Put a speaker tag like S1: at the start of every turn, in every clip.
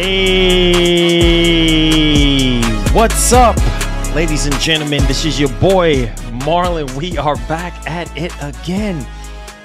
S1: Hey, what's up, ladies and gentlemen? This is your boy Marlon. We are back at it again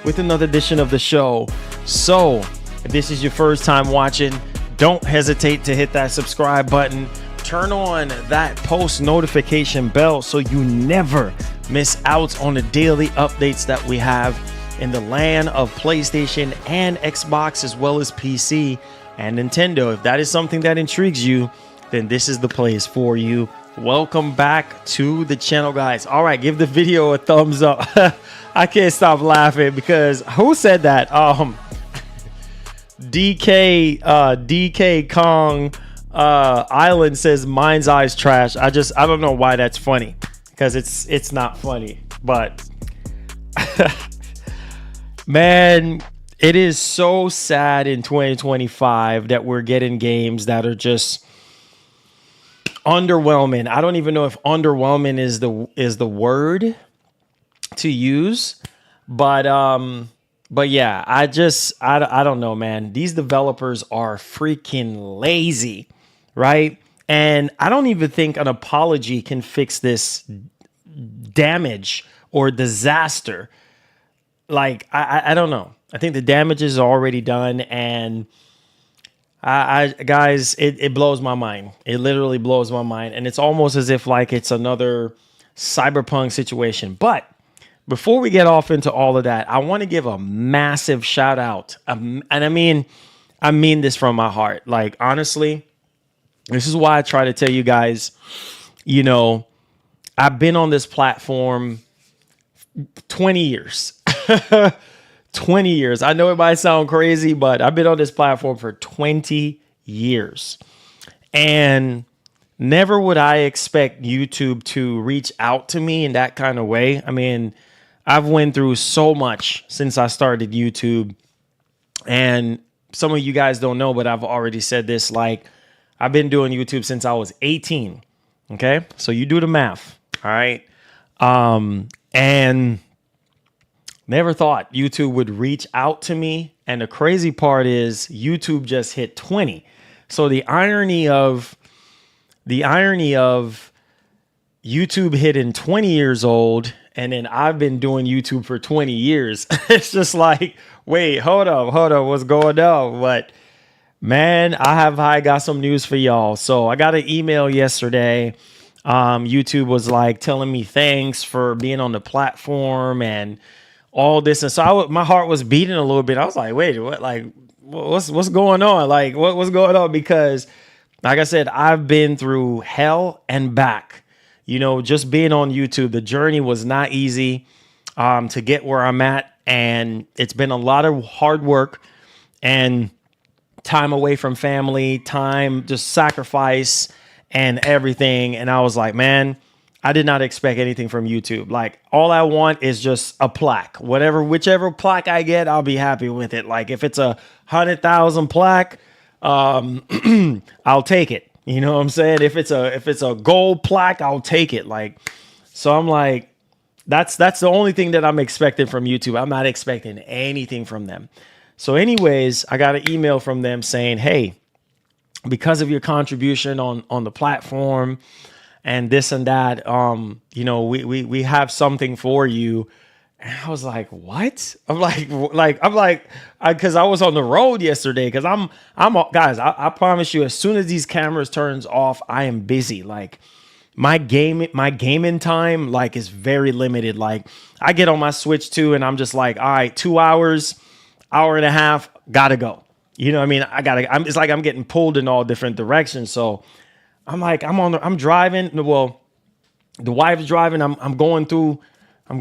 S1: with another edition of the show. So if this is your first time watching, don't hesitate to hit that subscribe button. Turn on that post notification bell so you never miss out on the daily updates that we have in the land of PlayStation and Xbox, as well as PC and Nintendo. If that is something that intrigues you, then this is the place for you. Welcome back to the channel, guys. All right, give the video a thumbs up. I can't stop laughing because who said that? DK Kong Island says Mindzeye's trash. I don't know why that's funny, because it's not funny, but man, it is so sad in 2025 that we're getting games that are just underwhelming. I don't even know if underwhelming is the word to use, but yeah, I don't know, man. These developers are freaking lazy, right? And I don't even think an apology can fix this damage or disaster. Like, I don't know. I think the damage is already done, and guys, it blows my mind. It literally blows my mind, and it's almost as if like it's another cyberpunk situation. But before we get off into all of that, I want to give a massive shout out, and I mean this from my heart. Like, honestly, this is why I try to tell you guys, you know, I've been on this platform 20 years. 20 years. I know it might sound crazy, but I've been on this platform for 20 years. And never would I expect YouTube to reach out to me in that kind of way. I mean, I've went through so much since I started YouTube. And some of you guys don't know, but I've already said this. Like, I've been doing YouTube since I was 18. Okay? So you do the math. All right? And never thought YouTube would reach out to me. And the crazy part is YouTube just hit 20. So the irony of YouTube hitting 20 years old, and then I've been doing YouTube for 20 years. It's just like, wait, hold up, what's going on? But man, I got some news for y'all. So I got an email yesterday. YouTube was like telling me thanks for being on the platform and all this. And so my heart was beating a little bit. I was like, wait, what? Like, what's going on? Like, what's going on? Because like I said, I've been through hell and back, you know, just being on YouTube. The journey was not easy, to get where I'm at. And it's been a lot of hard work and time away from family, time, just sacrifice and everything. And I was like, man, I did not expect anything from YouTube. Like, all I want is just a plaque. Whichever plaque I get, I'll be happy with it. Like, if it's 100,000 plaque, I'll take it. You know what I'm saying? If it's a gold plaque, I'll take it. Like, so I'm like, that's the only thing that I'm expecting from YouTube. I'm not expecting anything from them. So anyways, I got an email from them saying, hey, because of your contribution on the platform and this and that, you know, we have something for you. And I was like, what? I'm like, because I was on the road yesterday. Because guys, I promise you, as soon as these cameras turns off, I am busy. Like, my gaming time, like, is very limited. Like, I get on my Switch too, and I'm just like, all right, 2 hours, hour and a half, gotta go. You know what I mean? It's like I'm getting pulled in all different directions. So I'm like, I'm driving. Well, the wife's driving. I'm going through. I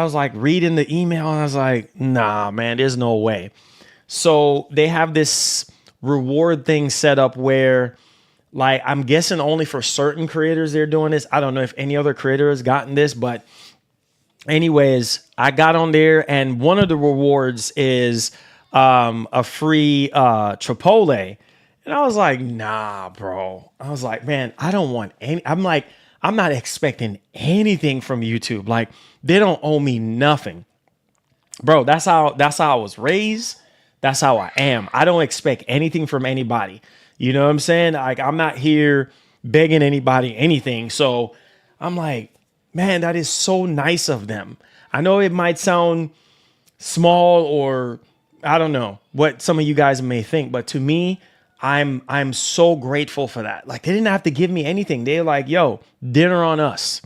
S1: was like reading the email, and I was like, nah, man, there's no way. So they have this reward thing set up where, like, I'm guessing only for certain creators they're doing this. I don't know if any other creator has gotten this, but anyways, I got on there, and one of the rewards is a free Chipotle. And I was like, nah, bro. I was like, man, I don't want any. I'm not expecting anything from YouTube. Like, they don't owe me nothing. Bro, that's how I was raised. That's how I am. I don't expect anything from anybody. You know what I'm saying? Like, I'm not here begging anybody anything. So I'm like, man, that is so nice of them. I know it might sound small, or I don't know what some of you guys may think, but to me, I'm so grateful for that. Like, they didn't have to give me anything. They're like, yo, dinner on us.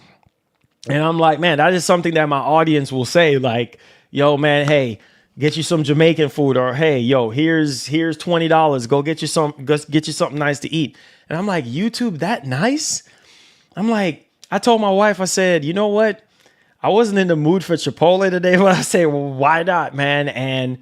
S1: And I'm like, man, that is something that my audience will say, like, yo, man, hey, get you some Jamaican food, or hey, yo, here's $20. Go get you something nice to eat. And I'm like, YouTube, that nice? I'm like, I told my wife, I said, you know what? I wasn't in the mood for Chipotle today, but I say, well, why not, man? And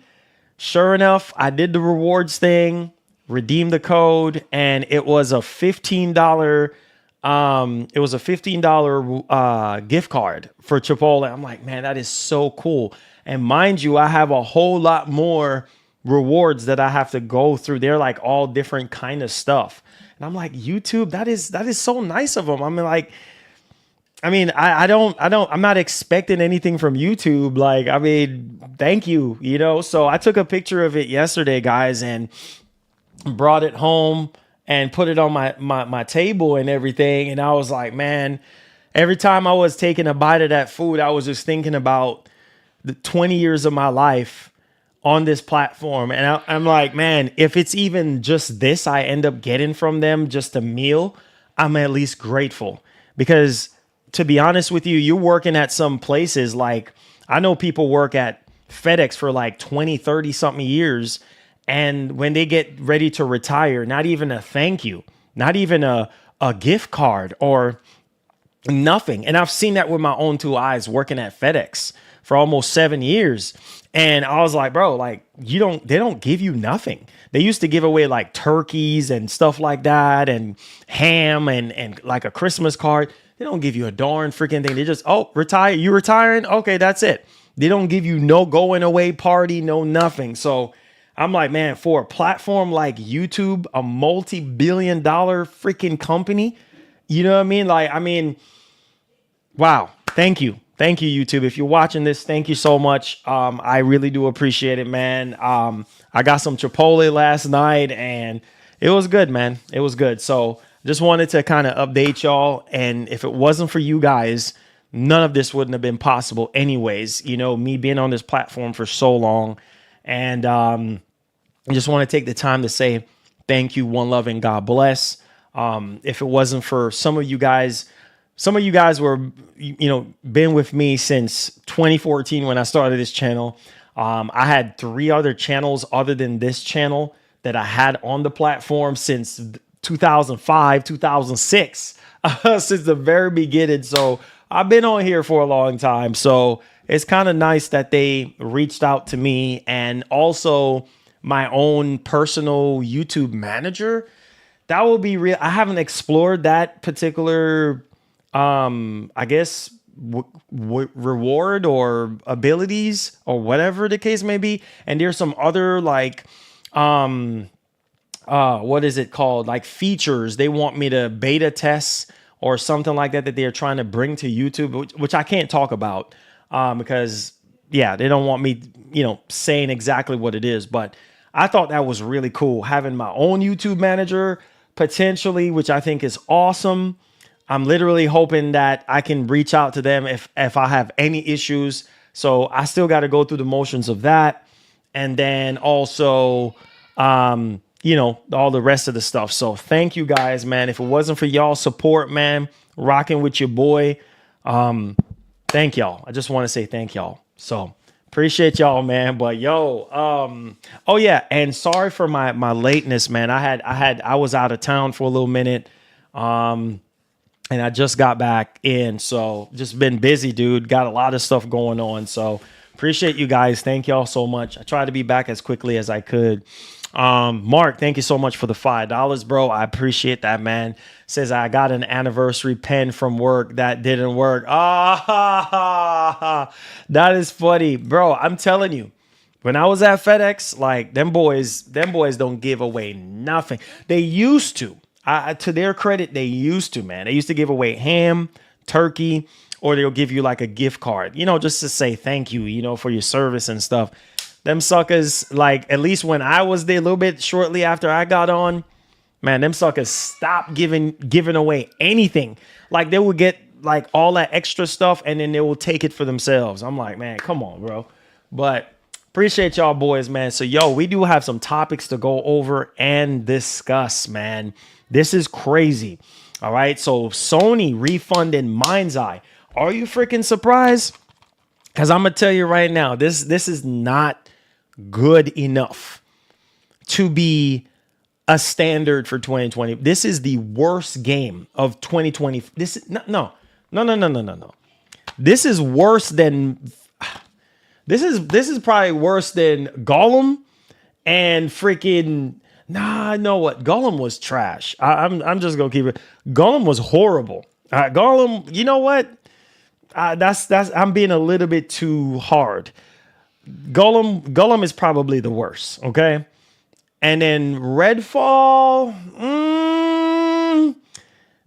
S1: sure enough, I did the rewards thing, redeemed the code, and it was a $15 gift card for Chipotle. I'm like, man, that is so cool. And mind you, I have a whole lot more rewards that I have to go through. They're like all different kind of stuff. And I'm like, YouTube, that is so nice of them. I'm not expecting anything from YouTube. Like, I mean, thank you, you know? So I took a picture of it yesterday, guys, and brought it home and put it on my table and everything. And I was like, man, every time I was taking a bite of that food, I was just thinking about the 20 years of my life on this platform. And I'm like, man, if it's even just this I end up getting from them, just a meal, I'm at least grateful. Because to be honest with you, you're working at some places, like I know people work at FedEx for like 20, 30 something years. And when they get ready to retire, not even a thank you, not even a gift card or nothing. And I've seen that with my own two eyes working at FedEx for almost 7 years. And I was like, bro, like they don't give you nothing. They used to give away like turkeys and stuff like that, and ham and like a Christmas card. They don't give you a darn freaking thing. They just, oh, retire. You retiring? Okay, that's it. They don't give you no going away party, no nothing. So I'm like, man, for a platform like YouTube, a multi-billion-dollar freaking company, you know what I mean? Like, I mean, wow. Thank you. Thank you, YouTube. If you're watching this, thank you so much. I really do appreciate it, man. I got some Chipotle last night and it was good, man. It was good. So just wanted to kind of update y'all. And if it wasn't for you guys, none of this wouldn't have been possible anyways. You know, me being on this platform for so long. And I just want to take the time to say thank you, one love, and God bless. If it wasn't for some of you guys were, you know, been with me since 2014 when I started this channel. I had 3 other channels other than this channel that I had on the platform since 2005, 2006, since the very beginning. So I've been on here for a long time. So it's kind of nice that they reached out to me, and also my own personal YouTube manager. That will be real. I haven't explored that particular I guess reward or abilities or whatever the case may be. And there's some other like, what is it called? Like features they want me to beta test or something like that they're trying to bring to YouTube, which I can't talk about, because yeah, they don't want me, you know, saying exactly what it is. But I thought that was really cool, having my own YouTube manager potentially, which I think is awesome. I'm literally hoping that I can reach out to them if I have any issues. So I still got to go through the motions of that. And then also, you know, all the rest of the stuff. So thank you guys, man. If it wasn't for y'all support, man, rocking with your boy, thank y'all. I just want to say thank y'all. So appreciate y'all, man. But yo, oh yeah. And sorry for my lateness, man. I was out of town for a little minute. And I just got back in, so just been busy, dude. Got a lot of stuff going on, so appreciate you guys. Thank y'all so much. I tried to be back as quickly as I could. Mark, thank you so much for the $5, bro. I appreciate that, man. Says I got an anniversary pen from work that didn't work. Ah, that is funny, bro. I'm telling you, when I was at FedEx, like them boys don't give away nothing. They used to. To their credit, they used to, man. They used to give away ham, turkey, or they'll give you like a gift card, you know, just to say thank you, you know, for your service and stuff. Them suckers, like, at least when I was there a little bit shortly after I got on, Man, them suckers stop giving away anything. Like they would get like all that extra stuff and then they will take it for themselves. I'm like, man, come on, bro. But appreciate y'all boys, man. So yo, we do have some topics to go over and discuss, man. This is crazy. All right. So Sony Refunding Mindseye. Are you freaking surprised? Because I'm gonna tell you right now, this is not good enough to be a standard for 2020. This is the worst game of 2020. This is no. This is worse than this is probably worse than Gollum and freaking I know what Gollum was trash. I'm just gonna keep it. Gollum was horrible. Gollum, you know what? That's I'm being a little bit too hard. Gollum is probably the worst. Okay. And then Redfall,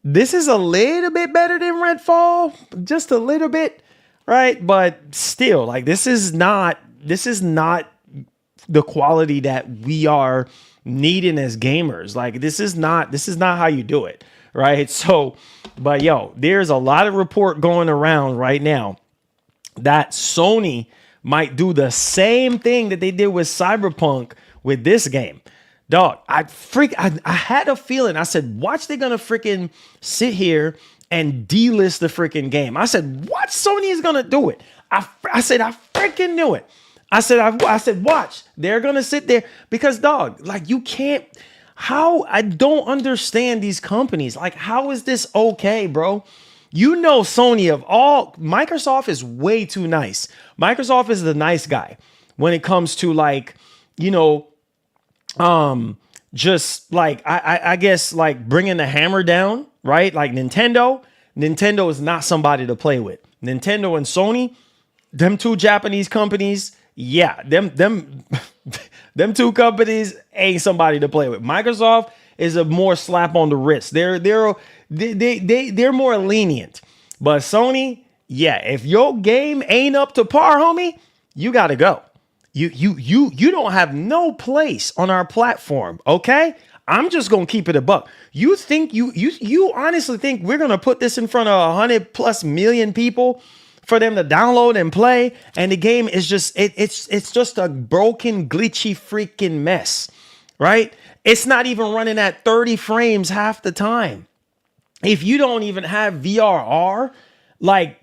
S1: this is a little bit better than Redfall, just a little bit, right? But still, like this is not the quality that we are needing as gamers. Like this is not how you do it, right? So, but yo, there's a lot of report going around right now that Sony might do the same thing that they did with Cyberpunk with this game. Dog, I had a feeling. I said, watch, they're gonna freaking sit here and delist the freaking game. I said, watch, Sony is gonna do it. I said, I freaking knew it. I said, watch, they're gonna sit there because dog, like you can't. How I don't understand these companies. Like, how is this okay, bro? You know, Sony of all, Microsoft is way too nice. Microsoft is the nice guy when it comes to like, you know, just like, I guess like bringing the hammer down, right? Like Nintendo is not somebody to play with. Nintendo and Sony, them two Japanese companies. Yeah, them two companies ain't somebody to play with. Microsoft is a more slap on the wrist. They're more lenient. But Sony, yeah, if your game ain't up to par, homie, you gotta go. You don't have no place on our platform, okay? I'm just gonna keep it a buck. You think you honestly think we're gonna put this in front of 100+ million people for them to download and play, and the game is just it's just a broken, glitchy freaking mess, right? It's not even running at 30 frames half the time. If you don't even have VRR, like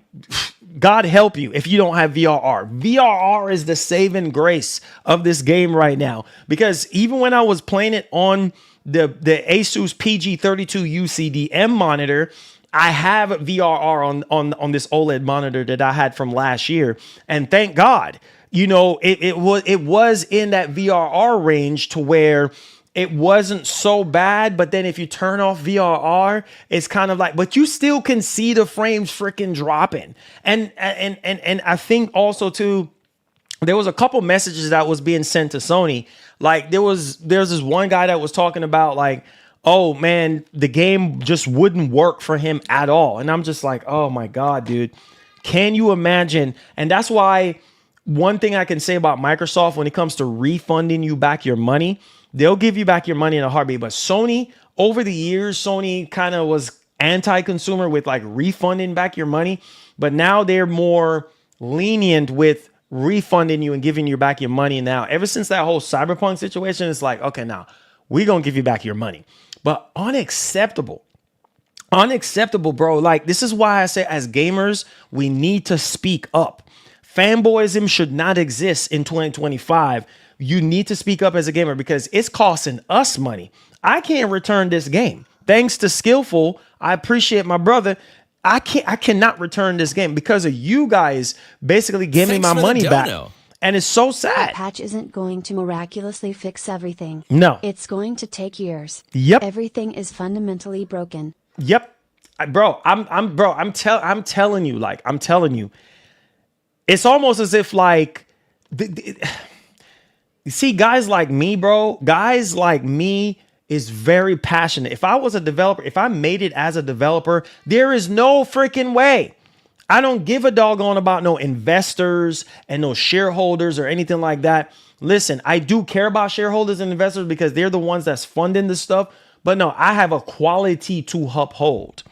S1: God help you if you don't have VRR. VRR is the saving grace of this game right now, because even when I was playing it on the Asus PG32 UCDM monitor, I have VRR on this OLED monitor that I had from last year, and thank God, you know, it was in that VRR range to where it wasn't so bad. But then if you turn off VRR, it's kind of like, but you still can see the frames freaking dropping. And I think also too, there was a couple messages that was being sent to Sony. Like there's this one guy that was talking about like, oh man, the game just wouldn't work for him at all. And I'm just like, oh my God, dude, can you imagine? And that's why one thing I can say about Microsoft when it comes to refunding you back your money, they'll give you back your money in a heartbeat. But Sony, over the years, Sony kind of was anti-consumer with like refunding back your money. But now they're more lenient with refunding you and giving you back your money. Now, ever since that whole Cyberpunk situation, it's like, okay, now we're going to give you back your money. But unacceptable, bro. Like, this is why I say as gamers, we need to speak up. Fanboyism should not exist in 2025. You need to speak up as a gamer because it's costing us money. I can't return this game. Thanks to Skillful, I appreciate my brother. I cannot return this game because of you guys basically giving me my money back. And it's so sad.
S2: The patch isn't going to miraculously fix everything.
S1: No.
S2: It's going to take years.
S1: Yep.
S2: Everything is fundamentally broken.
S1: Yep. I'm telling you. It's almost as if like you see guys like me, bro. Guys like me is very passionate. If I was a developer, if I made it as a developer, there is no freaking way. I don't give a doggone about no investors and no shareholders or anything like that. Listen, I do care about shareholders and investors because they're the ones that's funding this stuff. But no, I have a quality to uphold.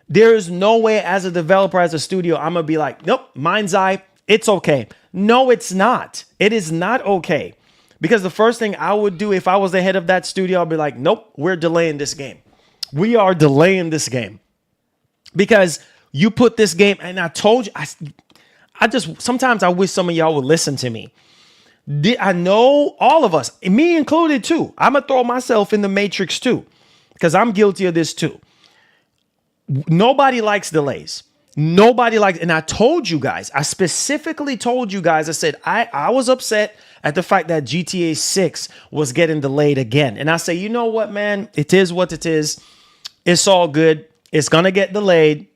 S1: There is no way as a developer, as a studio, I'm going to be like, nope, Mindseye, it's okay. No, it's not. It is not okay. Because the first thing I would do if I was the head of that studio, I'd be like, nope, we're delaying this game. We are delaying this game. Because you put this game, and I told you, I just, sometimes I wish some of y'all would listen to me. I know all of us, me included too. I'm going to throw myself in the matrix too, because I'm guilty of this too. Nobody likes delays. Nobody likes, and I told you guys, I specifically told you guys, I said, I was upset at the fact that GTA 6 was getting delayed again. And I say, you know what, man, it is what it is. It's all good. It's going to get delayed.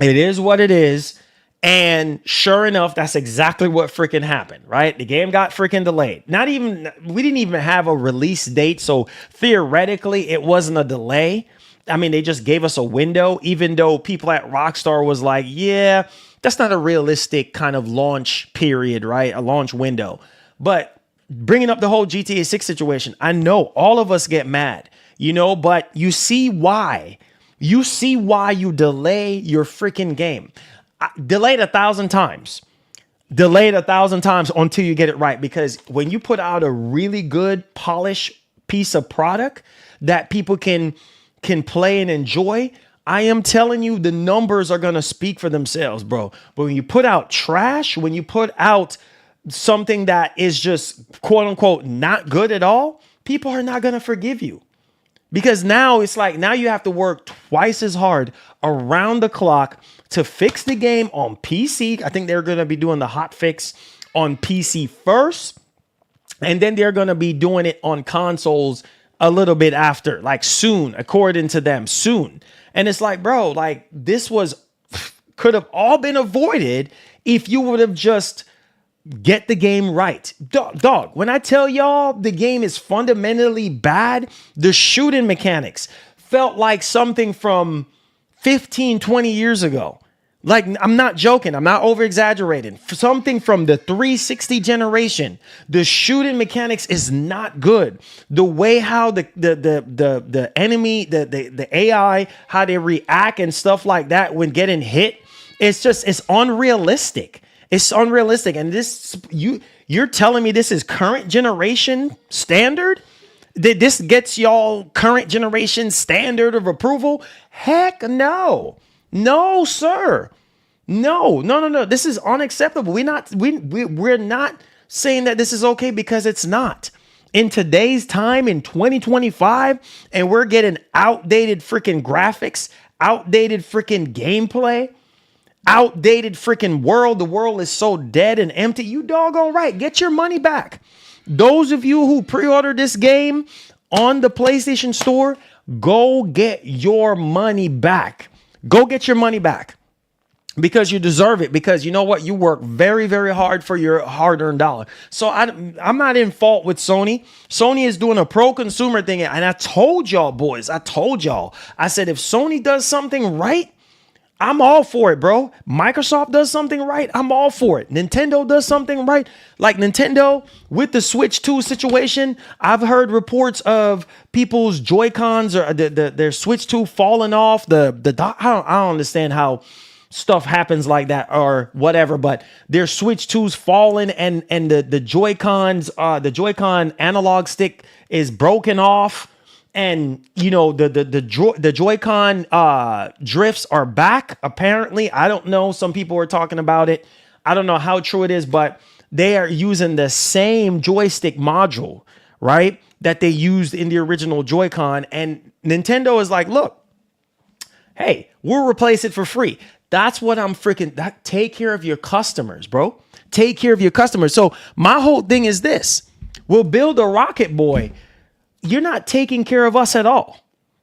S1: It is what it is. And sure enough, that's exactly what freaking happened, right? The game got freaking delayed. We didn't even have a release date. So theoretically, it wasn't a delay. I mean, they just gave us a window, even though people at Rockstar was like, yeah, that's not a realistic kind of launch period, right? A launch window. But bringing up the whole GTA 6 situation, I know all of us get mad, but you see why. You see why you delay your freaking game. Delayed 1,000 times. Delayed 1,000 times until you get it right. Because when you put out a really good polished piece of product that people can play and enjoy, I am telling you, the numbers are going to speak for themselves, bro. But when you put out trash, when you put out something that is just quote unquote not good at all, people are not going to forgive you. Because now it's like, now you have to work twice as hard around the clock to fix the game on PC. I think they're going to be doing the hot fix on PC first. And then they're going to be doing it on consoles a little bit after, like soon, according to them, soon. And it's like, bro, like this could have all been avoided if you would have just get the game right. Dog, when I tell y'all the game is fundamentally bad, the shooting mechanics felt like something from 15, 20 years ago. Like, I'm not joking. I'm not over exaggerating. Something from the 360 generation. The shooting mechanics is not good. The way how the enemy, the AI, how they react and stuff like that when getting hit, it's unrealistic. It's unrealistic. And you're telling me this is current generation standard? That this gets y'all current generation standard of approval? Heck no. No, sir. No. This is unacceptable. We're not saying that this is okay, because it's not. In today's time, in 2025, and we're getting outdated freaking graphics, outdated freaking gameplay, outdated freaking world. The world is so dead and empty. You doggone right. Get your money back. Those of you who pre-ordered this game on the PlayStation Store, go get your money back. Go get your money back, because you deserve it. Because you know what? You work very, very hard for your hard-earned dollar. So I'm not in fault with Sony. Sony is doing a pro-consumer thing. And I told y'all, boys, I said, if Sony does something right, I'm all for it, bro. Microsoft does something right, I'm all for it. Nintendo does something right. Like Nintendo with the Switch 2 situation, I've heard reports of people's Joy-Cons or their Switch 2 falling off. I don't understand how stuff happens like that or whatever, but their Switch 2's falling and the Joy-Cons, the Joy-Con analog stick is broken off. And, the Joy-Con drifts are back, apparently. I don't know. Some people are talking about it. I don't know how true it is, but they are using the same joystick module, right, that they used in the original Joy-Con. And Nintendo is like, look, hey, we'll replace it for free. That's what I'm take care of your customers, bro. Take care of your customers. So my whole thing is this. We'll build a Rocket Boy. You're not taking care of us at all.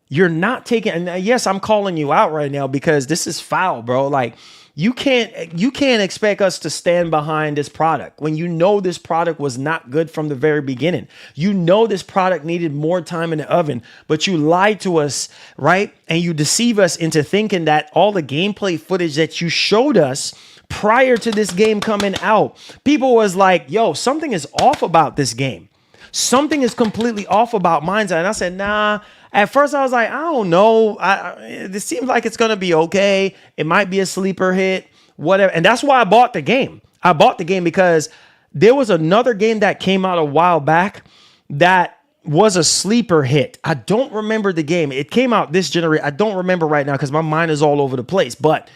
S1: You're not taking, and yes, I'm calling you out right now because this is foul, bro. Like you can't expect us to stand behind this product when you know this product was not good from the very beginning. You know this product needed more time in the oven, but you lied to us, right? And you deceive us into thinking that all the gameplay footage that you showed us prior to this game coming out, people was like, yo, something is off about this game. something is completely off about Mindseye. And I said, nah. At first I was like, I don't know. It seems like it's going to be okay. It might be a sleeper hit, whatever. And that's why I bought the game. I bought the game because there was another game that came out a while back that was a sleeper hit. I don't remember the game. It came out this generation. I don't remember right now because my mind is all over the place. But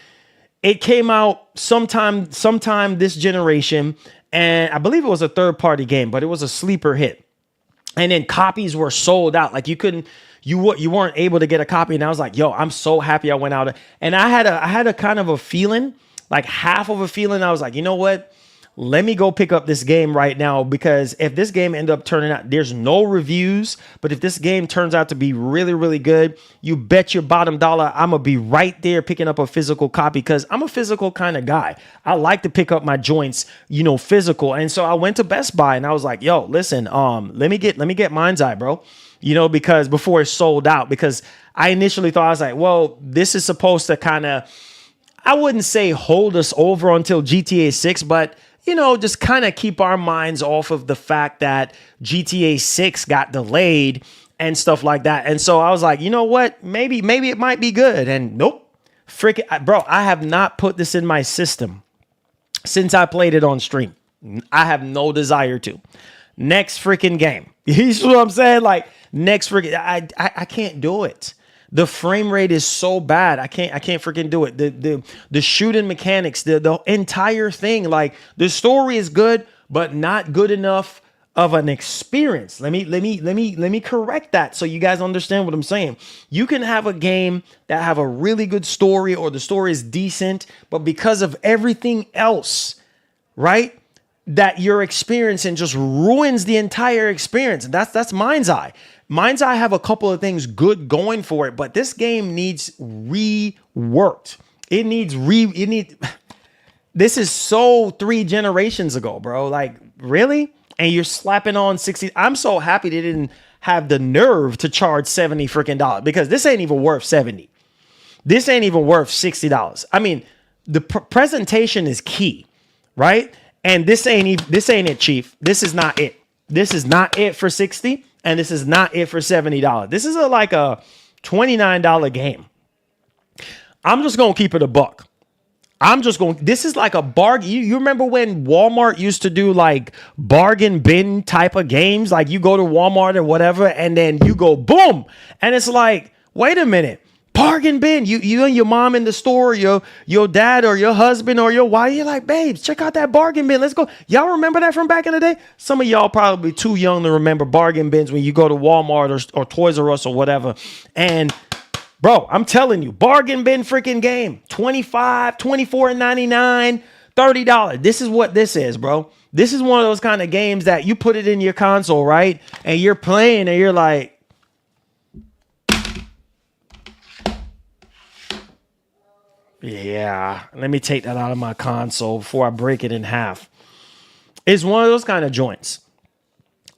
S1: it came out sometime this generation, and I believe it was a third-party game, but it was a sleeper hit. And then copies were sold out. Like you weren't able to get a copy. And I was like, yo, I'm so happy I went out. And I had a kind of a feeling, like half of a feeling. I was like, you know what? Let me go pick up this game right now, because if this game ended up turning out, there's no reviews, but if this game turns out to be really, really good, you bet your bottom dollar I'm going to be right there picking up a physical copy, because I'm a physical kind of guy. I like to pick up my joints, physical. And so I went to Best Buy and I was like, yo, listen, let me get Mindseye, bro. Because before it sold out, because I initially thought, I was like, well, this is supposed to kind of, I wouldn't say hold us over until GTA 6, but just kind of keep our minds off of the fact that GTA 6 got delayed and stuff like that. And so I was like, you know what? Maybe it might be good. And nope. Freaking, bro, I have not put this in my system since I played it on stream. I have no desire to. Next freaking game. You see what I'm saying? Like, next freaking, I can't do it. The frame rate is so bad. I can't freaking do it. The shooting mechanics, the entire thing, like the story is good, but not good enough of an experience. Let me correct that so you guys understand what I'm saying. You can have a game that have a really good story, or the story is decent, but because of everything else, right, that you're experiencing just ruins the entire experience. And that's Mindseye. Mindseye have a couple of things good going for it, but this game needs reworked. This is so 3 generations ago, bro. Like, really? And you're slapping on 60. I'm so happy they didn't have the nerve to charge 70 freaking dollars, because this ain't even worth 70. This ain't even worth $60. I mean, the presentation is key, right? And this ain't it, Chief. This is not it. This is not it for 60. And this is not it for $70. This is like a $29 game. I'm just going to keep it a buck. This is like a bargain. You remember when Walmart used to do like bargain bin type of games? Like you go to Walmart or whatever, and then you go boom. And it's like, wait a minute. Bargain bin. You and your mom in the store, your dad or your husband or your wife, you're like, babes, check out that bargain bin. Let's go. Y'all remember that from back in the day? Some of y'all probably too young to remember bargain bins when you go to Walmart or Toys R Us or whatever. And bro, I'm telling you, bargain bin freaking game. $25, $24.99, $30. This is what this is, bro. This is one of those kind of games that you put it in your console, right? And you're playing and you're like, yeah, let me take that out of my console before I break it in half. It's one of those kind of joints.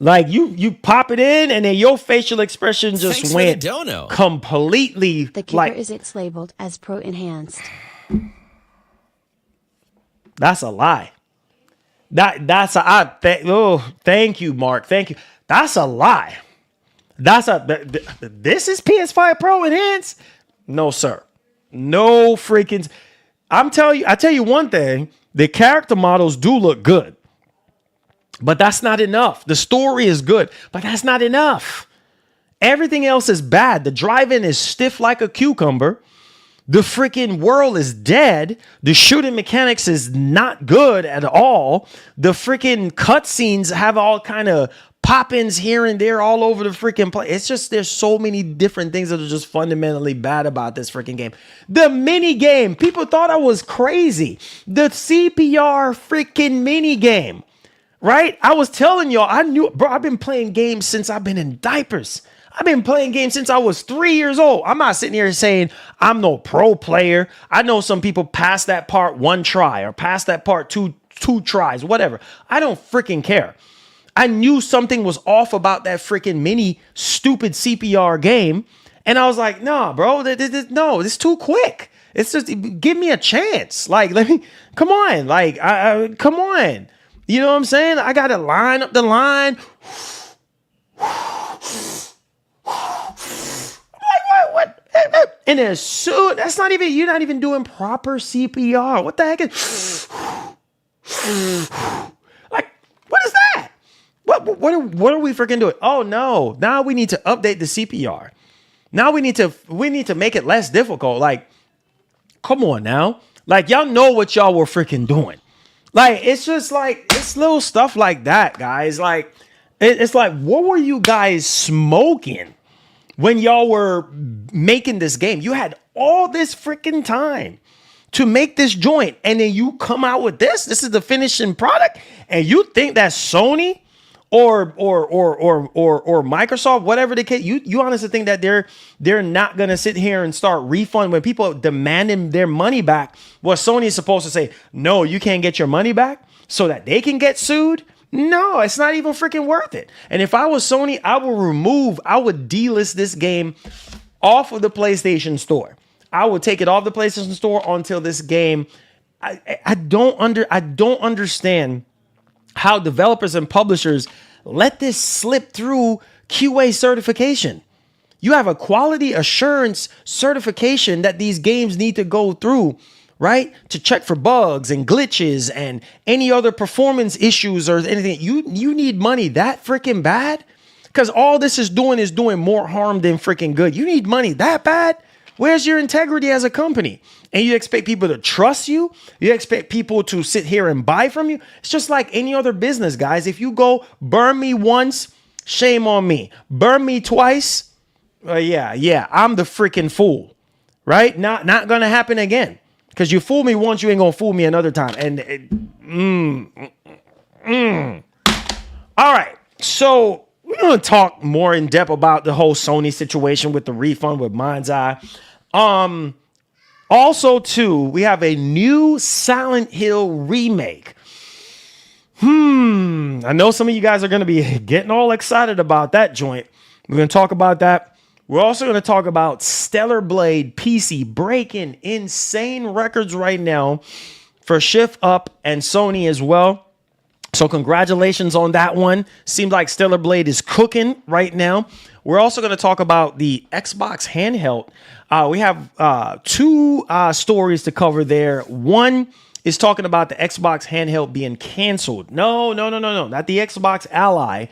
S1: Like you pop it in and then your facial expression just went completely.
S2: The keeper is it's labeled as Pro Enhanced.
S1: That's a lie. Thank you, Mark. Thank you. That's a lie. This is PS5 Pro Enhanced? No, sir. No freaking. I tell you one thing, the character models do look good. But that's not enough. The story is good, but that's not enough. Everything else is bad. The drive-in is stiff like a cucumber. The freaking world is dead. The shooting mechanics is not good at all. The freaking cutscenes have all kind of pop-ins here and there all over the freaking place. It's just, there's so many different things that are just fundamentally bad about this freaking game. The mini game, people thought I was crazy. The CPR freaking mini game, right? I was telling y'all, I've been playing games since I've been in diapers. I've been playing games since I was 3 years old. I'm not sitting here saying I'm no pro player. I know some people pass that part 1 try or pass that part two tries, whatever. I don't freaking care. I knew something was off about that freaking mini stupid CPR game. And I was like, nah, bro, no, it's too quick. It's just, give me a chance. Like, come on. Like, come on. You know what I'm saying? I got to line up the line. And then soon, you're not even doing proper CPR. What the heck is, like, what is that? What are we freaking doing? Oh no, now we need to update the CPR. Now we need to make it less difficult. Like, come on now. Like, y'all know what y'all were freaking doing. Like, it's just like, it's little stuff like that, guys. Like, it's like, what were you guys smoking when y'all were making this game? You had all this freaking time to make this joint, and then you come out with this. This is the finishing product, and you think that Sony or Microsoft, whatever the case, you honestly think that they're not gonna sit here and start refund when people demanding their money back? What Sony is supposed to say, no, you can't get your money back, so that they can get sued? No, it's not even freaking worth it. And if I was Sony, I would delist this game off of the PlayStation Store. I would take it off the PlayStation Store until this game. I don't understand how developers and publishers let this slip through QA certification. You have a quality assurance certification that these games need to go through, right? To check for bugs and glitches and any other performance issues or anything. You need money that freaking bad? Because all this is doing more harm than freaking good. You need money that bad? Where's your integrity as a company? And you expect people to trust you? You expect people to sit here and buy from you? It's just like any other business, guys. If you go burn me once, shame on me. Burn me twice, yeah, I'm the freaking fool, right? Not gonna happen again. Because you fool me once, you ain't gonna fool me another time. All right, so we're gonna talk more in depth about the whole Sony situation with the refund with Mindseye. Also, too, we have a new Silent Hill remake. I know some of you guys are going to be getting all excited about that joint. We're going to talk about that. We're also going to talk about Stellar Blade PC breaking insane records right now for Shift Up and Sony as well. So congratulations on that one. Seems like Stellar Blade is cooking right now. We're also going to talk about the Xbox Handheld. We have two stories to cover there. One is talking about the Xbox Handheld being canceled. No, not the Xbox Ally.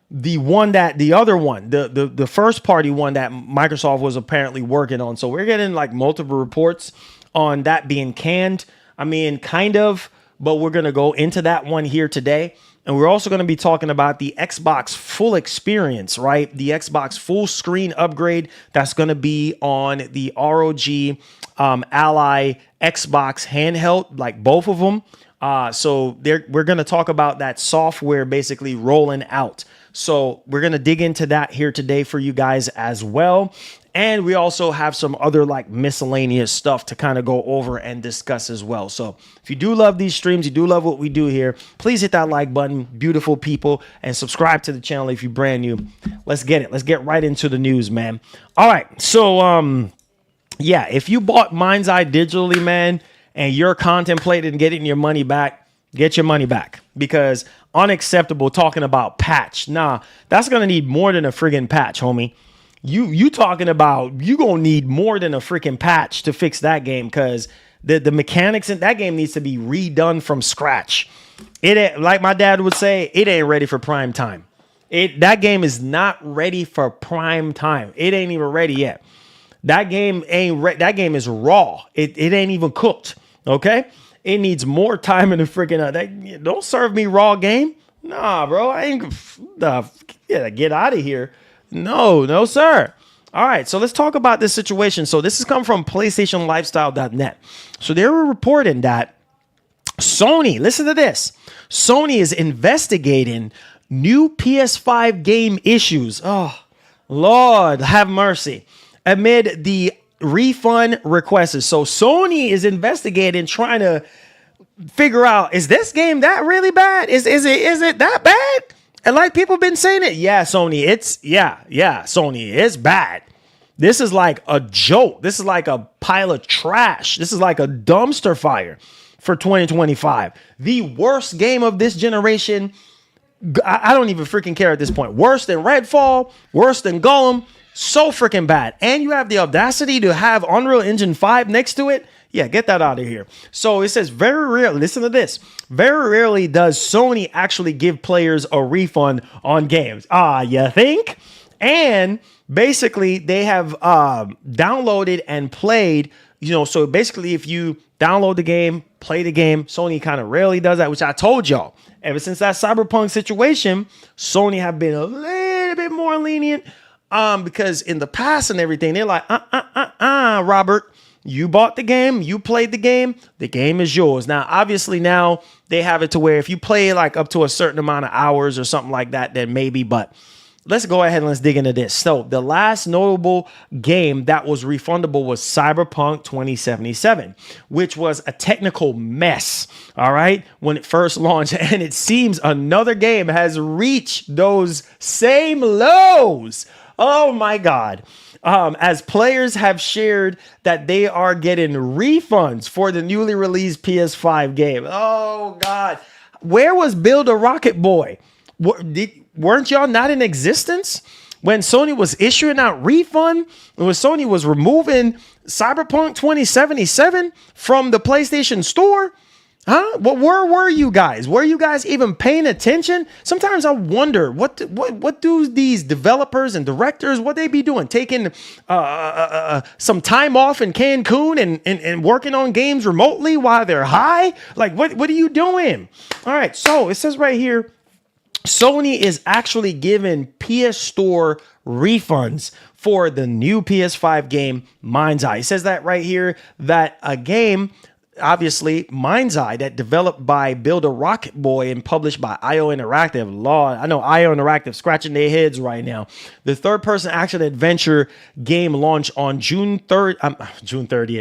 S1: The other one, the first party one that Microsoft was apparently working on. So we're getting like multiple reports on that being canned. I mean, kind of, but we're going to go into that one here today. And we're also going to be talking about the Xbox full experience, right? The Xbox full screen upgrade that's going to be on the ROG Ally Xbox Handheld, like both of them. So we're going to talk about that software basically rolling out. So we're going to dig into that here today for you guys as well. And we also have some other like miscellaneous stuff to kind of go over and discuss as well. So if you do love these streams, you do love what we do here, please hit that like button, beautiful people, and subscribe to the channel if you're brand new. Let's get it. Let's get right into the news, man. All right. So, yeah, if you bought Mindseye digitally, man, and you're contemplating getting your money back, get your money back, because unacceptable talking about patch. Nah, that's going to need more than a friggin' patch, homie. You talking about you gonna need more than a freaking patch to fix that game, because the mechanics in that game needs to be redone from scratch. It ain't, like my dad would say, it ain't ready for prime time. That game is not ready for prime time. It ain't even ready yet. That game that game is raw. It ain't even cooked. Okay, it needs more time in the freaking. Don't serve me raw game. Nah, bro, I ain't. Get out of here. No, sir. All right, so let's talk about this situation. So this has come from PlayStationLifestyle.net. So they were reporting that Sony, listen to this, Sony is investigating new PS5 game issues. Oh, Lord, have mercy. Amid the refund requests. So Sony is investigating, trying to figure out, is this game that really bad? Is it that bad? And like people been saying it, Sony, Sony, it's bad. This is like a joke. This is like a pile of trash. This is like a dumpster fire for 2025. The worst game of this generation. I don't even freaking care at this point. Worse than Redfall, worse than Gollum. So freaking bad. And you have the audacity to have Unreal Engine 5 next to it. Yeah, get that out of here. So it says very rarely, listen to this. Very rarely does Sony actually give players a refund on games. You think? And basically they have downloaded and played, so basically if you download the game, play the game, Sony kind of rarely does that, which I told y'all. Ever since that Cyberpunk situation, Sony have been a little bit more lenient because in the past and everything, they're like, Robert, you bought the game, you played the game is yours. Now, obviously now they have it to where if you play like up to a certain amount of hours or something like that, then maybe, but let's go ahead and let's dig into this. So the last notable game that was refundable was Cyberpunk 2077, which was a technical mess, all right, when it first launched. And it seems another game has reached those same lows. Oh my God. As players have shared that they are getting refunds for the newly released PS5 game. Oh God. Where was Build a Rocket Boy? Weren't y'all not in existence when Sony was issuing out refund? When Sony was removing Cyberpunk 2077 from the PlayStation Store? Huh? Where were you guys? Were you guys even paying attention? Sometimes I wonder what do these developers and directors, what they be doing? Taking some time off in Cancun and working on games remotely while they're high? Like what are you doing? All right, so it says right here, Sony is actually giving PS Store refunds for the new PS5 game Mindseye. It says that right here, that a game, obviously Mindseye, that developed by Build a Rocket Boy and published by IO Interactive. Lord, I know IO Interactive scratching their heads right now. The third-person action adventure game launched on June 10th,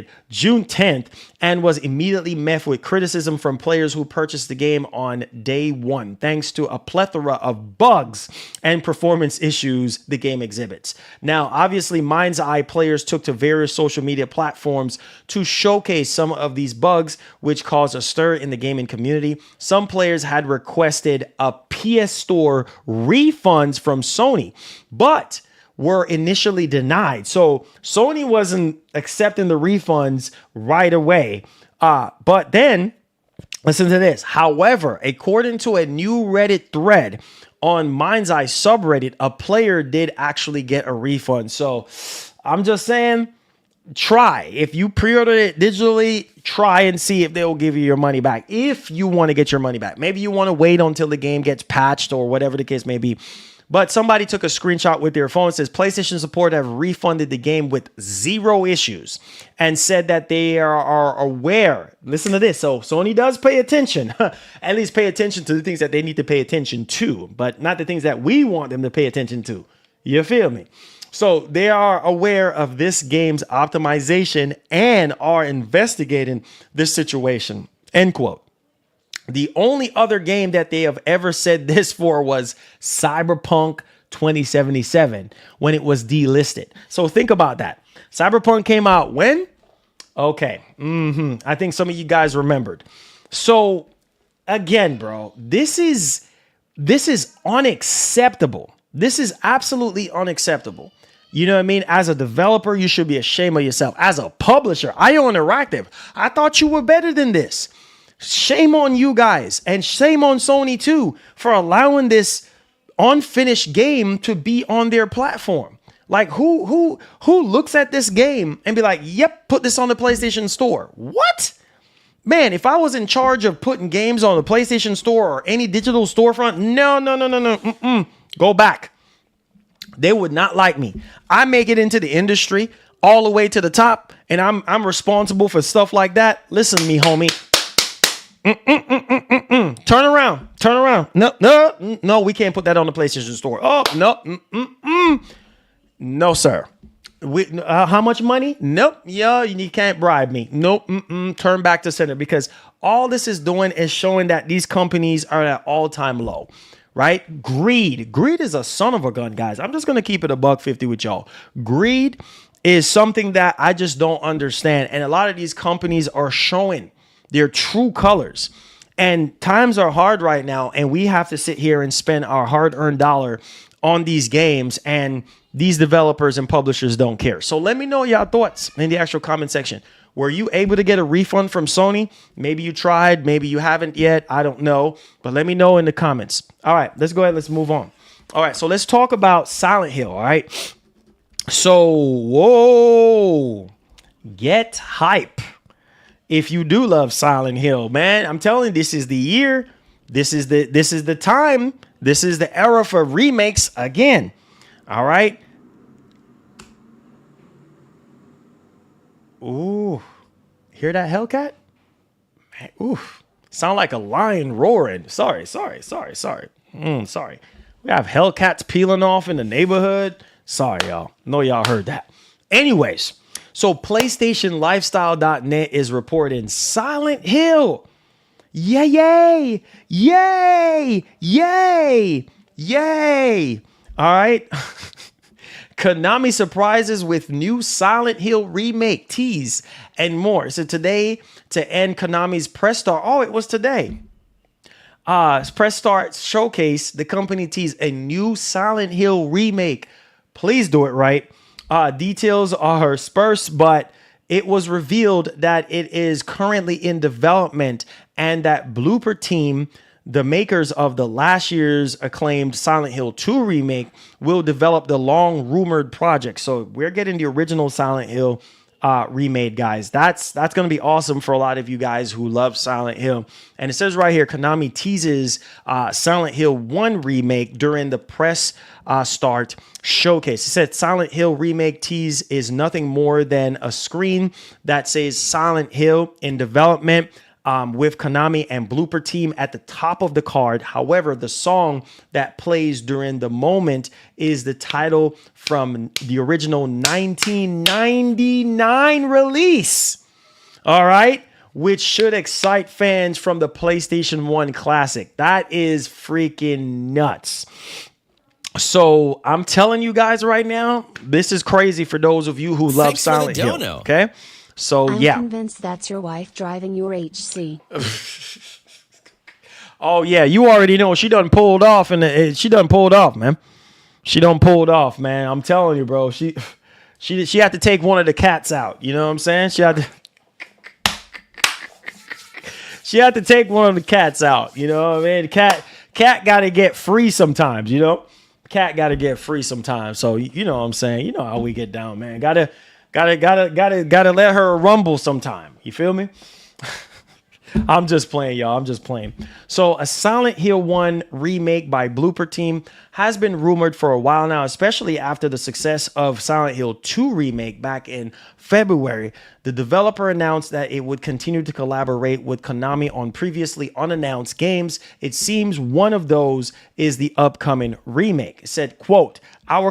S1: and was immediately met with criticism from players who purchased the game on day one, thanks to a plethora of bugs and performance issues the game exhibits. Now, obviously, Mindseye players took to various social media platforms to showcase some of these bugs, which caused a stir in the gaming community. Some players had requested a PS Store refunds from Sony, but were initially denied. So Sony wasn't accepting the refunds right away. But then, listen to this. However, according to a new Reddit thread on Mindseye subreddit, a player did actually get a refund. So I'm just saying, try. If you pre-ordered it digitally, try and see if they'll give you your money back. If you want to get your money back. Maybe you want to wait until the game gets patched or whatever the case may be. But somebody took a screenshot with their phone. It says PlayStation support have refunded the game with 0 issues and said that they are aware. Listen to this. So Sony does pay attention, at least pay attention to the things that they need to pay attention to, but not the things that we want them to pay attention to. You feel me? So they are aware of this game's optimization and are investigating this situation. End quote. The only other game that they have ever said this for was Cyberpunk 2077 when it was delisted. So think about that. Cyberpunk came out when? Okay. I think some of you guys remembered. So again, bro, this is unacceptable. This is absolutely unacceptable. You know what I mean? As a developer, you should be ashamed of yourself. As a publisher, IO Interactive, I thought you were better than this. Shame on you guys, and shame on Sony too for allowing this unfinished game to be on their platform. Like who looks at this game and be like, "Yep, put this on the PlayStation Store." What? Man, if I was in charge of putting games on the PlayStation Store or any digital storefront, no. Go back. They would not like me. I make it into the industry all the way to the top, and I'm responsible for stuff like that. Listen to me, homie. Turn around. No, we can't put that on the PlayStation Store. Oh, no. No, sir. How much money? Nope. Yeah, you can't bribe me. Nope. Turn back to center, because all this is doing is showing that these companies are at all-time low, right? Greed is a son of a gun, guys. I'm just going to keep it $150 with y'all. Greed is something that I just don't understand. And a lot of these companies are showing their true colors, and times are hard right now, and we have to sit here and spend our hard-earned dollar on these games, and these developers and publishers don't care. So let me know your thoughts in the actual comment section. Were you able to get a refund from Sony? Maybe you tried, maybe you haven't yet. I don't know, but let me know in the comments. All right, let's go ahead. Let's move on. All right, so let's talk about Silent Hill. All right. So, whoa, get hype if you do love Silent Hill, man. I'm telling you, this is the year. This is the time. This is the era for remakes again. All right. Ooh, hear that Hellcat? Man, oof, sound like a lion roaring. Sorry. Sorry. We have Hellcats peeling off in the neighborhood. Sorry, y'all. Know y'all heard that. Anyways, so PlayStationLifestyle.net is reporting Silent Hill. Yay! All right. Konami surprises with new Silent Hill remake tease and more. So today, to end Konami's press start. Oh, it was today. Press start showcase. The company teased a new Silent Hill remake. Please do it right. Details are sparse, but it was revealed that it is currently in development and that Blooper Team, the makers of the last year's acclaimed Silent Hill 2 remake, will develop the long-rumored project. So we're getting the original Silent Hill remade, guys. That's going to be awesome for a lot of you guys who love Silent Hill. And it says right here, Konami teases Silent Hill 1 remake during the press start showcase. It said Silent Hill remake tease is nothing more than a screen that says Silent Hill in development, with Konami and Blooper Team at the top of the card. However, the song that plays during the moment is the title from the original 1999 release. All right, which should excite fans from the PlayStation 1 classic. That is freaking nuts. So I'm telling you guys right now, this is crazy for those of you who love Silent Hill. Okay. So
S2: I'm
S1: yeah.
S2: convinced that's your wife driving your HC.
S1: Oh yeah, you already know she done pulled off, and she done pulled off, man. She done pulled off, man. I'm telling you, bro. She had to take one of the cats out. You know what I'm saying? She had to take one of the cats out. You know what I mean? The cat got to get free sometimes. You know, cat got to get free sometimes. So you know what I'm saying? You know how we get down, man. Gotta let her rumble sometime. You feel me? I'm just playing, y'all. I'm just playing. So a Silent Hill 1 remake by Blooper Team has been rumored for a while now, especially after the success of Silent Hill 2 remake back in February. The developer announced that it would continue to collaborate with Konami on previously unannounced games. It seems one of those is the upcoming remake. It said, quote, our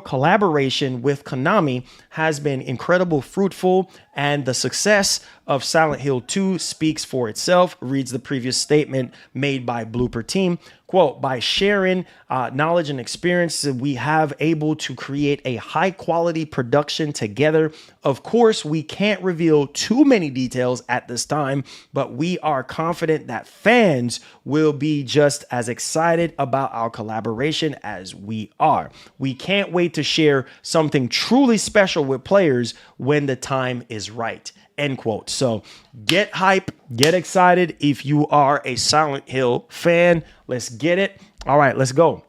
S1: collaboration with Konami has been incredibly fruitful, and the success of Silent Hill 2 speaks for itself, reads the previous statement made by Blooper Team. Quote, by sharing knowledge and experience, we have able to create a high quality production together. Of course, we can't reveal too many details at this time, but we are confident that fans will be just as excited about our collaboration as we are. We can't wait to share something truly special with players when the time is right. End quote. So get hype, get excited if you are a Silent Hill fan. Let's get it. All right, let's go.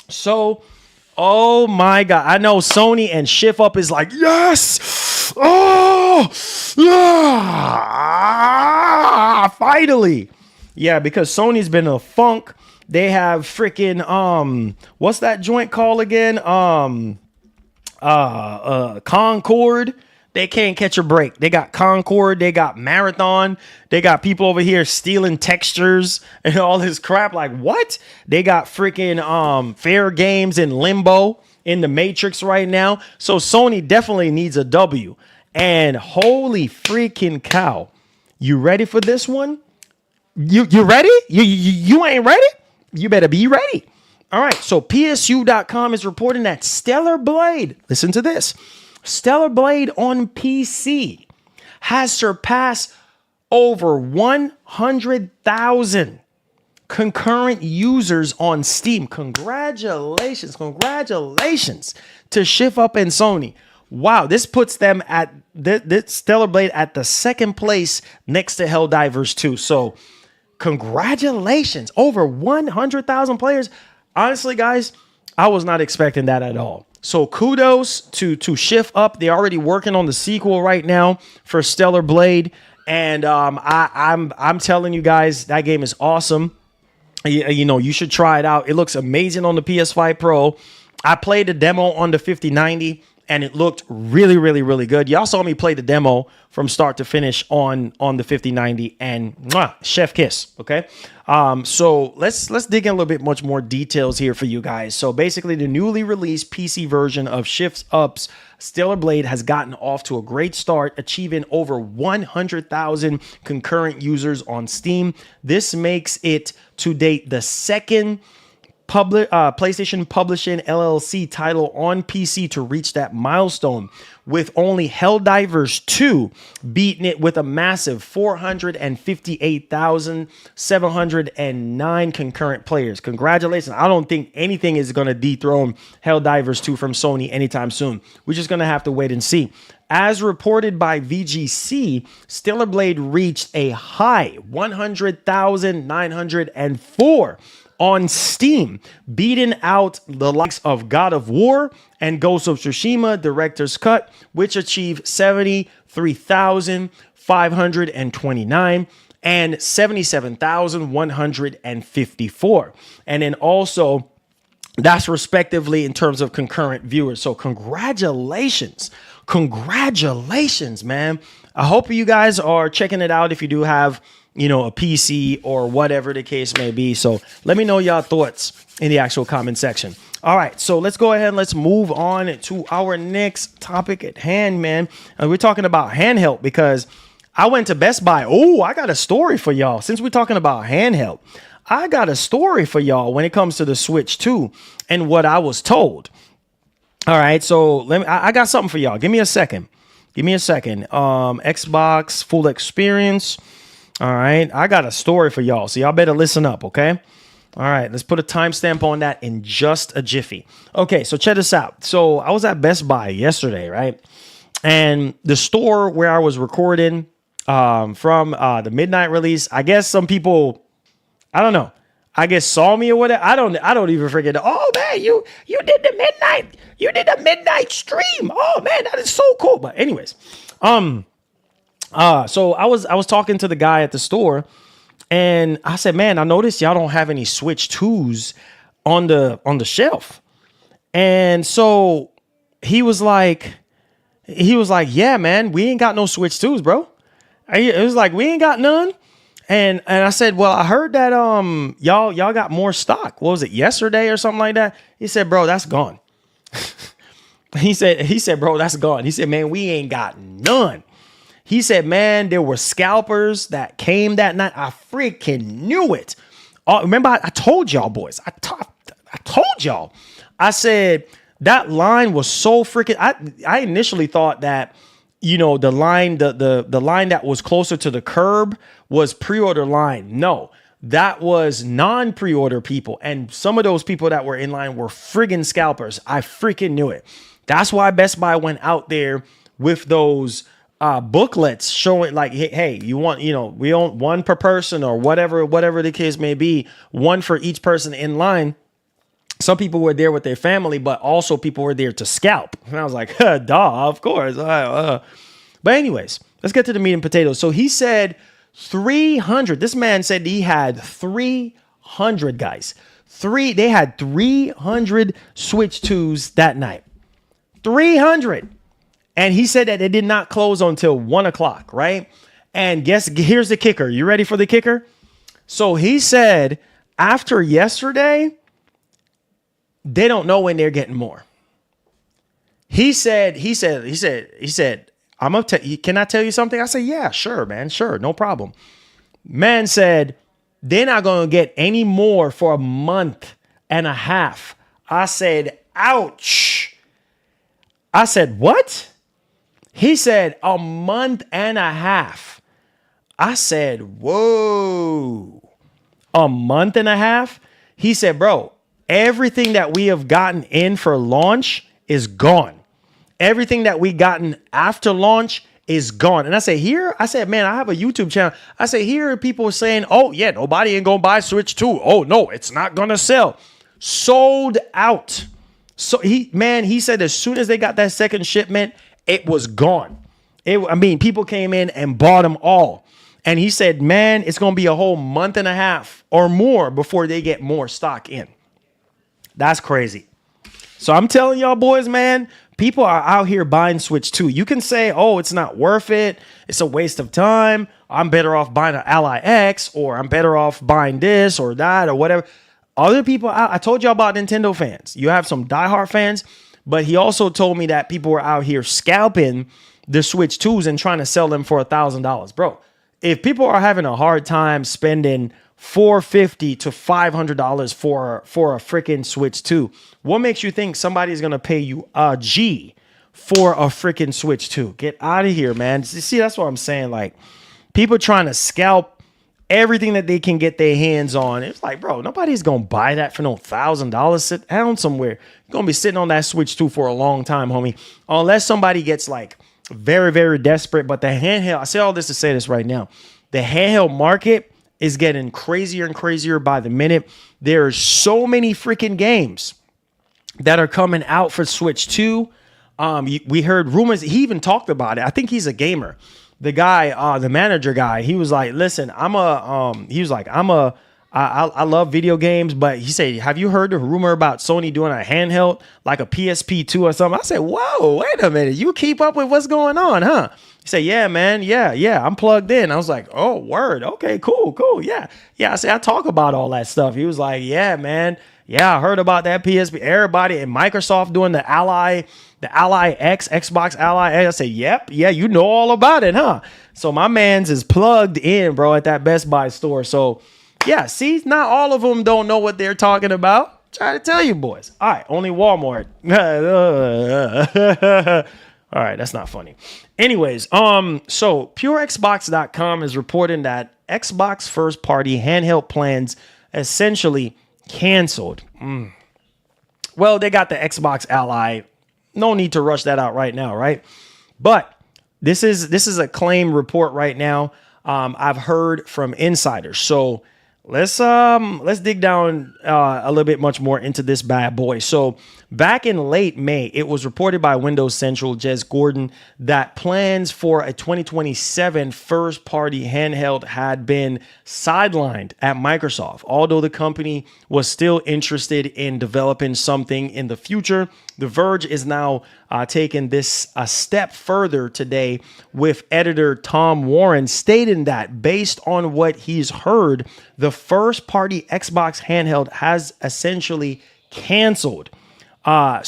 S1: So, oh my God. I know Sony and Shift Up is like, yes. Oh, yeah. Finally. Yeah, because Sony's been in a funk. They have freaking, what's that joint called again? Concord. They can't catch a break. They got Concord. They got Marathon. They got people over here stealing textures and all this crap. Like, what? They got freaking Fair Games in Limbo in the Matrix right now. So Sony definitely needs a W. And holy freaking cow. You ready for this one? You ready? You ain't ready? You better be ready. All right. So PSU.com is reporting that Stellar Blade, listen to this. Stellar Blade on PC has surpassed over 100,000 concurrent users on Steam. Congratulations to Shift Up and Sony. Wow, this puts them at this Stellar Blade at the second place next to Helldivers 2. So congratulations, over 100,000 players. Honestly, guys, I was not expecting that at all. So kudos to Shift Up. They're already working on the sequel right now for Stellar Blade, and I'm telling you guys, that game is awesome. You know, you should try it out. It looks amazing on the PS5 Pro. I played the demo on the 5090. And it looked really, really, really good. Y'all saw me play the demo from start to finish on the 5090, and chef kiss. Okay, so let's dig in a little bit much more details here for you guys. So basically, the newly released PC version of Shift Up's Stellar Blade has gotten off to a great start, achieving over 100,000 concurrent users on Steam. This makes it to date the second PlayStation Publishing LLC title on PC to reach that milestone, with only Helldivers 2 beating it with a massive 458,709 concurrent players. Congratulations. I don't think anything is going to dethrone Helldivers 2 from Sony anytime soon. We're just going to have to wait and see. As reported by VGC, Stellar Blade reached a high 100,904 on Steam, beating out the likes of God of War and Ghost of Tsushima Director's Cut, which achieved 73,529 and 77,154. And then also, that's respectively in terms of concurrent viewers. So congratulations, man. I hope you guys are checking it out if you do have, you know, a PC or whatever the case may be. So let me know y'all thoughts in the actual comment section. All right, so let's go ahead and let's move on to our next topic at hand, man. And we're talking about handheld because I went to Best Buy. Oh, I got a story for y'all. Since we're talking about handheld, I got a story for y'all when it comes to the Switch 2 and what I was told. All right, so I got something for y'all. Give me a second. Xbox full experience. All right, I got a story for y'all, so y'all better listen up, okay? All right, let's put a timestamp on that in just a jiffy. Okay, so check this out. So I was at Best Buy yesterday, right? And the store where I was recording from the midnight release, I guess some people, I don't know, I guess saw me or whatever. I don't even forget. Oh man, you did the midnight stream. Oh man, that is so cool. But anyways, so I was talking to the guy at the store, and I said, man, I noticed y'all don't have any Switch 2s on the shelf. And so he was like, yeah, man, we ain't got no Switch 2s, bro. It was like, we ain't got none. And I said, well, I heard that y'all got more stock. What was it, yesterday or something like that? He said, bro, that's gone. He said, bro, that's gone. He said, man, we ain't got none. He said, man, there were scalpers that came that night. I freaking knew it. Remember, I told y'all, boys. I told y'all. I said that line was so freaking. I initially thought that, you know, the line, the line that was closer to the curb was pre-order line. No, that was non-pre-order people. And some of those people that were in line were friggin' scalpers. I freaking knew it. That's why Best Buy went out there with those booklets showing like, hey, you want, you know, we own one per person or whatever the case may be, one for each person in line. Some people were there with their family, but also people were there to scalp. And I was like, duh, of course. But anyways, let's get to the meat and potatoes. So he said 300. This man said he had 300 guys. They had 300 Switch 2s that night. 300. And he said that it did not close until 1 o'clock, right? And here's the kicker. You ready for the kicker? So he said after yesterday, they don't know when they're getting more. He said, I'm gonna can I tell you something? I said, yeah, sure, man. Sure. No problem. Man said, they're not going to get any more for a month and a half. I said, ouch. I said, what? He said, a month and a half. I said, whoa. a month and a half. He said, bro, everything that we have gotten in for launch is gone. Everything that we gotten after launch is gone. And I said, man, I have a YouTube channel. I said, here are people saying, oh yeah, nobody ain't gonna buy Switch 2. Oh no, it's not gonna sell. Sold out. So he said as soon as they got that second shipment, it was gone. People came in and bought them all. And he said, man, it's going to be a whole month and a half or more before they get more stock in. That's crazy. So I'm telling y'all boys, man, people are out here buying Switch 2. You can say, oh, it's not worth it. It's a waste of time. I'm better off buying an Ally X, or I'm better off buying this or that or whatever. Other people, I told y'all about Nintendo fans. You have some diehard fans, but he also told me that people were out here scalping the Switch 2s and trying to sell them for $1,000. Bro, if people are having a hard time spending $450 to $500 for a freaking Switch 2, what makes you think somebody's going to pay you a G for a freaking Switch 2? Get out of here, man. See, that's what I'm saying. Like, people trying to scalp everything that they can get their hands on. It's like, bro, nobody's going to buy that for no $1,000. Sit down somewhere. You're going to be sitting on that Switch 2 for a long time, homie. Unless somebody gets like very, very desperate. But the handheld, I say all this to say this right now. The handheld market is getting crazier and crazier by the minute. There are so many freaking games that are coming out for Switch 2. We heard rumors. He even talked about it. I think he's a gamer. The guy, the manager guy, he was like, listen, I love video games, but he said, have you heard the rumor about Sony doing a handheld like a PSP2 or something? I said, whoa, wait a minute. You keep up with what's going on, huh? He said, yeah, man. Yeah. I'm plugged in. I was like, oh, word. Okay, cool. Yeah. I said, I talk about all that stuff. He was like, yeah, man. Yeah, I heard about that PSP. Everybody and Microsoft doing the Ally X, Xbox Ally X. I said, yep. Yeah, you know all about it, huh? So my man's is plugged in, bro, at that Best Buy store. So yeah, see, not all of them don't know what they're talking about. Try to tell you boys. All right, only Walmart. All right, that's not funny. Anyways, so PureXbox.com is reporting that Xbox first-party handheld plans essentially canceled. Well, they got the Xbox Ally. No need to rush that out right now, right? But this is a claim report right now. I've heard from insiders. So let's dig down a little bit much more into this bad boy. So back in late May, it was reported by Windows Central, Jez Gordon, that plans for a 2027 first-party handheld had been sidelined at Microsoft. Although the company was still interested in developing something in the future, The Verge is now taking this a step further today, with editor Tom Warren stating that based on what he's heard, the first-party Xbox handheld has essentially canceled. All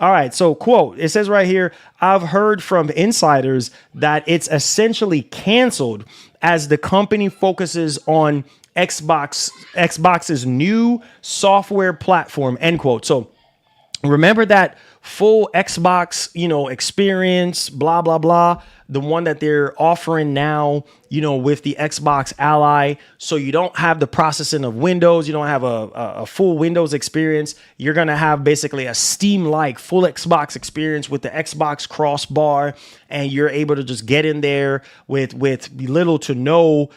S1: right, so quote, it says right here, I've heard from insiders that it's essentially canceled as the company focuses on Xbox's new software platform, end quote. So remember that full Xbox, experience, blah, blah, blah, the one that they're offering now, with the Xbox Ally. So you don't have the processing of Windows. You don't have a full Windows experience. You're going to have basically a Steam-like full Xbox experience with the Xbox crossbar, and you're able to just get in there with little to no,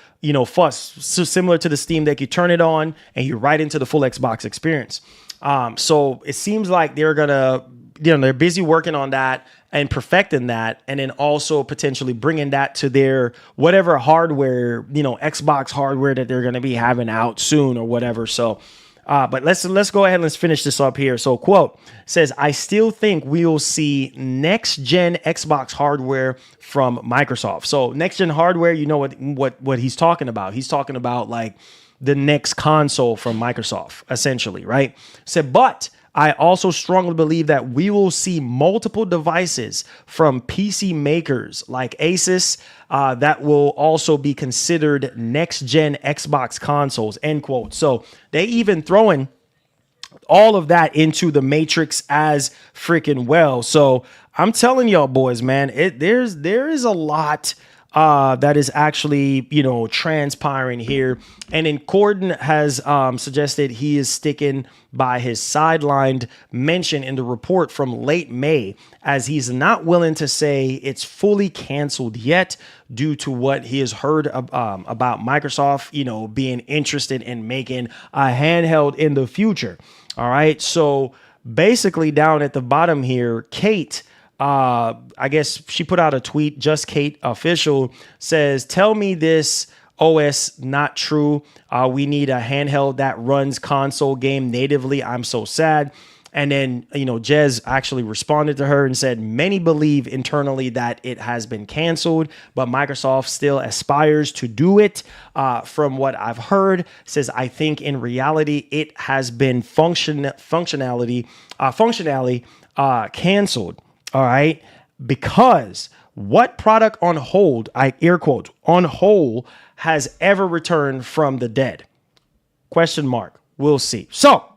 S1: fuss. So similar to the Steam Deck, you turn it on and you're right into the full Xbox experience. So it seems like they're busy working on that and perfecting that, and then also potentially bringing that to their whatever hardware, Xbox hardware that they're going to be having out soon or whatever. So, but let's go ahead and let's finish this up here. So, quote says, I still think we'll see next gen Xbox hardware from Microsoft. So next gen hardware, what he's talking about. He's talking about like the next console from Microsoft, essentially, right? Said, but I also strongly believe that we will see multiple devices from PC makers like Asus that will also be considered next-gen Xbox consoles, end quote. So they even throwing all of that into the matrix as freaking well. So I'm telling y'all boys, man, there is a lot that is actually, you know, transpiring here. And then Corden has suggested he is sticking by his sidelined mention in the report from late May, as he's not willing to say it's fully canceled yet due to what he has heard about Microsoft, you know, being interested in making a handheld in the future. All right. So basically down at the bottom here, Kate, I guess she put out a tweet, just Kate official, says, tell me this OS not true. We need a handheld that runs console game natively. I'm so sad. And then, you know, Jez actually responded to her and said, many believe internally that it has been canceled, but Microsoft still aspires to do it. From what I've heard, says, I think in reality, it has been functionally canceled. All right. Because what product on hold, I air quote, on hold has ever returned from the dead? Question mark. We'll see. So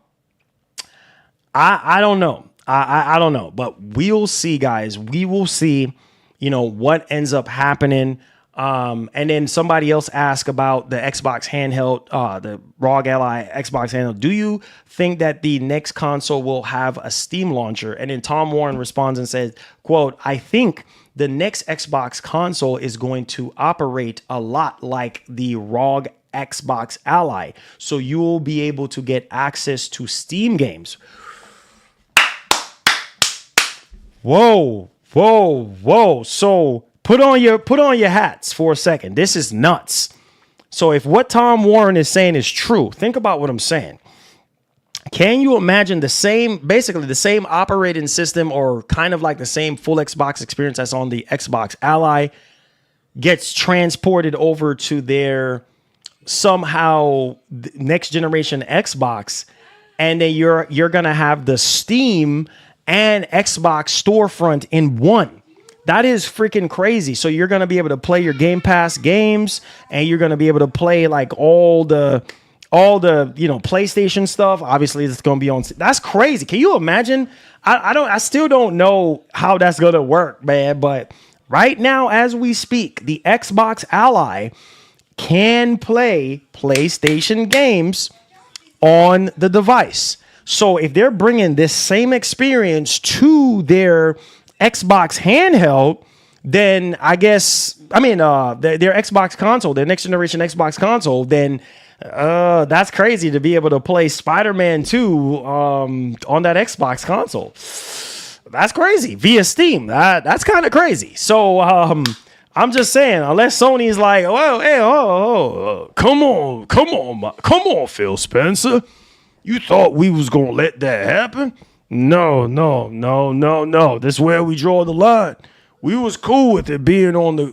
S1: I don't know. I don't know, but we'll see, guys. We will see, you know, what ends up happening. And then somebody else asked about the Xbox handheld, the ROG Ally Xbox handheld. Do you think that the next console will have a Steam launcher? And then Tom Warren responds and says, quote, I think the next Xbox console is going to operate a lot like the ROG Xbox Ally. So you will be able to get access to Steam games. Whoa, whoa, whoa. So put on your hats for a second. This is nuts. So if what Tom Warren is saying is true, think about what I'm saying. Can you imagine basically the same operating system, or kind of like the same full Xbox experience that's on the Xbox Ally, gets transported over to their somehow next generation Xbox, and then you're gonna have the Steam and Xbox storefront in one? That is freaking crazy. So you're going to be able to play your Game Pass games, and you're going to be able to play like all the, you know, PlayStation stuff. Obviously it's going to be on. That's crazy. Can you imagine? I still don't know how that's going to work, man. But right now, as we speak, the Xbox Ally can play PlayStation games on the device. So if they're bringing this same experience to their Xbox handheld, then I guess, their Xbox console, their next generation Xbox console, then that's crazy to be able to play Spider-Man 2 on that Xbox console. That's crazy via Steam. That's kind of crazy. So I'm just saying, unless Sony's like, well, hey, come on, Phil Spencer. You thought we was gonna let that happen? No. This is where we draw the line. We was cool with it being on the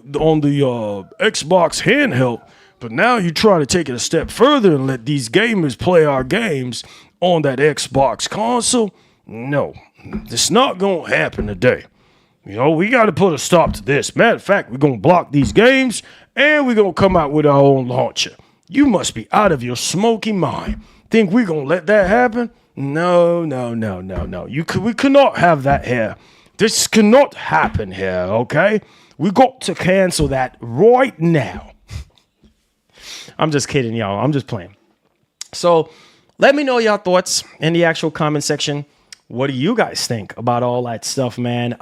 S1: Xbox handheld, but now you try to take it a step further and let these gamers play our games on that Xbox console. No, it's not gonna happen today. You know, we got to put a stop to this. Matter of fact, we're gonna block these games, and we're gonna come out with our own launcher. You must be out of your smoky mind. Think we're gonna let that happen? No. We cannot have that here. This cannot happen here, okay? We got to cancel that right now. I'm just kidding, y'all. I'm just playing. So let me know your thoughts in the actual comment section. What do you guys think about all that stuff, man?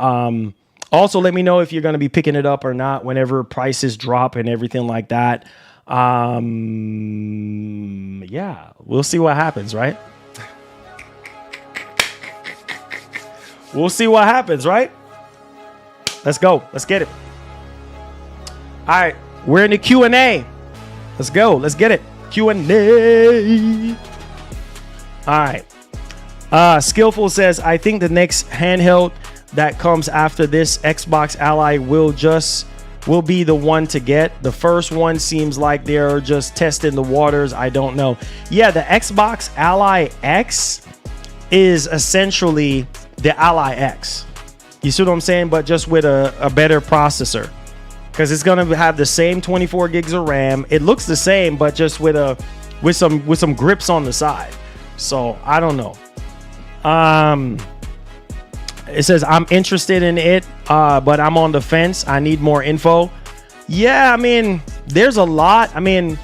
S1: Also, let me know if you're going to be picking it up or not whenever prices drop and everything like that. Yeah, we'll see what happens, right? We'll see what happens, right? Let's go. Let's get it. All right, we're in the Q&A. Let's go. Let's get it. Q&A. All right. Skillful says, I think the next handheld that comes after this Xbox Ally will be the one to get. The first one seems like they're just testing the waters. I don't know. Yeah, the Xbox Ally X is essentially the Ally X. You see what I'm saying? But just with a better processor, because it's gonna have the same 24 gigs of RAM. It looks the same, but just with some grips on the side. So I don't know. It says I'm interested in it, but I'm on the fence. I need more info. Yeah, I mean, there's a lot. I mean,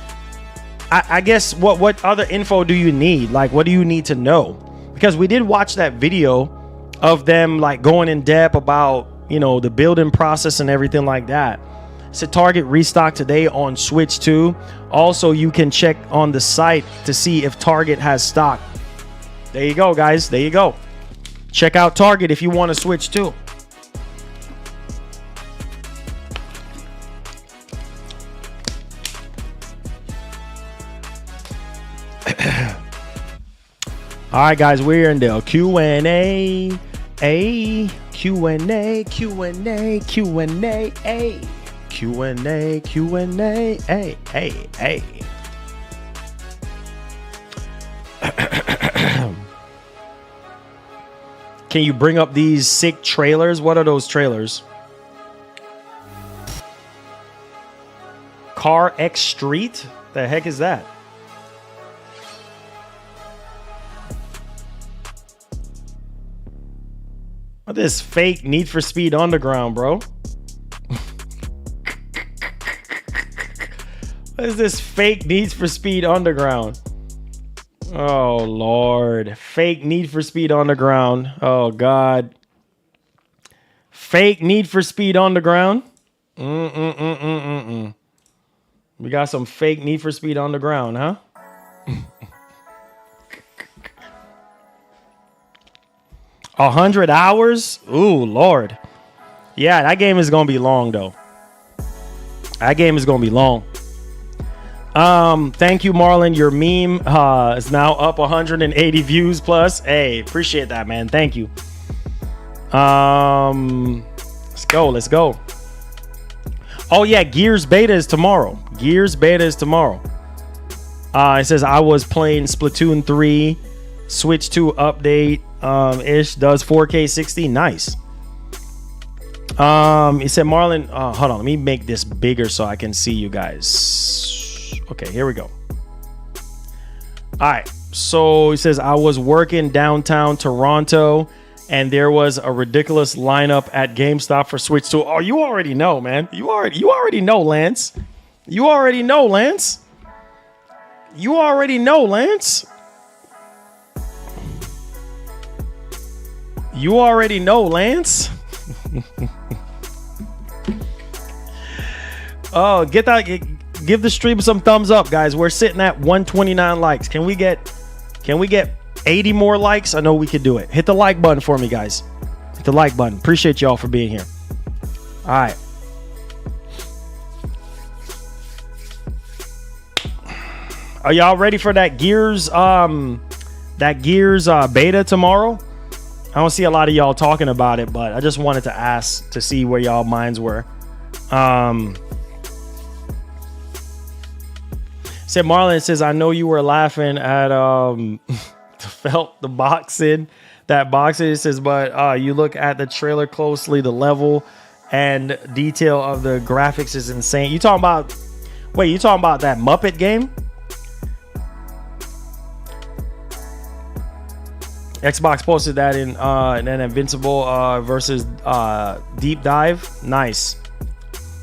S1: I guess what other info do you need? Like, what do you need to know? Because we did watch that video of them like going in depth about, you know, the building process and everything like that. So Target restocked today on Switch 2. Also, you can check on the site to see if Target has stock. There you go, guys. There you go. Check out Target if you want to Switch 2. All right, guys, we're in the Q&A. Q&A, Q&A, Q&A, Q&A, Q&A, Q&A, A. Can you bring up these sick trailers? What are those trailers? Car X Street? The heck is that? What is this fake Need for Speed Underground, bro? What is this fake Need for Speed Underground? Oh, Lord. Fake Need for Speed Underground. Oh, God. Fake Need for Speed Underground. We got some fake Need for Speed Underground, huh? 100 hours? Ooh, Lord. Yeah, that game is going to be long, though. That game is going to be long. Thank you, Marlon. Your meme is now up 180 views plus. Hey, appreciate that, man. Thank you. Let's go. Oh, yeah, Gears beta is tomorrow. It says I was playing Splatoon 3, Switch 2 update. Ish does 4K 60. Nice. It said Marlon, hold on, let me make this bigger so I can see you guys. Okay, here we go. All right, so he says I was working downtown Toronto and there was a ridiculous lineup at GameStop for Switch 2. Oh, you already know, man. You already know, Lance. You already know, Lance. Oh, get that. Give the stream some thumbs up, guys. We're sitting at 129 likes. Can we get 80 more likes? I know we could do it. Hit the like button for me, guys. Hit the like button. Appreciate y'all for being here. All right. Are y'all ready for that Gears beta tomorrow? I don't see a lot of y'all talking about it, but I just wanted to ask to see where y'all minds were. Said Marlon says, I know you were laughing at the boxing. That boxing, it says, but you look at the trailer closely, the level and detail of the graphics is insane. You talking about that Muppet game? Xbox posted that in an Invincible versus Deep Dive. Nice.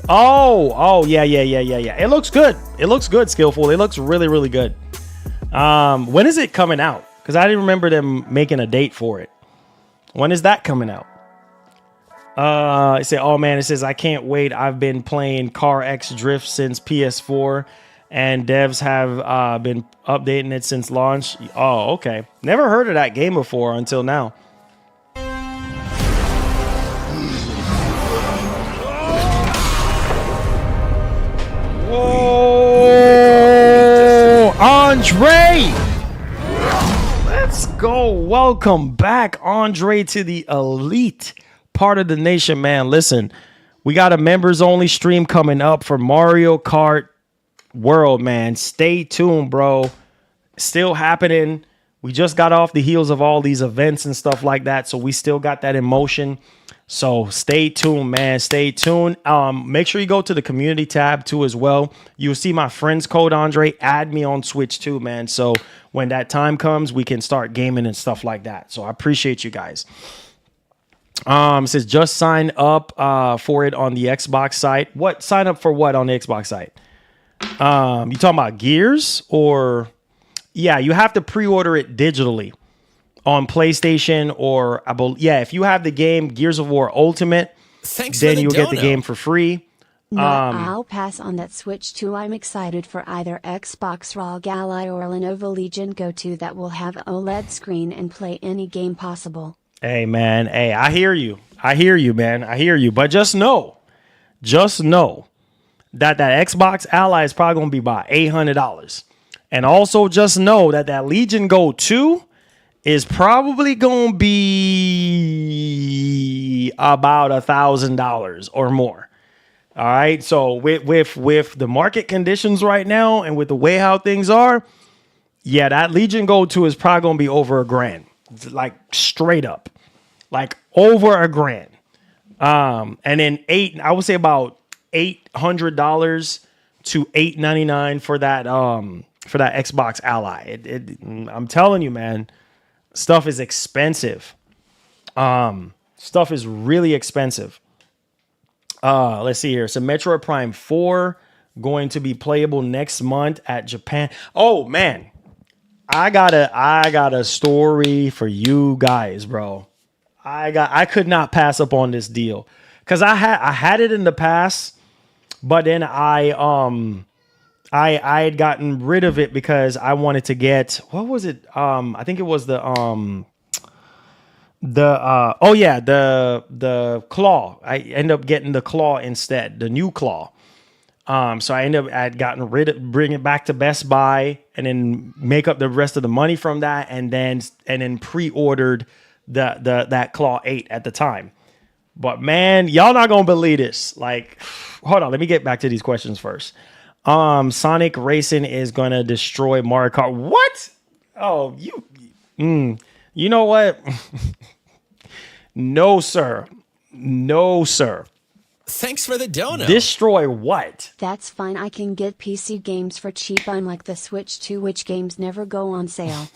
S1: Oh, yeah. It looks good. Skillful. It looks really, really good. When is it coming out? Because I didn't remember them making a date for it. When is that coming out? It said, oh man, it says, I can't wait. I've been playing Car X Drift since PS4. And devs have been updating it since launch. Oh, okay. Never heard of that game before until now. Whoa! Andre! Let's go. Welcome back, Andre, to the elite part of the nation, man. Listen, we got a members-only stream coming up for Mario Kart World, man. Stay tuned, bro. Still happening. We just got off the heels of all these events and stuff like that, so we still got that in motion. So stay tuned, man. Stay tuned. Make sure you go to the community tab too as well. You'll see my friends code, Andre. Add me on Switch too, man. So when that time comes, we can start gaming and stuff like that. So I appreciate you guys. Says just sign up for it on the Xbox site. What sign up for what on the Xbox site? You talking about Gears or yeah, you have to pre-order it digitally on PlayStation or yeah, if you have the game Gears of War Ultimate, then you'll get the game for free.
S2: No, I'll pass on that Switch 2. I'm excited for either Xbox ROG Ally or Lenovo Legion Go 2 that will have OLED screen and play any game possible.
S1: Hey man, hey, I hear you, man, I hear you. But just know that Xbox Ally is probably gonna be about $800, and also just know that Legion Go 2 is probably gonna be about $1,000 or more. All right, so with the market conditions right now and with the way how things are, yeah, that Legion Go 2 is probably gonna be over $1,000, like straight up, like over $1,000. And then I would say about $800 to $899 for that Xbox Ally. I'm telling you, man, stuff is expensive. Stuff is really expensive. Let's see here. So Metroid Prime 4 going to be playable next month at Japan. Oh man, I got a story for you guys, bro. I could not pass up on this deal because I had it in the past, but then I had gotten rid of it because I wanted to get, what was it? I think it was the claw. I end up getting the claw instead, the new claw. So I'd gotten rid of, bring it back to Best Buy and then make up the rest of the money from that, and then pre-ordered that claw 8 at the time. But man, y'all not gonna believe this. Like, hold on, let me get back to these questions first. Sonic Racing is gonna destroy Mario Kart. What? Oh, you know what? No, sir. No, sir.
S3: Thanks for the donut.
S1: Destroy what?
S2: That's fine. I can get PC games for cheap, unlike the Switch 2, which games never go on sale.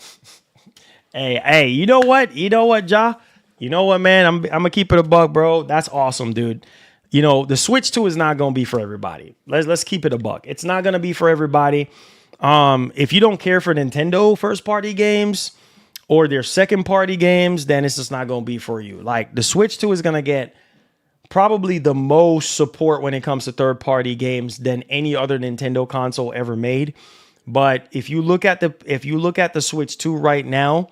S1: Hey, you know what? You know what, Ja? You know what, man? I'm gonna keep it a buck, bro. That's awesome, dude. You know, the Switch 2 is not gonna be for everybody. Let's keep it a buck. It's not gonna be for everybody. If you don't care for Nintendo first party games or their second party games, then it's just not gonna be for you. Like the Switch 2 is gonna get probably the most support when it comes to third party games than any other Nintendo console ever made. But if you look at the Switch 2 right now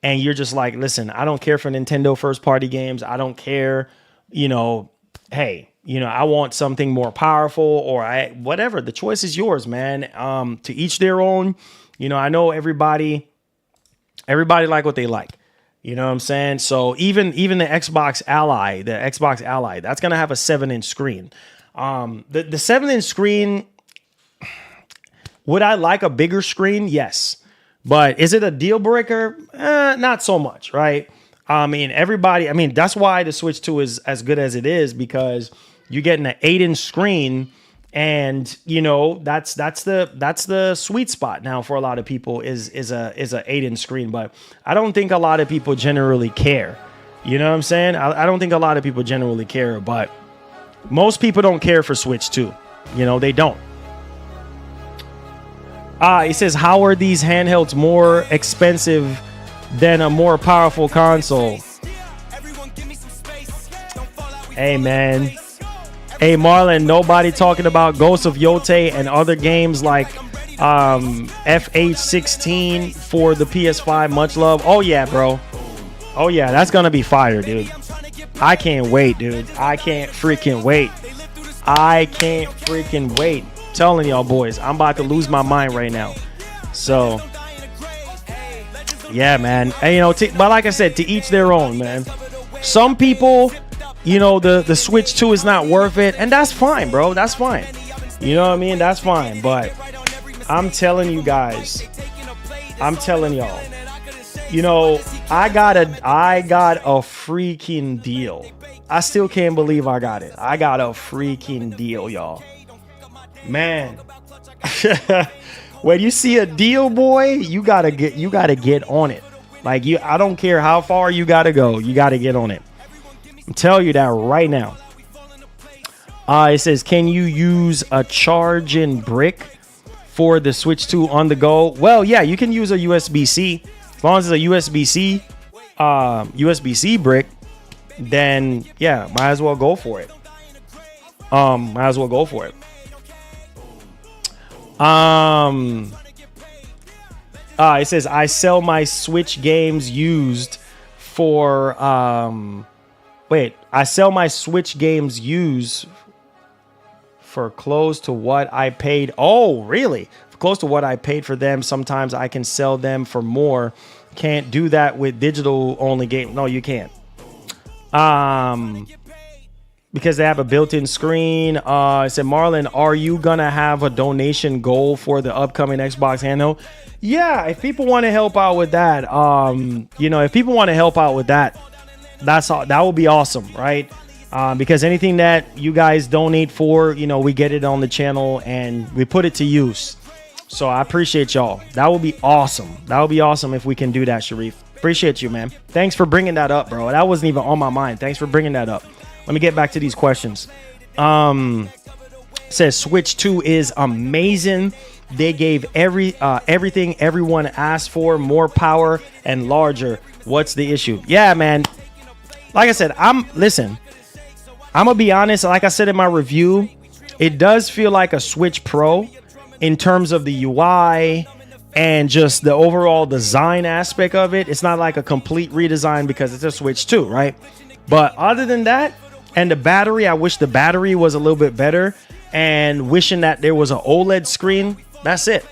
S1: and you're just like, listen, I don't care for Nintendo first party games. I don't care, hey, I want something more powerful or whatever. The choice is yours, man. To each their own. I know everybody like what they like. You know what I'm saying? So even the Xbox Ally, that's going to have a 7-inch screen. The 7-inch screen, would I like a bigger screen? Yes. But is it a deal breaker? Not so much, right? That's why the Switch 2 is as good as it is, because you're getting an 8-inch screen, and that's the sweet spot now for a lot of people is a 8-inch screen. But I don't think a lot of people generally care. You know what I'm saying? I don't think a lot of people generally care, but most people don't care for Switch 2. They don't. It says, how are these handhelds more expensive than a more powerful console? Hey, man. Hey, Marlon, nobody talking about Ghost of Yotei and other games like FH16 for the PS5. Much love. Oh, yeah, bro. Oh, yeah, that's going to be fire, dude. I can't wait, dude. I can't freaking wait. Telling y'all boys, I'm about to lose my mind right now. So, yeah, man. And, but like I said, to each their own, man. Some people, the Switch 2 is not worth it, and that's fine, bro. That's fine. You know what I mean? That's fine. But I'm telling you guys, I got a freaking deal. I still can't believe I got it. I got a freaking deal, y'all. Man. When you see a deal, boy, you gotta get on it. Like I don't care how far you gotta go, you gotta get on it. Tell you that right now. It says, can you use a charging brick for the Switch 2 on the go? Well, yeah, you can use a USB-C. As long as it's a USB-C brick, then yeah, might as well go for it. Might as well go for it. It says, I sell my Switch games used for I sell my Switch games used for close to what I paid. Oh, really? For close to what I paid for them. Sometimes I can sell them for more. Can't do that with digital only game. No, you can't. Because they have a built-in screen. It said, Marlon, are you gonna have a donation goal for the upcoming Xbox handheld? Yeah, if people want to help out with that, if people want to help out with that, that's all. That would be awesome, right? Because anything that you guys donate for, we get it on the channel and we put it to use. So I appreciate y'all. That would be awesome. That would be awesome if we can do that, Sharif. Appreciate you, man. Thanks for bringing that up, bro. That wasn't even on my mind. Thanks for bringing that up. Let me get back to these questions. Says Switch 2 is amazing. They gave everything everyone asked for, more power and larger. What's the issue? Yeah, man. Like I said, I'm gonna be honest. Like I said in my review, it does feel like a Switch Pro in terms of the UI and just the overall design aspect of it. It's not like a complete redesign because it's a Switch 2, right? But other than that, and the battery, I wish the battery was a little bit better, and wishing that there was an OLED screen. That's it.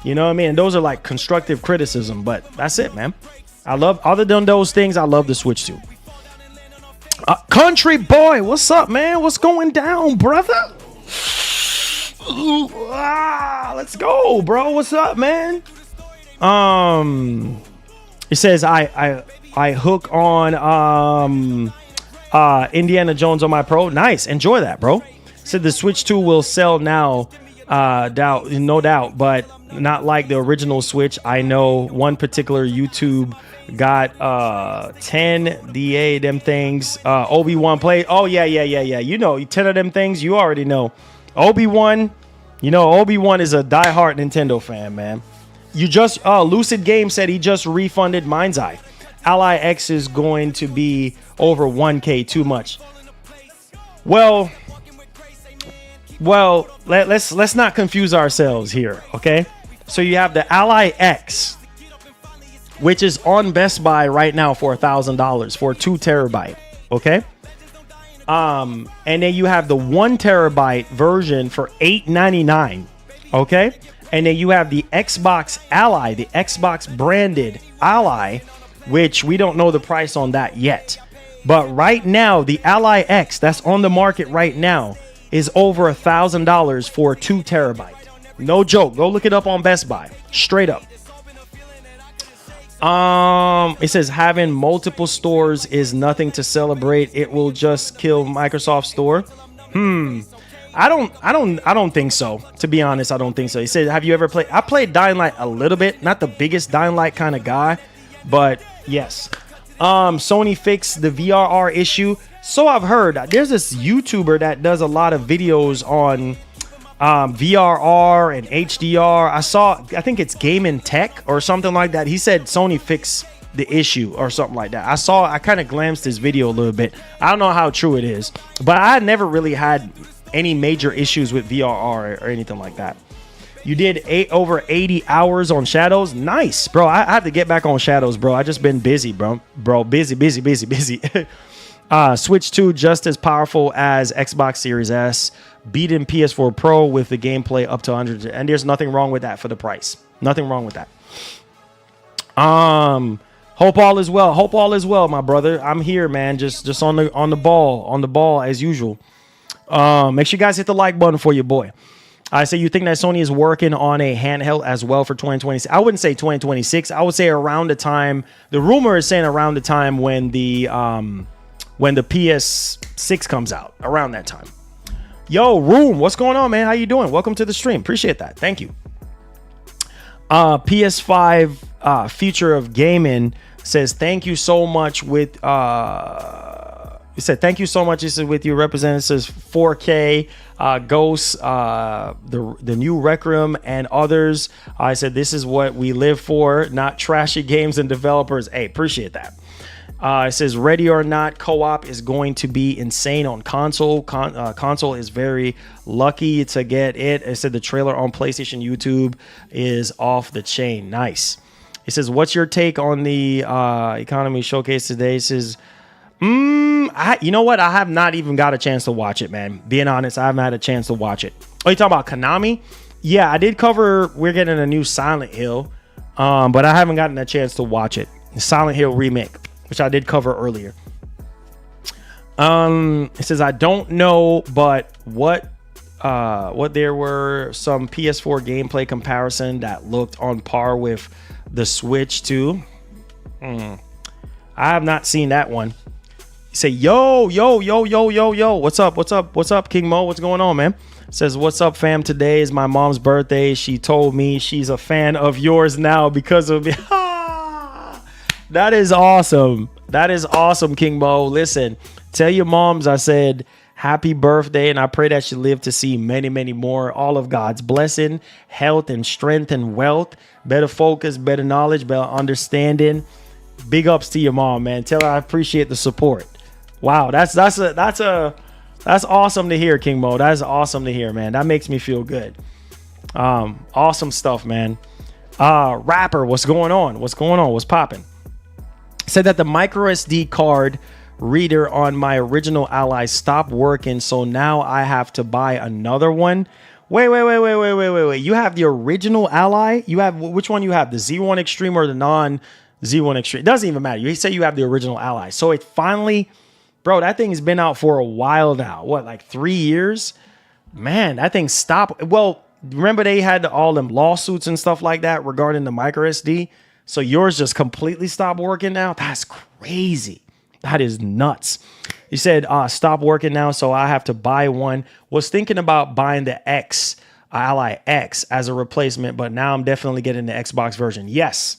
S1: You know what I mean? And those are like constructive criticism, but that's it, man. Other than those things, I love the Switch 2. Country boy, what's up, man? What's going down, brother? Let's go, bro. What's up, man? It says I hook on Indiana Jones on my Pro. Nice, enjoy that, bro. Said the Switch 2 will sell now, no doubt, but not like the original Switch. I know one particular YouTube got 10 DA them things. Obi-Wan play. Oh yeah. You know, 10 of them things. You already know. Obi-Wan. You know, Obi-Wan is a diehard Nintendo fan, man. You just Lucid Game said he just refunded Mindseye. Ally X is going to be over 1K too much. Well, let's not confuse ourselves here, okay? So you have the Ally X, which is on Best Buy right now for $1,000 for 2 terabyte, okay? And then you have the 1 terabyte version for $899, okay? And then you have the Xbox Ally, the Xbox branded Ally, which we don't know the price on that yet. But right now, the Ally X that's on the market right now is over $1,000 for 2 terabyte. No joke. Go look it up on Best Buy. Straight up. It says having multiple stores is nothing to celebrate. It will just kill Microsoft Store. I don't think so. To be honest, I don't think so. He said, have you ever played? I played Dying Light a little bit. Not the biggest Dying Light kind of guy, but yes. Sony fixed the VRR issue. So I've heard. There's this YouTuber that does a lot of videos on VRR and HDR. I think it's Game and Tech or something like that. He said Sony fixed the issue or something like that. I kind of glanced his video a little bit. I don't know how true it is, but I never really had any major issues with VRR or anything like that. You did over 80 hours on Shadows. Nice, bro. I have to get back on Shadows, bro. I just been busy, bro. Busy. Switch 2 just as powerful as Xbox Series S. Beating PS4 Pro with the gameplay up to 100. And there's nothing wrong with that for the price. Nothing wrong with that. Hope all is well. Hope all is well, my brother. I'm here, man. Just on the ball as usual. Make sure you guys hit the like button for your boy. I say you think that Sony is working on a handheld as well for 2026. I wouldn't say 2026. I would say around the time. The rumor is saying around the time when the PS6 comes out. Around that time. Yo, Room, what's going on, man? How you doing? Welcome to the stream. Appreciate that. Thank you. PS5 Future of Gaming says thank you so much with He said, thank you so much. He said, with you, representatives 4K, Ghost, the new Rec Room, and others. I said, this is what we live for, not trashy games and developers. Hey, appreciate that. It says, ready or not, co-op is going to be insane on console. Console is very lucky to get it. It said the trailer on PlayStation YouTube is off the chain. Nice. It says, what's your take on the economy showcase today? It says, you know what? I have not even got a chance to watch it, man. Being honest, I haven't had a chance to watch it. Oh, you talking about Konami? Yeah, I did cover, we're getting a new Silent Hill, but I haven't gotten a chance to watch it. Silent Hill Remake, which I did cover earlier. It says, I don't know, but what there were some PS4 gameplay comparison that looked on par with the Switch too. I have not seen that one. Say, yo, what's up, King Mo? What's going on, man? Says, what's up, fam? Today is my mom's birthday. She told me she's a fan of yours now because of me. That is awesome. That is awesome, King Mo. Listen, tell your moms I said happy birthday, and I pray that she live to see many, many more. All of God's blessing, health and strength and wealth, better focus, better knowledge, better understanding. Big ups to your mom, man. Tell her I appreciate the support. Wow, that's awesome to hear, King Mo. That's awesome to hear, man. That makes me feel good. Awesome stuff, man. Rapper, what's going on? What's popping? Said that the micro SD card reader on my original Ally stopped working, so now I have to buy another one. Wait. You have the original Ally? You have, which one you have? The Z1 Extreme or the non Z1 Extreme? It doesn't even matter. You say you have the original Ally. So it finally, bro, that thing's been out for a while now. What, like 3 years? Man, that thing stopped. Well, remember they had all them lawsuits and stuff like that regarding the micro SD? So yours just completely stopped working now? That's crazy. That is nuts. He said, stop working now, so I have to buy one. Was thinking about buying the X, Ally X, as a replacement, but now I'm definitely getting the Xbox version. Yes.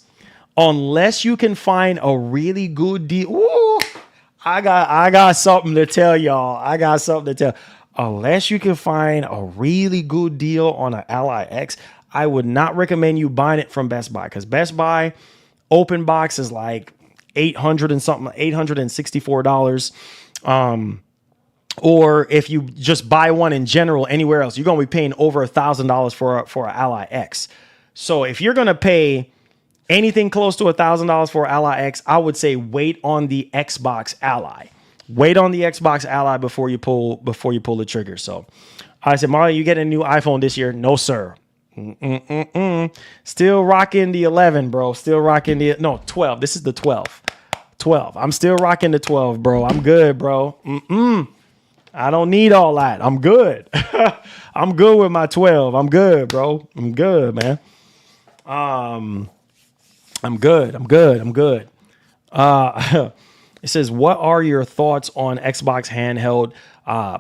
S1: Unless you can find a really good deal. Ooh, I got something to tell y'all. Unless you can find a really good deal on an Ally X, I would not recommend you buying it from Best Buy, because Best Buy open box is like $800 and something, $864. Or if you just buy one in general anywhere else, you're gonna be paying over $1,000 for an Ally X. So if you're gonna pay anything close to $1,000 for Ally X, I would say wait on the Xbox Ally. Wait on the Xbox Ally before you pull the trigger. So I said, Mario, you get a new iPhone this year? No, sir. Still rocking the 11, bro. Still rocking the 12. This is the 12. 12. I'm still rocking the 12, bro. I'm good, bro. I don't need all that. I'm good. I'm good with my 12. I'm good, bro. I'm good, man. I'm good. It says, what are your thoughts on Xbox handheld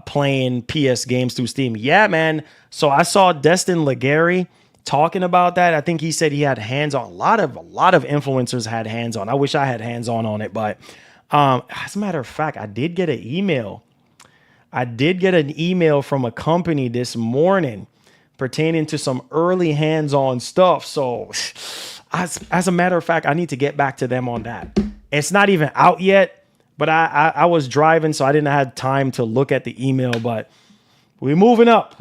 S1: playing PS games through Steam? Yeah, man. So I saw Destin Legary talking about that. I think he said he had hands on. A lot of influencers had hands on. I wish I had hands on it, but as a matter of fact, I did get an email. From a company this morning pertaining to some early hands-on stuff. So as a matter of fact, I need to get back to them on that. It's not even out yet, but I was driving, so I didn't have time to look at the email, but we're moving up,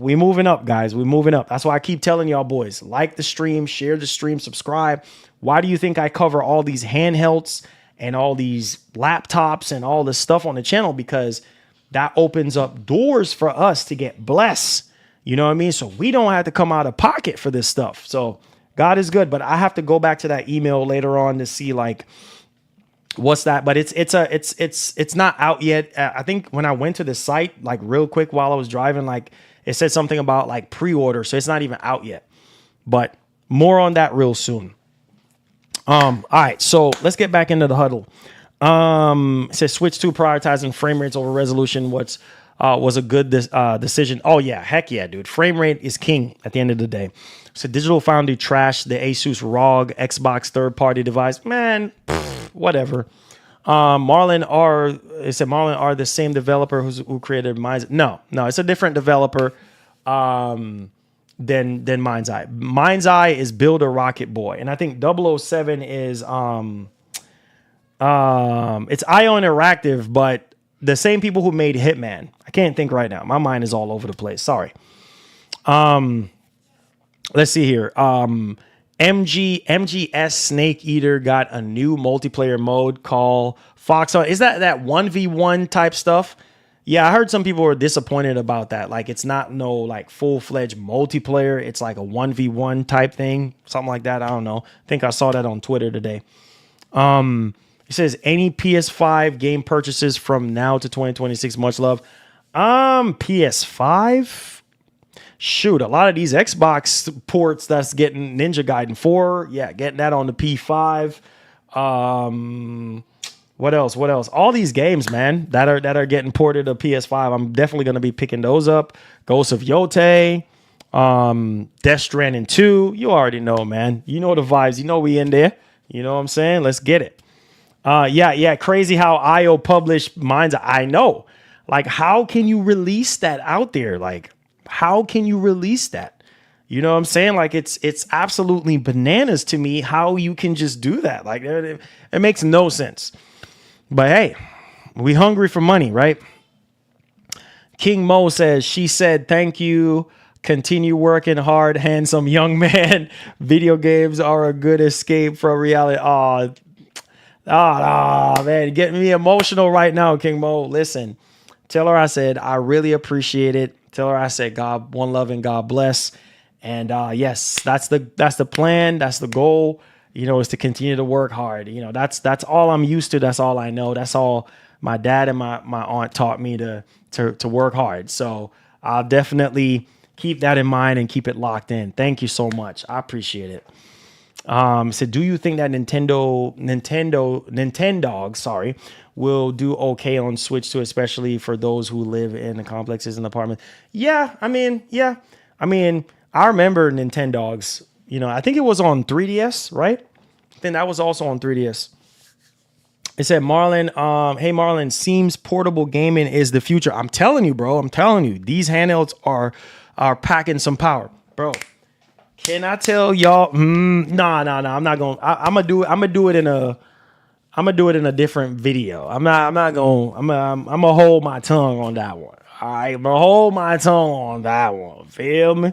S1: guys. We're moving up. That's why I keep telling y'all boys, like the stream, share the stream, subscribe. Why do you think I cover all these handhelds and all these laptops and all this stuff on the channel? Because that opens up doors for us to get blessed. You know what I mean? So we don't have to come out of pocket for this stuff. So God is good, but I have to go back to that email later on to see like what's that. But it's not out yet. I think when I went to the site like real quick while I was driving, like it said something about like pre-order, so it's not even out yet. But more on that real soon. All right, so let's get back into the huddle. It says Switch 2 prioritizing frame rates over resolution. Was a good decision. Oh yeah, heck yeah, dude. Frame rate is king at the end of the day. So Digital Foundry trashed the Asus ROG Xbox third-party device. Man, whatever. Marlon R. It said Marlon R. The same developer who created Mindseye. No, it's a different developer than Mindseye. Mindseye is Build a Rocket Boy, and I think 007 is it's Ion Interactive, but the same people who made Hitman. I can't think right now. My mind is all over the place. Sorry. Let's see here. MGS Snake Eater got a new multiplayer mode called Fox. Is that 1v1 type stuff? Yeah, I heard some people were disappointed about that. Like, it's not no like full-fledged multiplayer. It's like a 1v1 type thing, something like that. I don't know. I think I saw that on Twitter today. It says any PS5 game purchases from now to 2026. Much love. PS5. Shoot, a lot of these Xbox ports that's getting Ninja Gaiden 4. Yeah, getting that on the P5. What else? All these games, man, that are getting ported to PS5. I'm definitely going to be picking those up. Ghost of Yotei, Death Stranding 2. You already know, man. You know the vibes. You know we in there. You know what I'm saying? Let's get it. Yeah. Crazy how IO published Mindseye. I know. Like, how can you release that out there? Like, how can you release that? You know what I'm saying? Like, it's absolutely bananas to me how you can just do that. Like, it makes no sense. But hey, we hungry for money, right? King Mo says, she said, thank you. Continue working hard, handsome young man. Video games are a good escape from reality. Oh, man, getting me emotional right now, King Mo. Listen, tell her I said, I really appreciate it. Tell her I said, God, one love and God bless. And yes, that's the plan. That's the goal, is to continue to work hard. That's all I'm used to. That's all I know. That's all my dad and my aunt taught me to work hard. So I'll definitely keep that in mind and keep it locked in. Thank you so much. I appreciate it. So do you think that Nintendo, will do okay on Switch 2, especially for those who live in the complexes and apartments? Yeah. I mean, I remember Nintendogs, I think it was on 3DS, right? I think that was also on 3DS. It said, Marlon, hey, Marlon, seems portable gaming is the future. I'm telling you, bro. These handhelds are packing some power, bro. Can I tell y'all? Nah. I'm not going. I'm gonna do it. I'm gonna do it in a different video. I'm gonna hold my tongue on that one. All right, I'm gonna hold my tongue on that one. Feel me?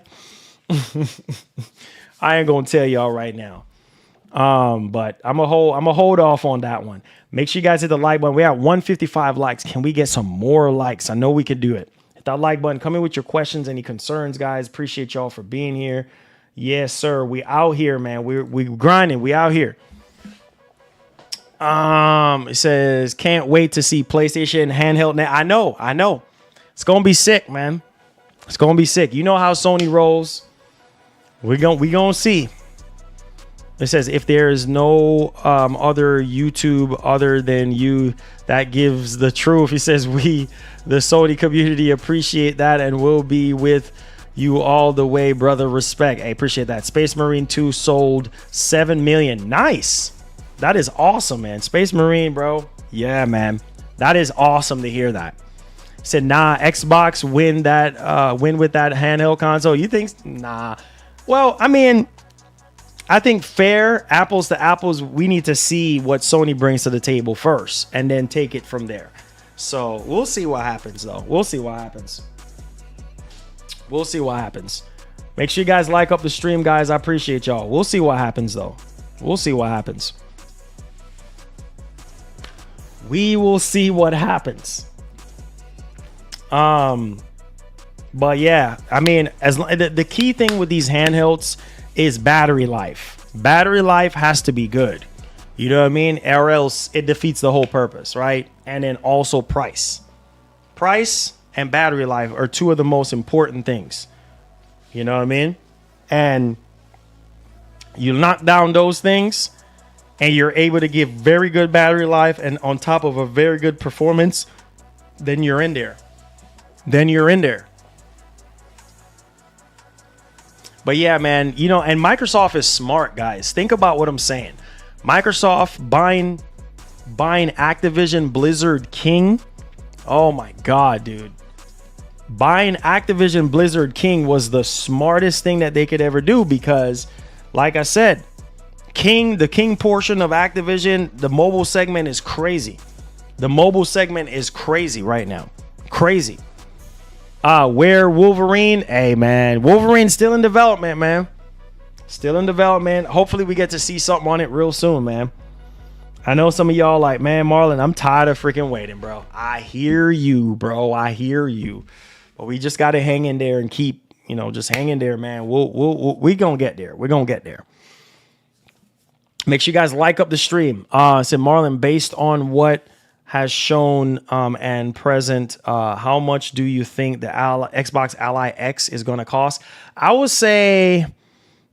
S1: I ain't gonna tell y'all right now. But I'm gonna hold off on that one. Make sure you guys hit the like button. We have 155 likes. Can we get some more likes? I know we could do it. Hit that like button. Come in with your questions, any concerns, guys. Appreciate y'all for being here. Yes, sir. We out here, man. We grinding. We out here. It says, can't wait to see PlayStation handheld now. I know. It's gonna be sick, man. It's gonna be sick. You know how Sony rolls. We gonna see. It says, if there is no other YouTube other than you that gives the truth. He says, we, the Sony community, appreciate that and will be with you all the way, brother. Respect. I appreciate that. Space Marine 2 sold 7 million. Nice. That is awesome, man. Space Marine, bro. Yeah, man. That is awesome to hear that. Said, nah, Xbox win with that handheld console. You think? Nah. Well, I mean, I think fair, apples to apples, we need to see what Sony brings to the table first and then take it from there. So we'll see what happens, though. We'll see what happens. Make sure you guys like up the stream, guys. I appreciate y'all. We'll see what happens, though. We will see what happens. But yeah, I mean, the key thing with these handhelds is battery life. Battery life has to be good. You know what I mean? Or else it defeats the whole purpose, right? And then also price. Price and battery life are two of the most important things. You know what I mean? And you knock down those things and you're able to give very good battery life and on top of a very good performance, then you're in there. But yeah, man, and Microsoft is smart, guys. Think about what I'm saying. Microsoft buying buying Activision Blizzard King. Oh my God, dude. Buying Activision Blizzard King was the smartest thing that they could ever do because, like I said, the King portion of Activision, the mobile segment is crazy. The mobile segment is crazy right now. Crazy. Where Wolverine? Hey, man. Wolverine's still in development, man. Still in development. Hopefully we get to see something on it real soon, man. I know some of y'all like, man, Marlon, I'm tired of freaking waiting, bro. I hear you, bro. I hear you. But we just got to hang in there and keep, just hang in there, man. We going to get there. We're going to get there. Make sure you guys like up the stream. Said Marlon, based on what has shown and present, how much do you think the Xbox Ally X is going to cost? I would say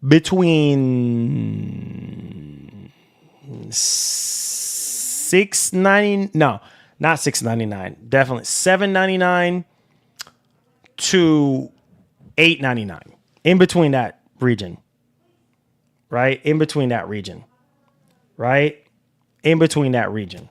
S1: between $699. No, not $699. Definitely $799 to $899. In between that region. Right? In between that region. Right? In between that region.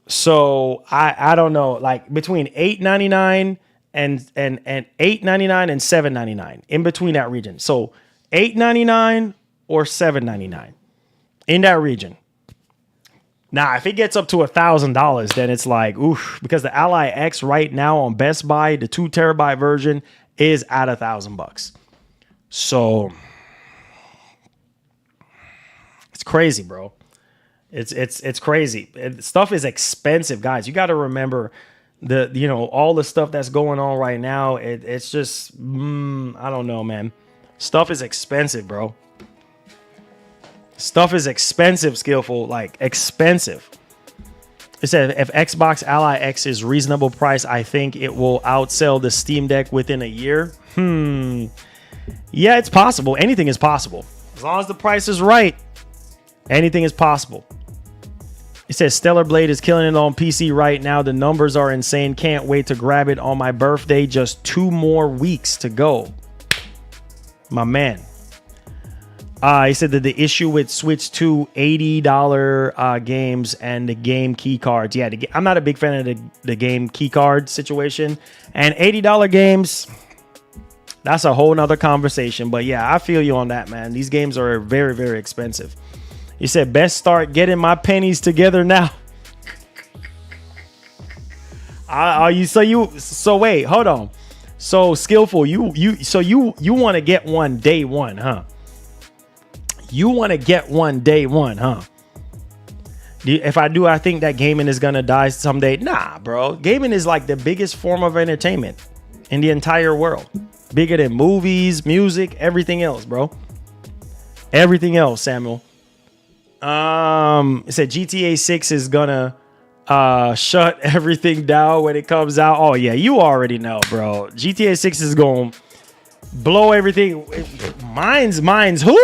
S1: So I don't know, like between $899 and $899 and $799, in between that region. So $899 or $799 in that region. Now, if it gets up to $1,000, then it's like, oof, because the Ally X right now on Best Buy, the 2 terabyte version is at $1,000. So it's crazy, bro. It's crazy. Stuff is expensive, guys. You got to remember all the stuff that's going on right now. It's just, I don't know, man. Stuff is expensive, bro. Stuff is expensive, Skillful, like expensive. It said if Xbox Ally X is reasonable price, I think it will outsell the Steam Deck within a year. Yeah, it's possible. Anything is possible. As long as the price is right, anything is possible. It says Stellar Blade is killing it on PC right now. The numbers are insane. Can't wait to grab it on my birthday. Just 2 more weeks to go. My man. He said that the issue with Switch 2 $80 games and the game key cards. Yeah, I'm not a big fan of the game key card situation. And $80 games, that's a whole nother conversation. But yeah, I feel you on that, man. These games are very, very expensive. He said, best start getting my pennies together now. So wait, hold on. So Skillful, you want to get one day one, huh? You want to get one day one, huh? If I do, I think that gaming is going to die someday. Nah, bro. Gaming is like the biggest form of entertainment in the entire world. Bigger than movies, music, everything else, bro. Everything else, Samuel. It said GTA 6 is gonna shut everything down when it comes out. Oh yeah, you already know, bro. GTA 6 is gonna blow everything. Mine's who?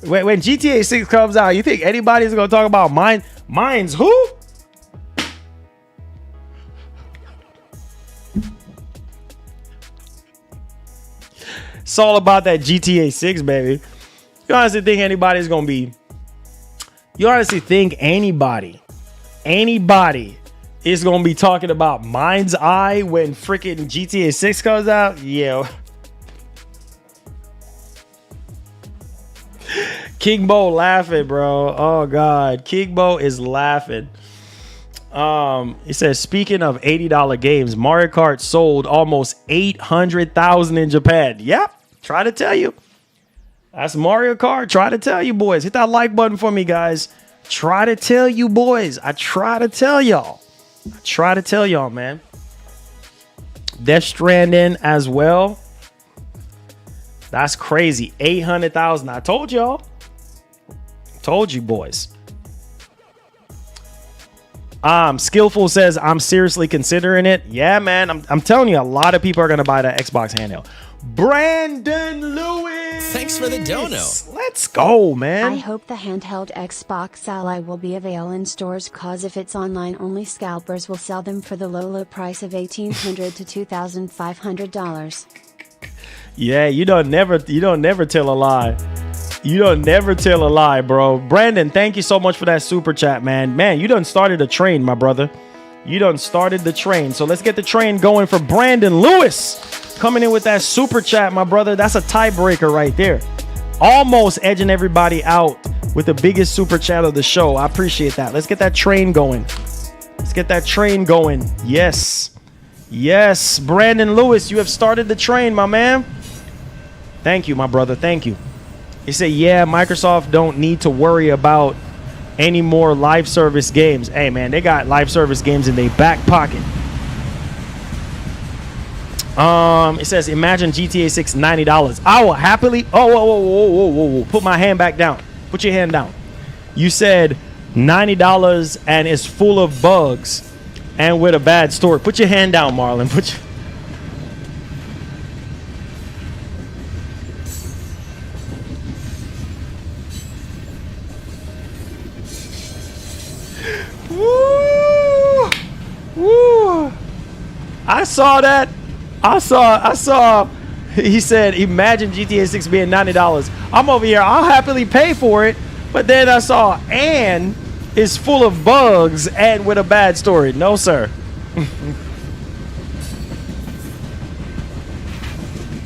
S1: When GTA 6 comes out, you think anybody's gonna talk about mine's who? It's all about that GTA 6, baby. You honestly think anybody's gonna be? You honestly think anybody is gonna be talking about Mindseye when freaking GTA 6 comes out? Yeah. King Bo laughing, bro. Oh God, King Bo is laughing. He says, speaking of $80 games, Mario Kart sold almost 800,000 in Japan. Yep, try to tell you. That's Mario Kart. Try to tell you, boys. Hit that like button for me, guys. Try to tell you, boys. I try to tell y'all. Man. Death Stranding as well. That's crazy. 800,000. I told y'all. Told you, boys. Skillful says, I'm seriously considering it. Yeah, man. I'm telling you, a lot of people are going to buy that Xbox handheld. Brandon Lewis.
S3: Thanks for the dono.
S1: Let's go, man.
S2: I hope the handheld Xbox Ally will be available in stores, cause if it's online only, scalpers will sell them for the low price of $1,800 to $2,500.
S1: Yeah, you don't never tell a lie. You don't never tell a lie, bro. Brandon, thank you so much for that super chat, man. Man, you done started a train, my brother. You done started the train. So let's get the train going for Brandon Lewis. Coming in with that super chat, my brother. That's a tiebreaker right there. Almost edging everybody out with the biggest super chat of the show. I appreciate that. Let's get that train going. Let's get that train going. Yes. Yes, Brandon Lewis, you have started the train, my man. Thank you, my brother. Thank you. He said, yeah, Microsoft don't need to worry about any more live service games. Hey, man, they got live service games in their back pocket. It says, imagine GTA 6 $90. I will happily. Oh, whoa. Put my hand back down. Put your hand down. You said $90 and it's full of bugs and with a bad story. Put your hand down, Marlon. Put your. Woo! Woo! I saw that. I saw. He said, imagine GTA 6 being $90. I'm over here. I'll happily pay for it. But then I saw, and is full of bugs and with a bad story. No, sir.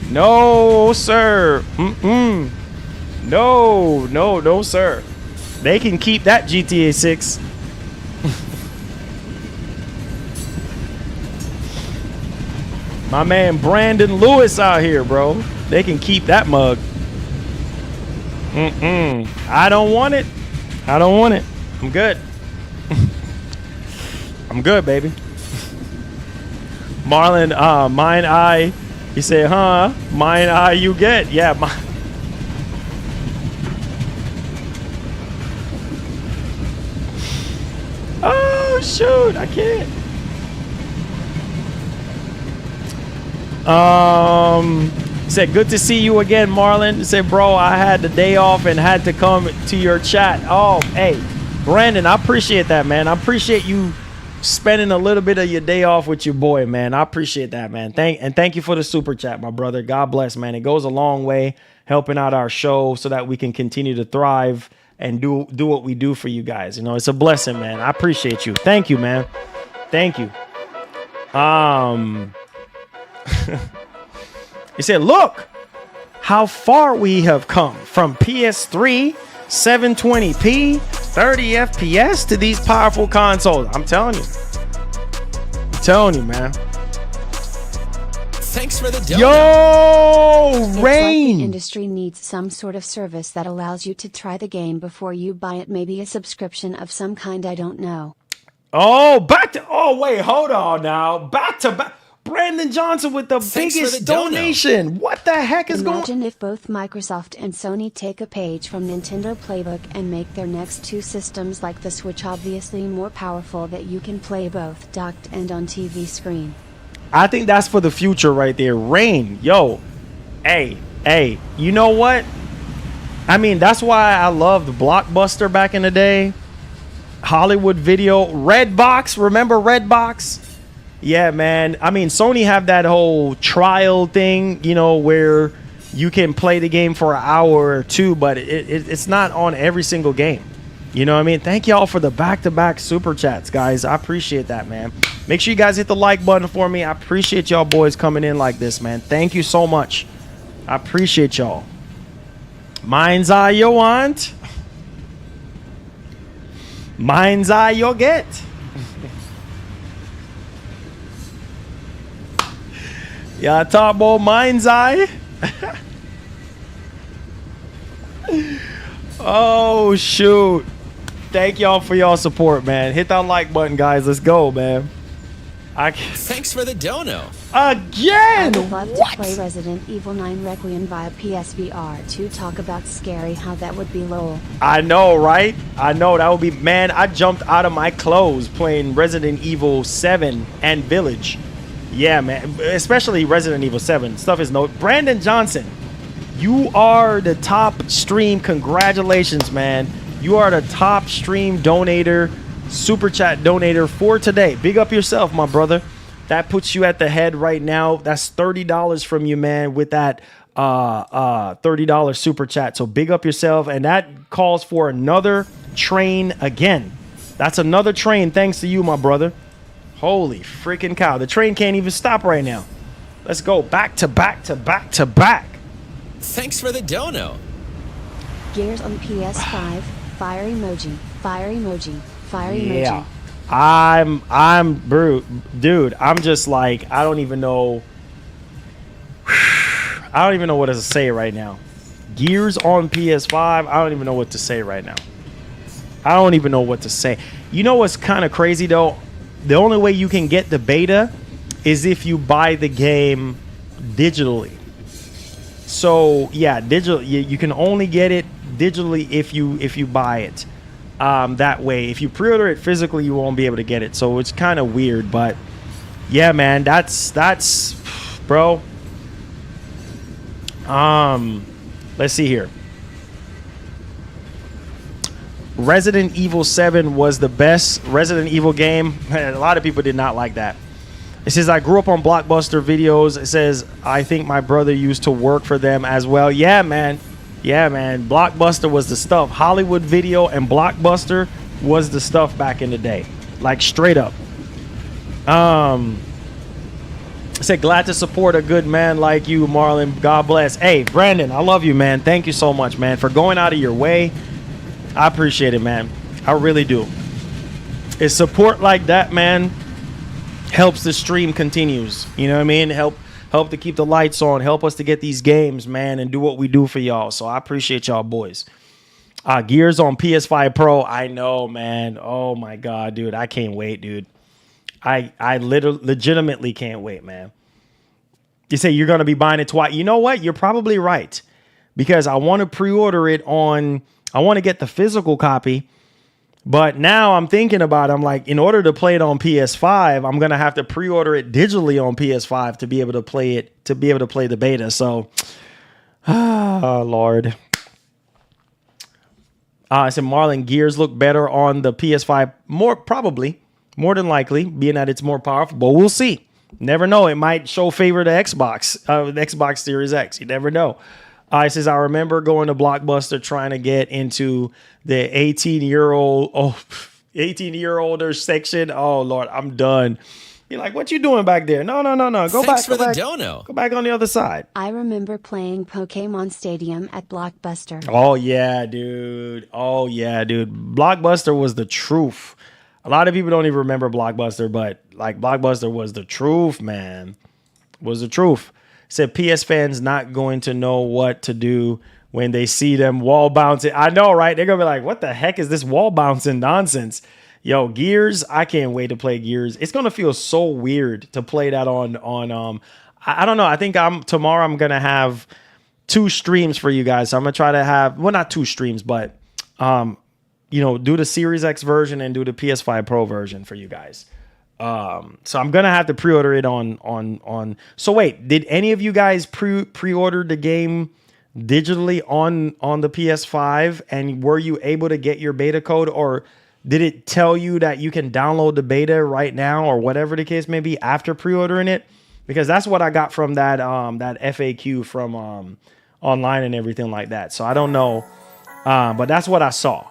S1: No, sir. No, sir. They can keep that GTA 6. My man Brandon Lewis out here, bro. They can keep that mug. I don't want it. I don't want it. I'm good. I'm good, baby. Marlon, mine eye. He said, huh? Mine eye you get. Yeah, oh, shoot. I can't. Said, good to see you again, Marlon. Said, bro, I had the day off and had to come to your chat. Oh, hey, Brandon, I appreciate that, man. I appreciate you spending a little bit of your day off with your boy, man. I appreciate that, man. Thank you for the super chat, my brother. God bless, man. It goes a long way helping out our show so that we can continue to thrive and do what we do for you guys. You know, it's a blessing, man. I appreciate you. Thank you, man. Thank you. He said, look how far we have come from PS3, 720p, 30 FPS to these powerful consoles. I'm telling you. I'm telling you, man.
S3: Thanks for the donut.
S1: Yo,
S2: It's
S1: Rain.
S2: like the industry needs some sort of service that allows you to try the game before you buy it. Maybe a subscription of some kind. I don't know.
S1: Oh, wait, hold on now. Back to back. Brandon Johnson with the
S3: Thanks for
S1: biggest
S3: the donut.
S1: donation. What the heck is going on?
S2: Imagine if both Microsoft and Sony take a page from Nintendo Playbook and make their next two systems like the Switch, obviously more powerful, that you can play both docked and on TV screen.
S1: I think that's for the future right there. Rain, yo, hey, you know what? I mean, that's why I loved Blockbuster back in the day. Hollywood Video, Redbox. Remember Redbox? Yeah, man. I mean, Sony have that whole trial thing, you know, where you can play the game for an hour or two, but it's not on every single game. You know what I mean? Thank y'all for the back-to-back super chats, guys. I appreciate that, man. Make sure you guys hit the like button for me. I appreciate y'all boys coming in like this, man. Thank you so much. I appreciate y'all. Mind's eye you want. Mind's eye you'll get. Yeah, talk about mind's eye. Oh, shoot. Thank y'all for y'all support, man. Hit that like button, guys. Let's go, man.
S3: Thanks for the dono.
S1: Again!
S2: I would love
S1: What?
S2: to play Resident Evil 9 Requiem via PSVR to talk about scary how that would be, lol.
S1: I know, right? I know, that would be... Man, I jumped out of my clothes playing Resident Evil 7 and Village. Yeah, man. Especially Resident Evil 7. Stuff is no... Brandon Johnson, you are the top stream. Congratulations, man. You are the top stream donator, super chat donator for today. Big up yourself, my brother. That puts you at the head right now. That's $30 from you, man, with that $30 super chat. So big up yourself. And that calls for another train again. That's another train thanks to you, my brother. Holy freaking cow. The train can't even stop right now. Let's go back to back to back to back.
S3: Thanks for the dono.
S2: Gears on PS5. Fire emoji. Fire emoji. Fire emoji.
S1: Yeah. I'm dude, I'm just like, I don't even know what to say right now. Gears on PS5, I don't even know what to say right now. I don't even know what to say. You know what's kind of crazy though? The only way you can get the beta is if you buy the game digitally. So yeah, digital. You can only get it digitally if you buy it. That way, if you pre-order it physically, you won't be able to get it. So it's kind of weird, but yeah, man, that's bro. Let's see here. Resident Evil 7 was the best Resident Evil game. A lot of people did not like that. It says, I grew up on Blockbuster videos. It says, I think my brother used to work for them as well. Yeah, man. Yeah, man. Blockbuster was the stuff. Hollywood Video and Blockbuster was the stuff back in the day. Like, straight up. I said, glad to support a good man like you, Marlon. God bless. Hey, Brandon, I love you, man. Thank you so much, man, for going out of your way. I appreciate it, man. I really do. It's support like that, man, helps the stream continues. You know what I mean? Help to keep the lights on. Help us to get these games, man, and do what we do for y'all. So I appreciate y'all, boys. Gears on PS5 Pro. I know, man. Oh my God, dude. I can't wait, dude. I legitimately can't wait, man. You say you're gonna be buying it twice. You know what? You're probably right. Because I want to pre-order it on. I want to get the physical copy. But now I'm thinking about it. I'm like, in order to play it on PS5, I'm going to have to pre-order it digitally on PS5 to be able to play it, to be able to play the beta. So, oh, Lord. I said, Marlon, Gears look better on the PS5. More than likely, being that it's more powerful. But we'll see. Never know. It might show favor to Xbox, the Xbox Series X. You never know. It says, I remember going to Blockbuster trying to get into the 18-year-older section. Oh, Lord, I'm done. You're like, what you doing back there? No. Go
S3: Thanks
S1: back.
S3: for the dono.
S1: Go back on the other side.
S2: I remember playing Pokemon Stadium at Blockbuster.
S1: Oh, yeah, dude. Blockbuster was the truth. A lot of people don't even remember Blockbuster, but like Blockbuster was the truth, man. Was the truth. Said PS fans not going to know what to do when they see them wall bouncing. I know, right? They're going to be like, what the heck is this wall bouncing nonsense? Yo, Gears, I can't wait to play Gears. It's going to feel so weird to play that on I don't know. I think tomorrow I'm going to have 2 streams for you guys. So I'm going to try to have, well, not 2 streams, but, do the Series X version and do the PS5 Pro version for you guys. So I'm gonna have to pre-order it on. So wait, did any of you guys pre-order the game digitally on the PS5? And were you able to get your beta code, or did it tell you that you can download the beta right now, or whatever the case may be after pre-ordering it? Because that's what I got from that FAQ from online and everything like that. So I don't know, but that's what I saw.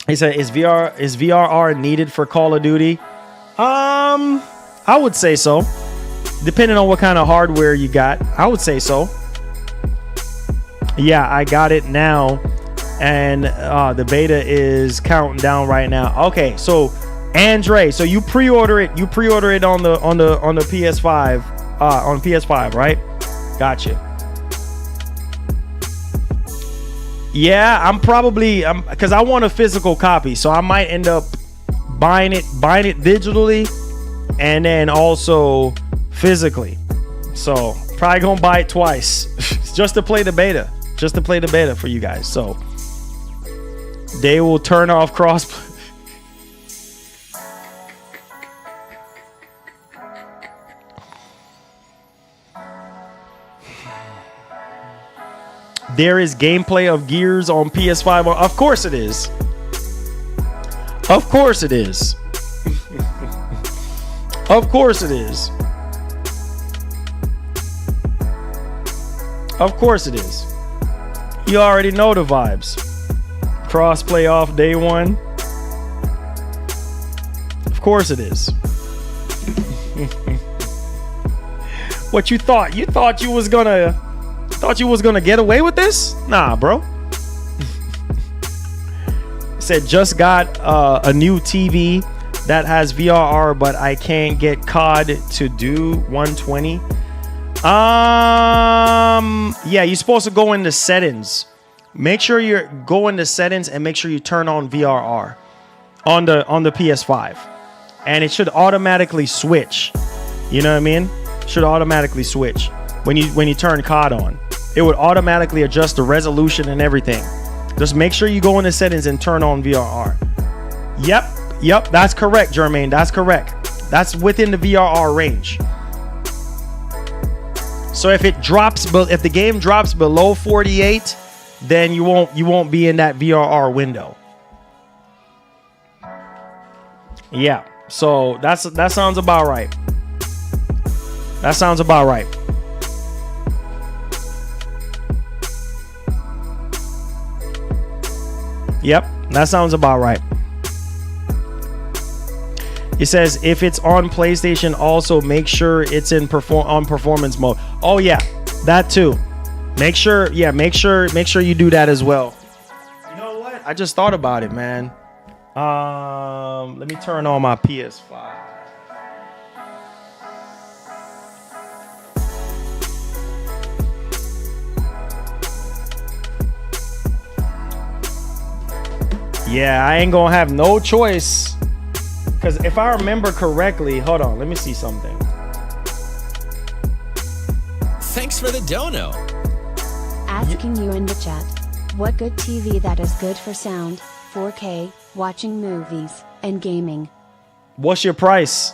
S1: He said, is VRR needed for Call of Duty? I would say so. Depending on what kind of hardware you got, I would say so. Yeah, I got it now, and the beta is counting down right now. Okay, so Andre, so you pre-order it. You pre-order it on the PS5, on PS5, right? Gotcha. Yeah, I'm probably because I want a physical copy, so I might end up buying it digitally and then also physically. So probably gonna buy it twice just to play the beta, for you guys. So they will turn off cross. There is gameplay of Gears on PS5. Of course it is. Of course it is. Of course it is. Of course it is. You already know the vibes. Crossplay off day one. Of course it is. What you thought? You thought you was gonna get away with this? Nah, bro. Said just got a new TV that has VRR, but I can't get COD to do 120. Yeah, you're supposed to go into settings. Make sure you go into settings and make sure you turn on VRR on the PS5, and it should automatically switch. You know what I mean? Should automatically switch when you turn COD on. It would automatically adjust the resolution and everything. Just make sure you go into settings and turn on VRR. Yep, that's correct, Jermaine. That's correct. That's within the VRR range. So if the game drops below 48, then you won't be in that VRR window. Yeah. So that sounds about right. That sounds about right. Yep, that sounds about right. It says if it's on PlayStation, also make sure it's in performance mode. Oh yeah, that too. Make sure you do that as well. You know what? I just thought about it, man. Let me turn on my PS5. Yeah, I ain't gonna have no choice. Because if I remember correctly, hold on, let me see something.
S3: Thanks for the dono.
S2: Asking you in the chat, what good TV that is good for sound, 4K, watching movies, and gaming?
S1: What's your price?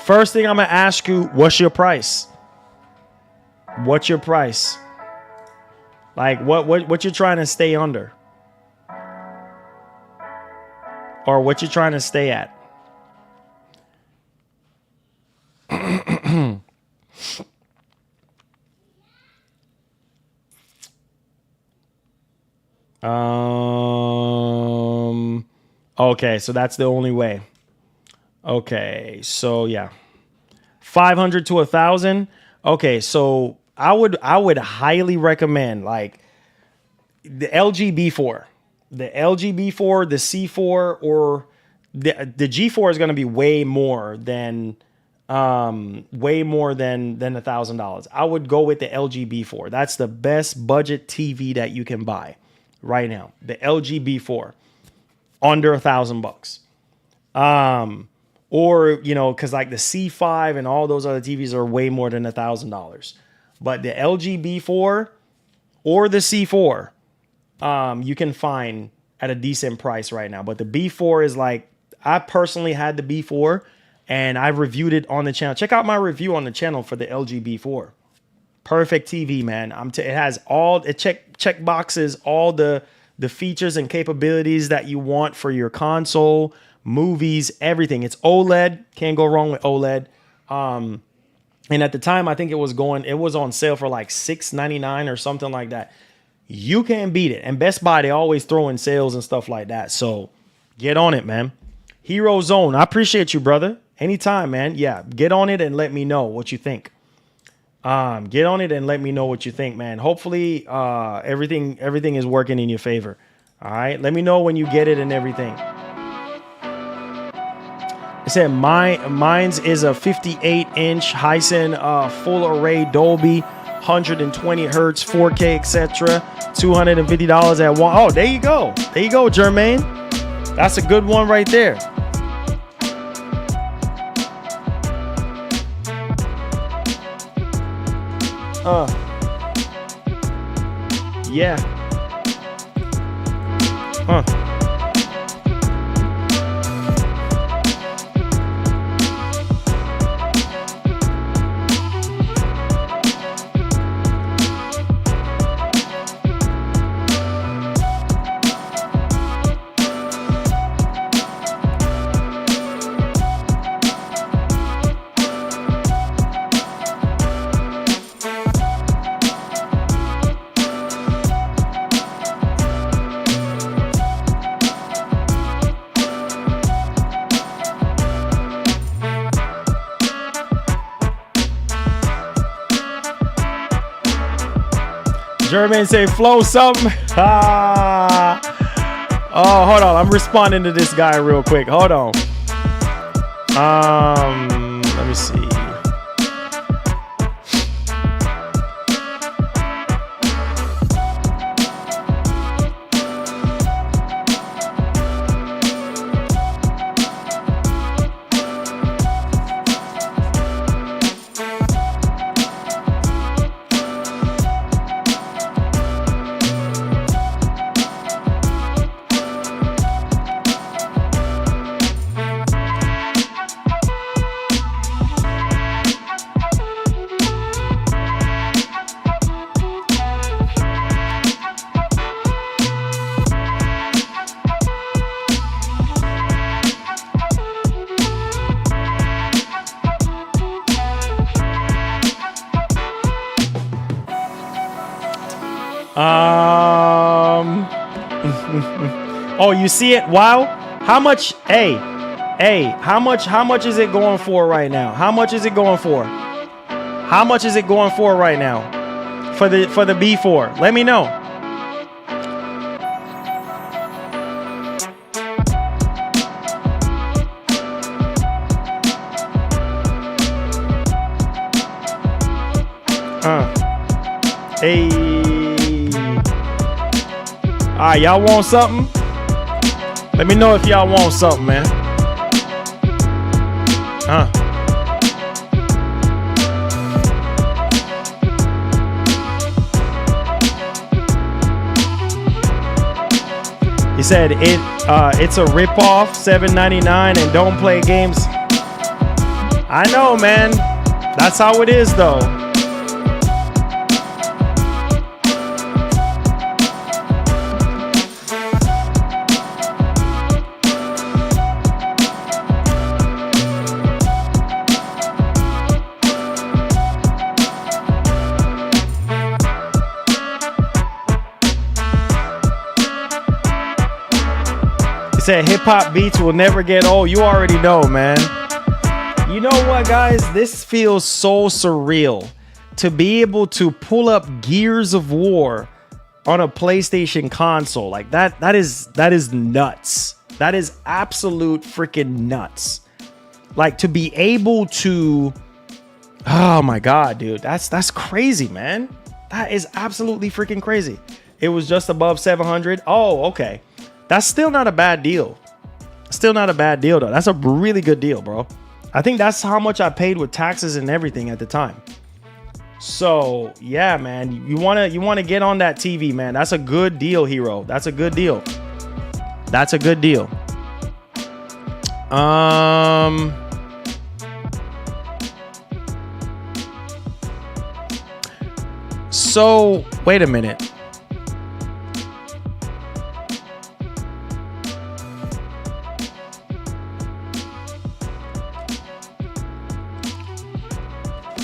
S1: First thing I'm gonna ask you, what's your price? What's your price? Like what you're trying to stay under? Or what you're trying to stay at? Okay, so that's the only way. Okay, so yeah. 500 to 1,000. Okay, so I would highly recommend like the LG B4. The LG B4, the C4, or the G4 is going to be way more than $1,000. I would go with the LG B4. That's the best budget TV that you can buy right now. The LG B4, under $1,000. Or because like the C5 and all those other TVs are way more than $1,000. But the LG B4 or the C4. You can find at a decent price right now. But the B4 is like, I personally had the B4 and I reviewed it on the channel. Check out my review on the channel for the LG B4. Perfect TV, man. It has all it check boxes, all the features and capabilities that you want for your console, movies, everything. It's OLED. Can't go wrong with OLED. And at the time, I think it was on sale for like $6.99 or something like that. You can't beat it. And Best Buy, they always throw in sales and stuff like that. So get on it, man. Hero Zone, I appreciate you, brother. Anytime, man. Yeah, get on it and let me know what you think. Get on it and let me know what you think, man. Hopefully, everything is working in your favor. All right, let me know when you get it and everything. It said mine's is a 58-inch Hisense full array Dolby, 120 hertz, 4K, etc. $250 at one. Oh, there you go. There you go, Jermaine. That's a good one right there. Yeah. German say flow something. Ah. Oh, hold on. I'm responding to this guy real quick. Hold on. Let me see. Oh, you see it? Wow. How much? Hey, how much is it going for right now? How much is it going for? How much is it going for right now? For the B4? Let me know. Hey. All right, y'all want something? Let me know if y'all want something, man. He said it's a ripoff, $7.99, and don't play games. I know, man. That's how it is, though. Said hip-hop beats will never get old. You already know, man. You know what, guys? This feels so surreal to be able to pull up Gears of War on a PlayStation console. Like that is nuts. That is absolute freaking nuts. Like to be able to, oh my god, dude. That's crazy, man. That is absolutely freaking crazy. It was just above 700. Oh, okay. That's still not a bad deal. Still not a bad deal, though. That's a really good deal, bro. I think that's how much I paid with taxes and everything at the time. So, yeah, man. You wanna get on that TV, man. That's a good deal, Hero. That's a good deal. That's a good deal. So, wait a minute.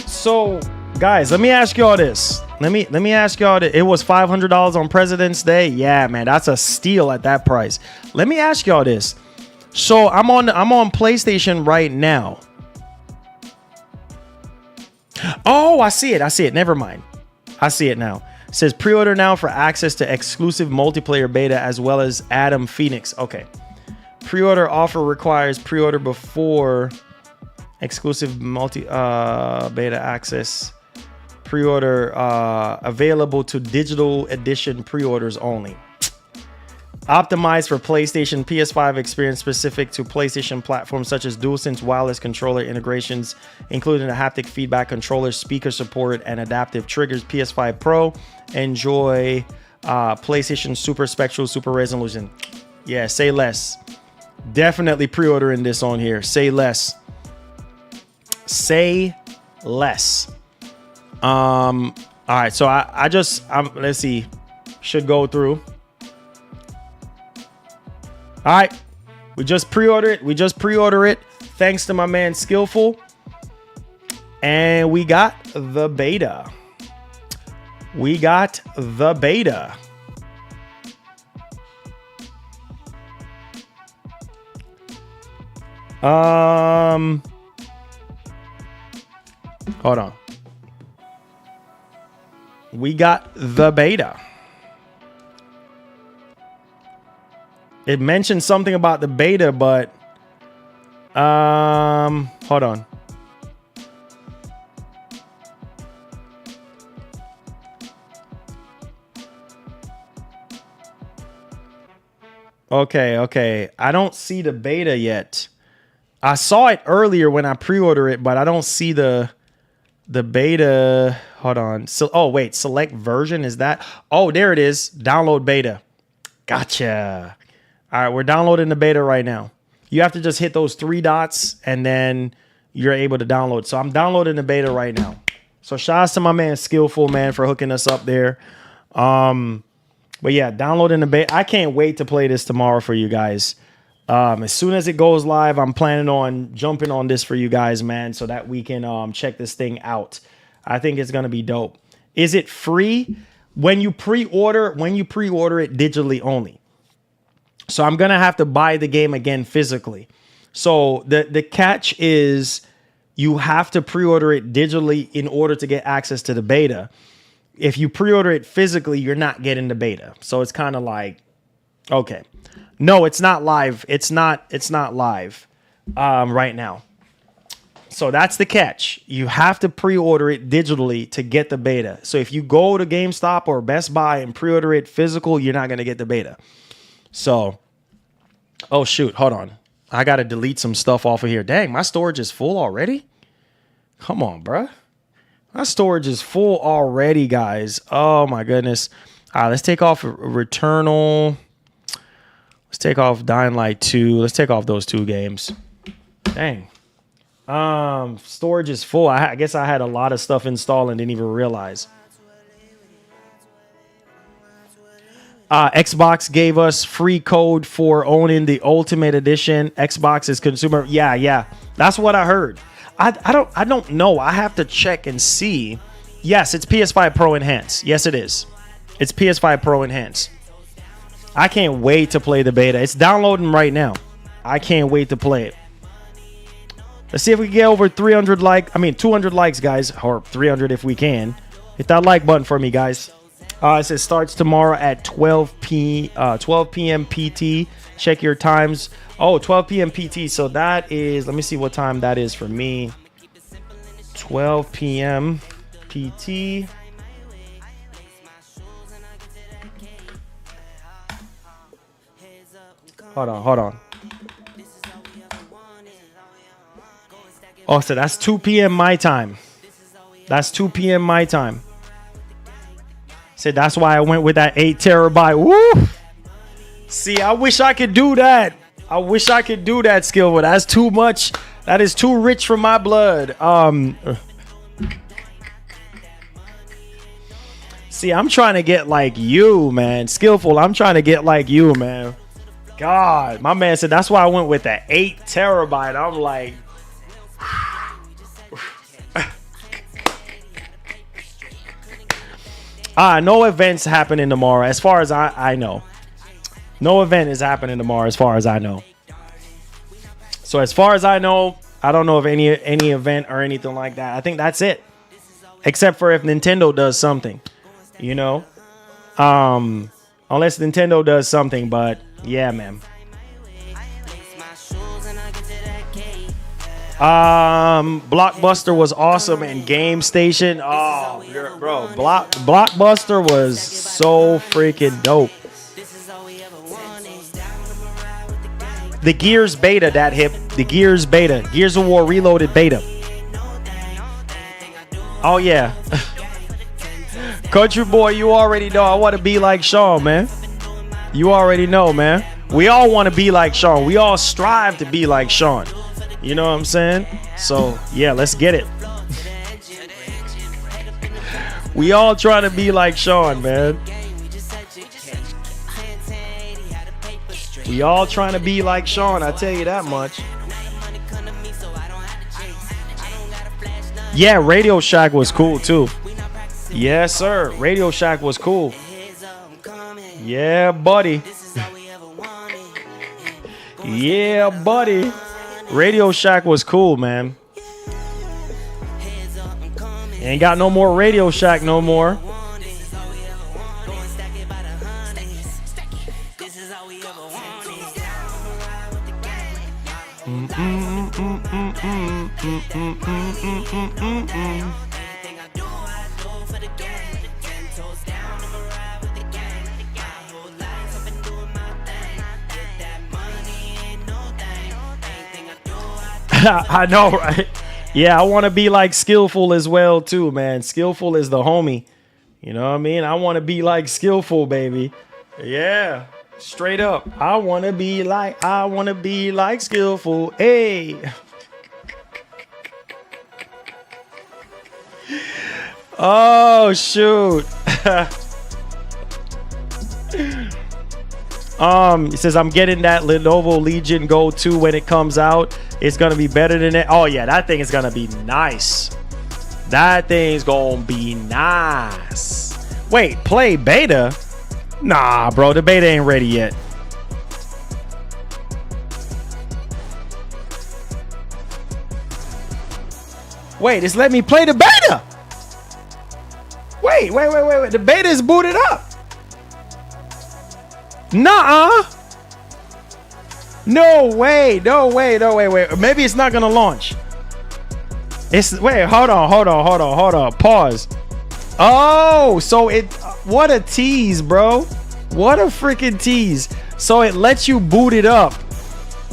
S1: So, guys, let me ask y'all this. Let me ask y'all this. It was $500 on President's Day. Yeah, man, that's a steal at that price. Let me ask y'all this. So, I'm on PlayStation right now. Oh, I see it. Never mind. I see it now. It says pre-order now for access to exclusive multiplayer beta as well as Atom Phoenix. Okay. Pre-order offer requires pre-order before exclusive beta access. Pre-order available to digital edition pre-orders only. Optimized for PlayStation PS5 experience specific to PlayStation platforms such as DualSense wireless controller integrations, including a haptic feedback controller, speaker support, and adaptive triggers. PS5 Pro. Enjoy PlayStation Super Spectral Super Resolution. Yeah, say less. Definitely pre-ordering this on here. Say less. Say less. All right, so I just let's see, should go through. All right, we just pre-order it. Thanks to my man Skillful, and we got the beta. Hold on. we got the beta. It mentioned something about the beta, but hold on. Okay. I don't see the beta yet. I saw it earlier when I pre-order it, but I don't see the beta. Hold on. So, oh wait, select version, is that? Oh, there it is. Download beta. Gotcha. All right, we're downloading the beta right now. You have to just hit those 3 dots and then you're able to download. So I'm downloading the beta right now. So shout out to my man Skillful, man, for hooking us up there. But yeah, downloading the beta. I can't wait to play this tomorrow for you guys. As soon as it goes live, I'm planning on jumping on this for you guys, man, so that we can check this thing out. I think it's gonna be dope. Is it free? When you pre-order it digitally only. So I'm gonna have to buy the game again physically. So the catch is you have to pre-order it digitally in order to get access to the beta. If you pre-order it physically, you're not getting the beta. So it's kind of like, okay. No, it's not live. It's not live right now. So that's the catch. You have to pre-order it digitally to get the beta. So if you go to GameStop or Best Buy and pre-order it physical, you're not going to get the beta. So, oh shoot, hold on. I got to delete some stuff off of here. Dang, my storage is full already? Come on, bruh. My storage is full already, guys. Oh my goodness. All right, let's take off Returnal. Let's take off Dying Light 2. Let's take off those 2 games. Dang. Storage is full. I guess I had a lot of stuff installed and didn't even realize. Xbox gave us free code for owning the Ultimate Edition. Xbox is consumer. Yeah. That's what I heard. I don't know. I have to check and see. Yes, it's PS5 Pro Enhanced. Yes, it is. It's PS5 Pro Enhanced. I can't wait to play the beta. It's downloading right now. I can't wait to play it. Let's see if we can get over 200 likes, guys, or 300 if we can. Hit that like button for me, guys. It says starts tomorrow at 12 p.m. PT. Check your times. Oh, 12 p.m. PT. So that is, let me see what time that is for me. 12 p.m. PT. Hold on. Oh, so that's 2 p.m. my time. That's 2 p.m. my time. Said that's why I went with that 8 terabyte. Woo! See, I wish I could do that. I wish I could do that, skill, but that's too much. That is too rich for my blood. See, I'm trying to get like you, man. Skillful, I'm trying to get like you, man. God, my man said that's why I went with that 8 terabyte. I'm like, no events happening tomorrow, as far as I know. No event is happening tomorrow, as far as I know. So as far as I know, I don't know of any event or anything like that. I think that's it, except for if Nintendo does something, you know. Unless Nintendo does something, but yeah, man. Blockbuster was awesome, and Game Station, oh bro, Blockbuster was so freaking dope. The Gears beta that hit, the Gears beta, Gears of War Reloaded beta. Oh yeah. Country boy, you already know I want to be like Sean, man. You already know, man. We all want to be like Sean. We all strive to be like Sean. You know what I'm saying? So, yeah, let's get it. We all trying to be like Sean, man. We all trying to be like Sean, I tell you that much. Yeah, Radio Shack was cool too. Yes, sir. Radio Shack was cool. Yeah, buddy. Yeah, buddy. Radio Shack was cool, man. Ain't got no more Radio Shack no more. I know, right? Yeah, I want to be like Skillful as well too, man. Skillful is the homie. You know what I mean? I want to be like Skillful, baby. Yeah, straight up. I want to be like Skillful. Hey. Oh shoot. It says I'm getting that Lenovo Legion Go 2 when it comes out. It's gonna be better than it. Oh yeah, that thing is gonna be nice. That thing's gonna be nice. Wait, play beta? Nah, bro, the beta ain't ready yet. Wait, it's let me play the beta. Wait. The beta is booted up. Nuh-uh. No way. Maybe it's not gonna launch. Hold on. Pause. Oh, so what a tease, bro. What a freaking tease. So it lets you boot it up.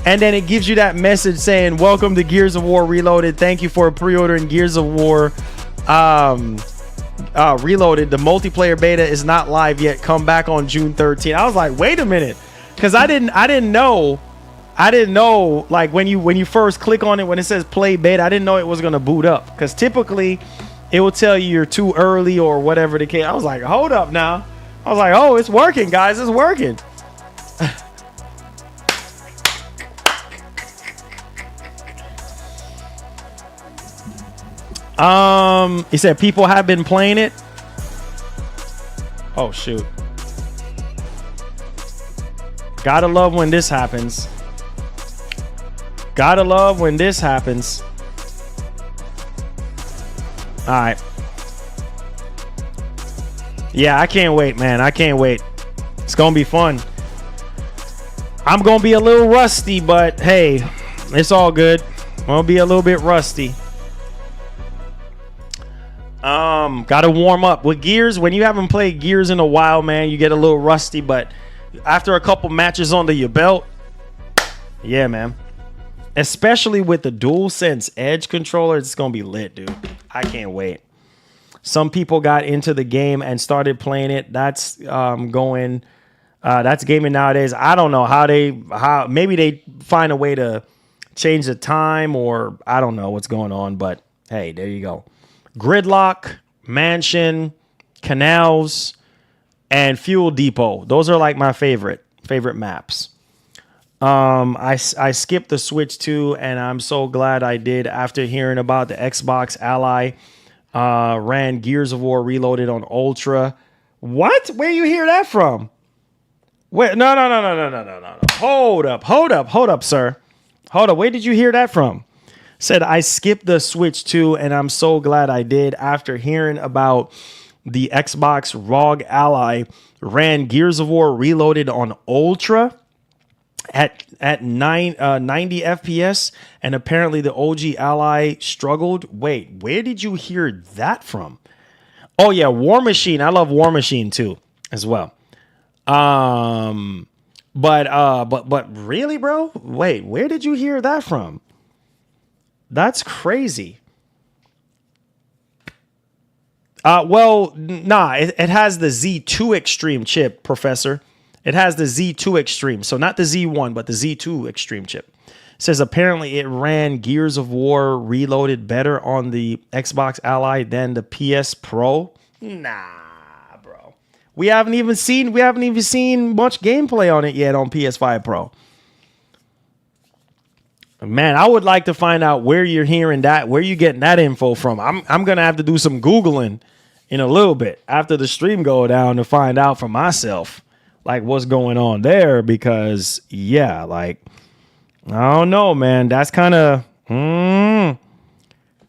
S1: And then it gives you that message saying, welcome to Gears of War Reloaded. Thank you for pre-ordering Gears of War Reloaded. The multiplayer beta is not live yet. Come back on June 13th. I was like, wait a minute. Because I didn't know, like when you first click on it, when it says play beta, I didn't know it was going to boot up. Because typically it will tell you you're too early or whatever the case. I was like, hold up now. I was like, oh, it's working, guys. It's working. He said people have been playing it. Oh shoot. Gotta love when this happens. All right. Yeah, I can't wait, man. I can't wait. It's gonna be fun. I'm gonna be a little rusty, but hey, it's all good. I'm gonna be a little bit rusty. Gotta warm up with Gears. When you haven't played Gears in a while, man, you get a little rusty, but after a couple matches under your belt, yeah, man, especially with the DualSense Edge controller, it's gonna be lit, dude. I can't wait. Some people got into the game and started playing it. That's gaming nowadays. I don't know how maybe they find a way to change the time, or I don't know what's going on, but hey, there you go. Gridlock, Mansion, Canals, and Fuel Depot. Those are like my favorite maps. I skipped the Switch 2, and I'm so glad I did after hearing about the Xbox Ally. Ran Gears of War Reloaded on Ultra. What? Where you hear that from? Wait, no. Hold up, sir. Hold up. Where did you hear that from? Said I skipped the Switch 2, and I'm so glad I did after hearing about the Xbox ROG Ally ran Gears of War Reloaded on Ultra at 90 FPS, and apparently the OG Ally struggled. Wait, where did you hear that from? Oh yeah, War Machine. I love War Machine too, as well. But really, bro? Wait, where did you hear that from? That's crazy. It has the Z2 Extreme chip, Professor. It has the Z2 Extreme. So not the Z1, but the Z2 Extreme chip. It says apparently it ran Gears of War Reloaded better on the Xbox Ally than the PS Pro. Nah, bro. We haven't even seen much gameplay on it yet on PS5 Pro. Man, I would like to find out where you're hearing that, where you getting that info from. I'm gonna have to do some Googling in a little bit after the stream go down to find out for myself, like what's going on there. Because yeah, like I don't know, man. That's kind of,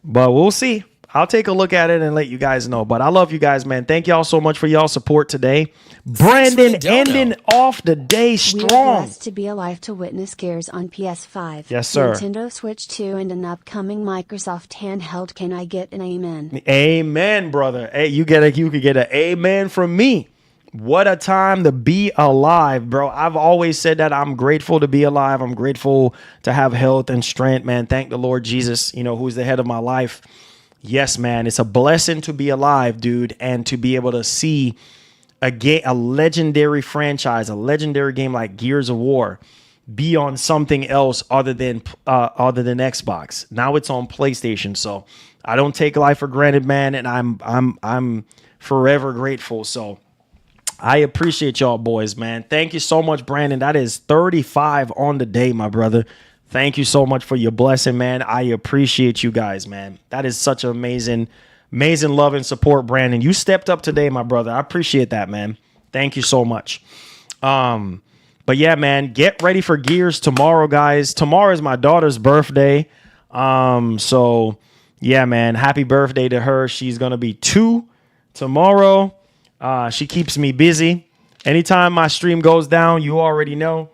S1: but we'll see. I'll take a look at it and let you guys know. But I love you guys, man. Thank y'all so much for y'all support today. Brandon ending off the day strong.
S2: We are blessed to be alive to witness Gears on PS5.
S1: Yes, sir.
S2: Nintendo Switch 2 and an upcoming Microsoft handheld. Can I get an amen?
S1: Amen, brother. Hey, you could get an amen from me. What a time to be alive, bro. I've always said that I'm grateful to be alive. I'm grateful to have health and strength, man. Thank the Lord Jesus, who's the head of my life. Yes, man. It's a blessing to be alive, dude, and to be able to see a legendary franchise, a legendary game like Gears of War be on something else other than Xbox. Now it's on PlayStation. So I don't take life for granted, man, and I'm forever grateful. So I appreciate y'all boys, man. Thank you so much, Brandon. That is 35 on the day, my brother. Thank you so much for your blessing, man. I appreciate you guys, man. That is such an amazing love and support, Brandon. You stepped up today, my brother. I appreciate that, man. Thank you so much. But yeah, man, get ready for Gears tomorrow, guys. Tomorrow is my daughter's birthday. So yeah, man, happy birthday to her. She's going to be 2 tomorrow. She keeps me busy. Anytime my stream goes down, you already know.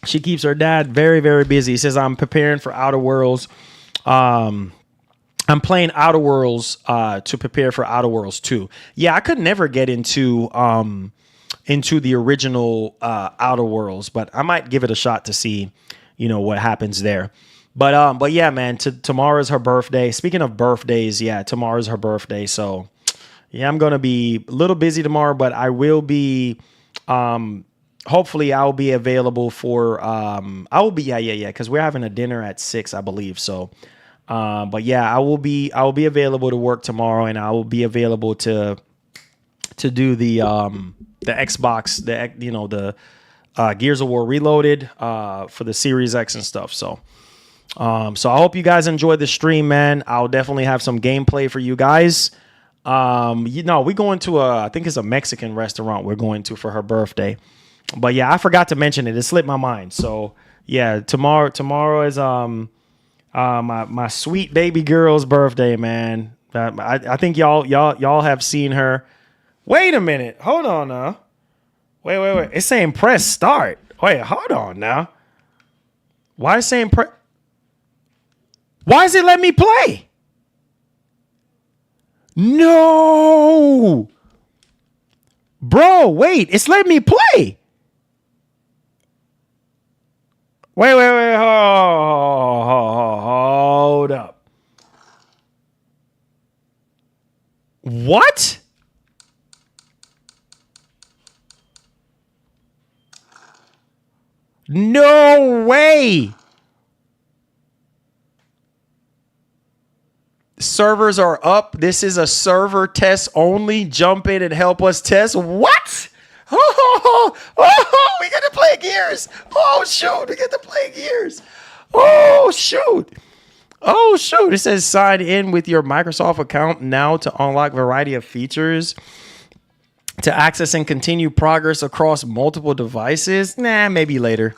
S1: She keeps her dad very, very busy. He says, I'm preparing for Outer Worlds. I'm playing Outer Worlds to prepare for Outer Worlds 2. Yeah, I could never get into the original Outer Worlds, but I might give it a shot to see, what happens there. But yeah, man, tomorrow's her birthday. Speaking of birthdays, yeah, tomorrow's her birthday. So yeah, I'm going to be a little busy tomorrow, but I will be, hopefully I'll be available for, because we're having a dinner at 6, I believe. So, but yeah, I will be available to work tomorrow, and I will be available to do the Xbox, the Gears of War Reloaded, for the Series X and stuff. So I hope you guys enjoyed the stream, man. I'll definitely have some gameplay for you guys. We're going to I think it's a Mexican restaurant we're going to for her birthday. But yeah, I forgot to mention it. It slipped my mind. So yeah, tomorrow is my sweet baby girl's birthday, man. I think y'all have seen her. Wait a minute. Hold on now. Wait. It's saying press start. Wait, hold on now. Why is it saying Why is it letting me play? No. Bro, wait. It's letting me play. Wait. Hold up. What? No way. Servers are up. This is a server test only. Jump in and help us test. What? Oh, we get to play Gears. Oh, shoot. We get to play Gears. Oh, shoot. It says sign in with your Microsoft account now to unlock a variety of features. To access and continue progress across multiple devices. Nah, maybe later.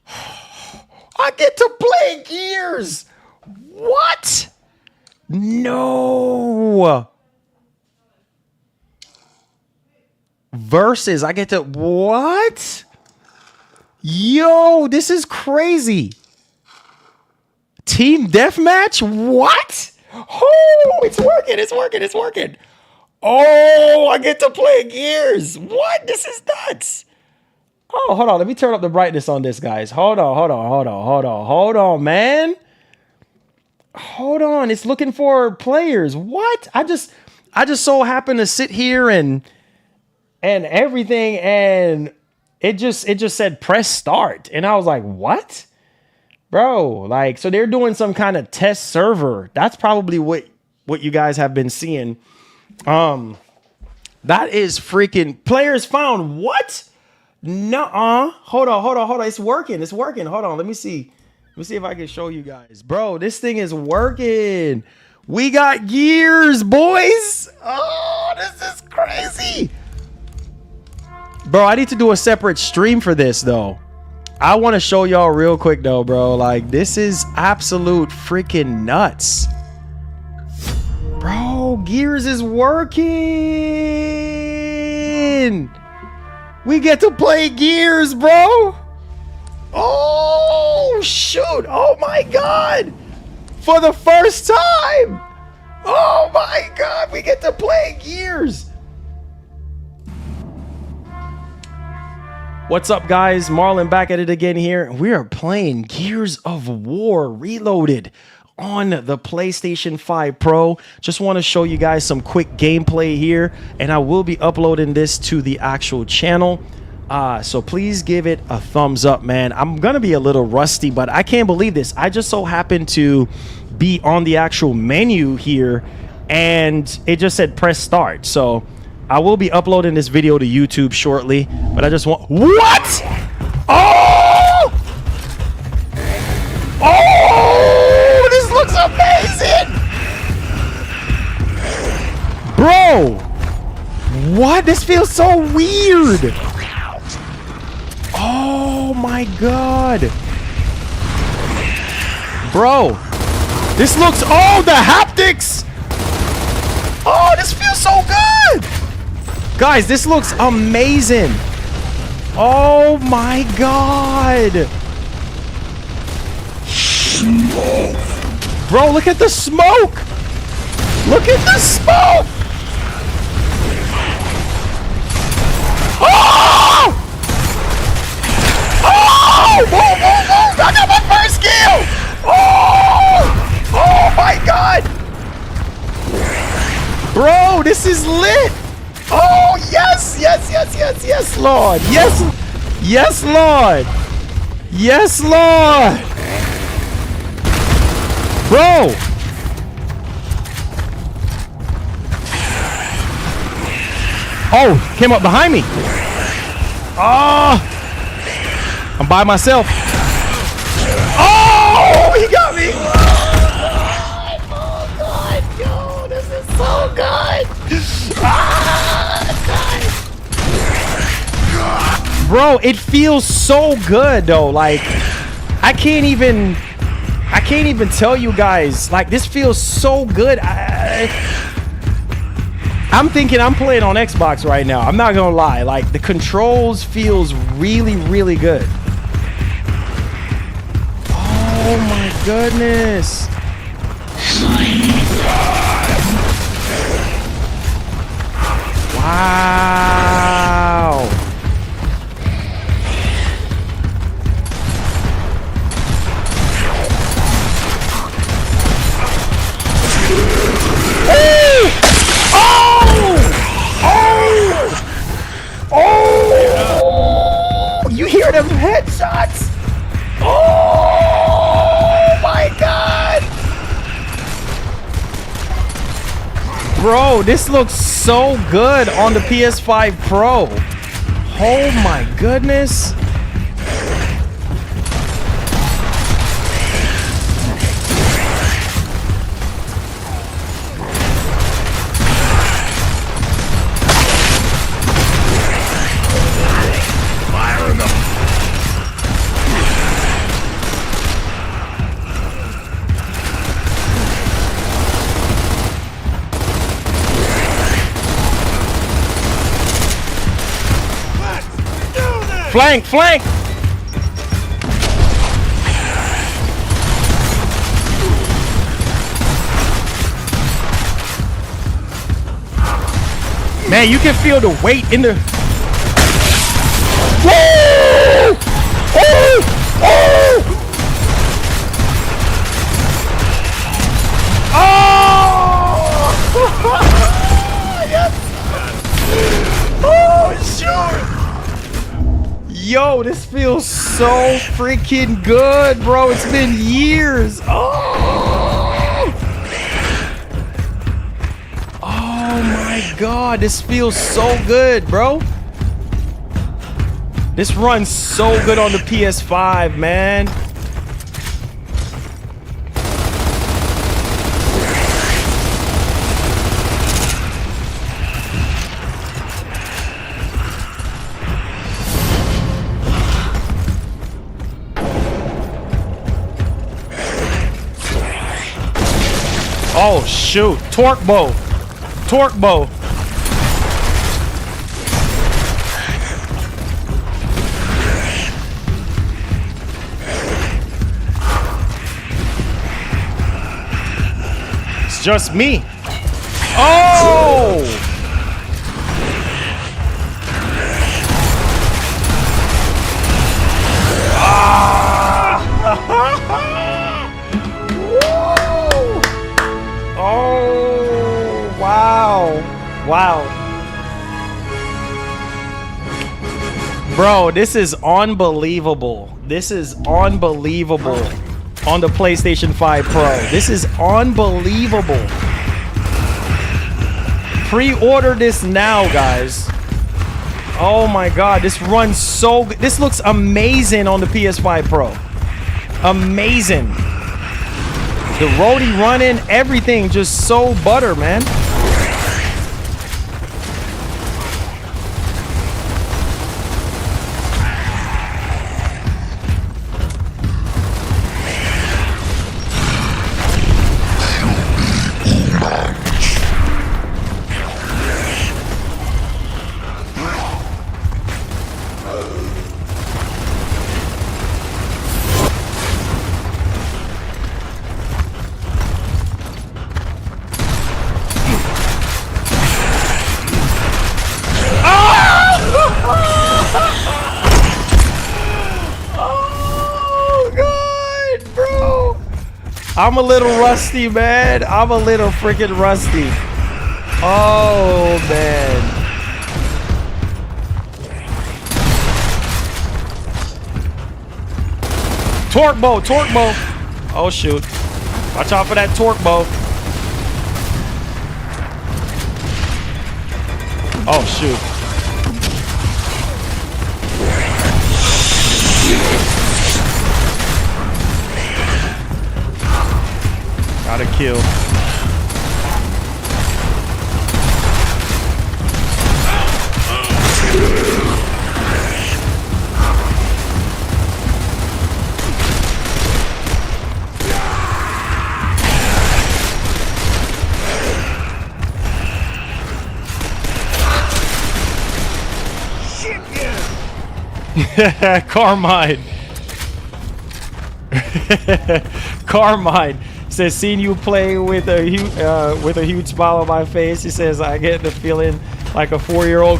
S1: I get to play Gears. What? No. Versus, I get to... What? Yo, this is crazy. Team deathmatch? What? Oh, it's working. Oh, I get to play Gears. What? This is nuts. Oh, hold on. Let me turn up the brightness on this, guys. Hold on, man. Hold on. It's looking for players. What? I just so happen to sit here and everything, and it just said press start. And I was like, what? Bro, like, so they're doing some kind of test server. That's probably what you guys have been seeing. That is freaking players found. What? Nuh-uh. Hold on. It's working. Hold on. Let me see if I can show you guys. Bro, this thing is working. We got Gears, boys. Oh, this is crazy. Bro, I need to do a separate stream for this, though. I want to show y'all real quick though, bro. Like, this is absolute freaking nuts. Bro, Gears is working. We get to play Gears, bro. Oh, shoot. Oh, my God. For the first time. Oh, my God. We get to play Gears. What's up, guys? Marlon back at it again here. We are playing Gears of War Reloaded on the PlayStation 5 Pro. Just want to show you guys some quick gameplay here, and I will be uploading this to the actual channel. So please give it a thumbs up, man. I'm gonna be a little rusty, but I can't believe this. I just so happened to be on the actual menu here, and it just said press start. So I will be uploading this video to YouTube shortly, but I just want... What? Oh! Oh! This looks amazing! Bro! What? This feels so weird! Oh my God! Bro! This looks... Oh, the haptics! Oh, this feels so good! Guys, this looks amazing. Oh my God. Bro, look at the smoke. Look at the smoke. Oh! Oh! Whoa, whoa, whoa. I got my first kill. Oh! Oh my God. Bro, this is lit. Oh, yes, yes, yes, yes, yes, Lord. Yes, yes, Lord. Yes, Lord. Bro. Oh, came up behind me. Oh, I'm by myself. Oh, he got me. Oh, God. Yo, this is so good. Ah! Bro, it feels so good though. Like, I can't even tell you guys. Like, this feels so good. I'm thinking I'm playing on Xbox right now. I'm not gonna lie. Like, the controls feels really, really good. Oh my goodness. Wow. Oh! You hear them headshots? Oh my God! Bro, this looks so good on the PS5 Pro. Oh my goodness. Flank, flank! Man, you can feel the weight in the... Woo! Oh! Oh! Oh! Yes! Oh, shoot! Yo, this feels so freaking good, bro. It's been years. Oh! Oh my God, this feels so good, bro. This runs so good on the PS5, man. Oh shoot. Torque bow. Torque bow. It's just me. Oh! Oh, wow. Wow. Bro, this is unbelievable. This is unbelievable on the PlayStation 5 Pro. This is unbelievable. Pre-order this now, guys. Oh my god, this runs so good. This looks amazing on the PS5 Pro. Amazing. The roadie running, everything just so butter, man. I'm a little rusty, man. I'm a little freaking rusty. Oh, man. Torque bow, torque bow. Oh, shoot. Watch out for that torque bow. Oh, shoot. Gotta kill. Carmine. Carmine says, "Seen you play with a huge smile on my face." He says, "I get the feeling like a 4-year-old."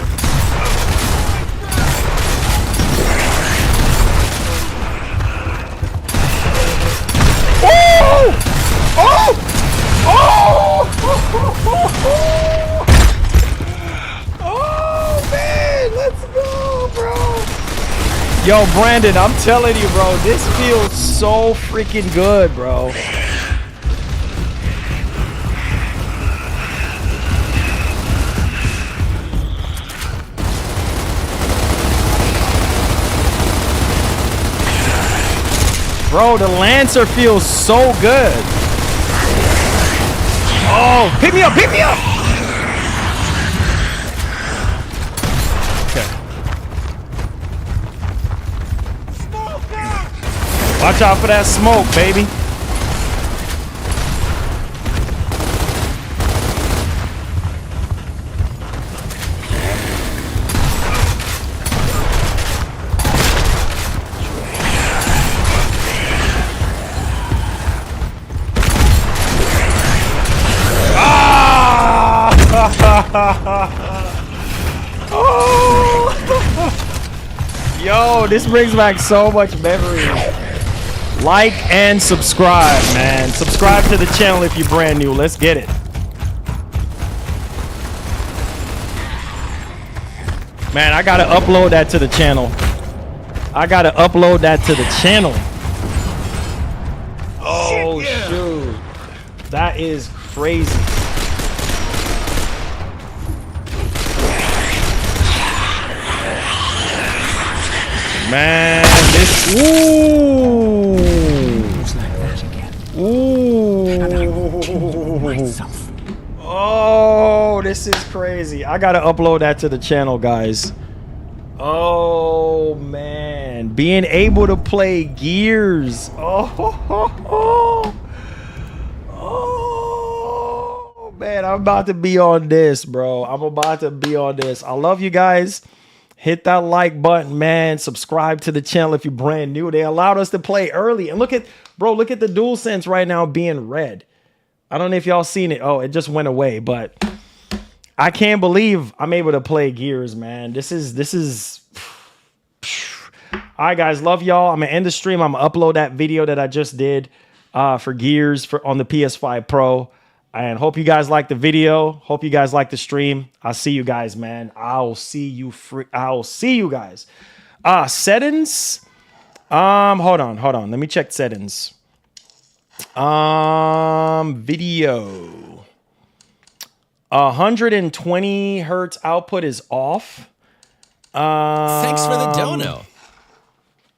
S1: Oh! Oh! Oh! Oh man, let's go, bro. Yo, Brandon, I'm telling you, bro, this feels so freaking good, bro. Bro, the Lancer feels so good. Oh, pick me up, pick me up. Okay. Watch out for that smoke, baby. Oh. Yo, this brings back so much memory. Like and subscribe, man. Subscribe to the channel if you're brand new. Let's get it. Man, I gotta upload that to the channel. I gotta upload that to the channel. Oh, shoot. That is crazy. Man, this. Ooh. Ooh. Oh, this is crazy. I gotta upload that to the channel, guys. Oh man, being able to play Gears. Oh, man, I'm about to be on this, bro. I'm about to be on this. I love you guys. Hit that like button, man. Subscribe to the channel if you're brand new. They allowed us to play early. And look at, bro, look at the DualSense right now being red. I don't know if y'all seen it. Oh, it just went away, but I can't believe I'm able to play Gears, man. This is all right, guys. Love y'all. I'm gonna end the stream. I'm gonna upload that video that I just did for Gears on the PS5 Pro. And hope you guys like the video. Hope you guys like the stream. I'll see you guys, man. I'll see you guys. Settings. Hold on. Let me check settings. Video. 120 hertz output is off.
S3: Thanks for the dono.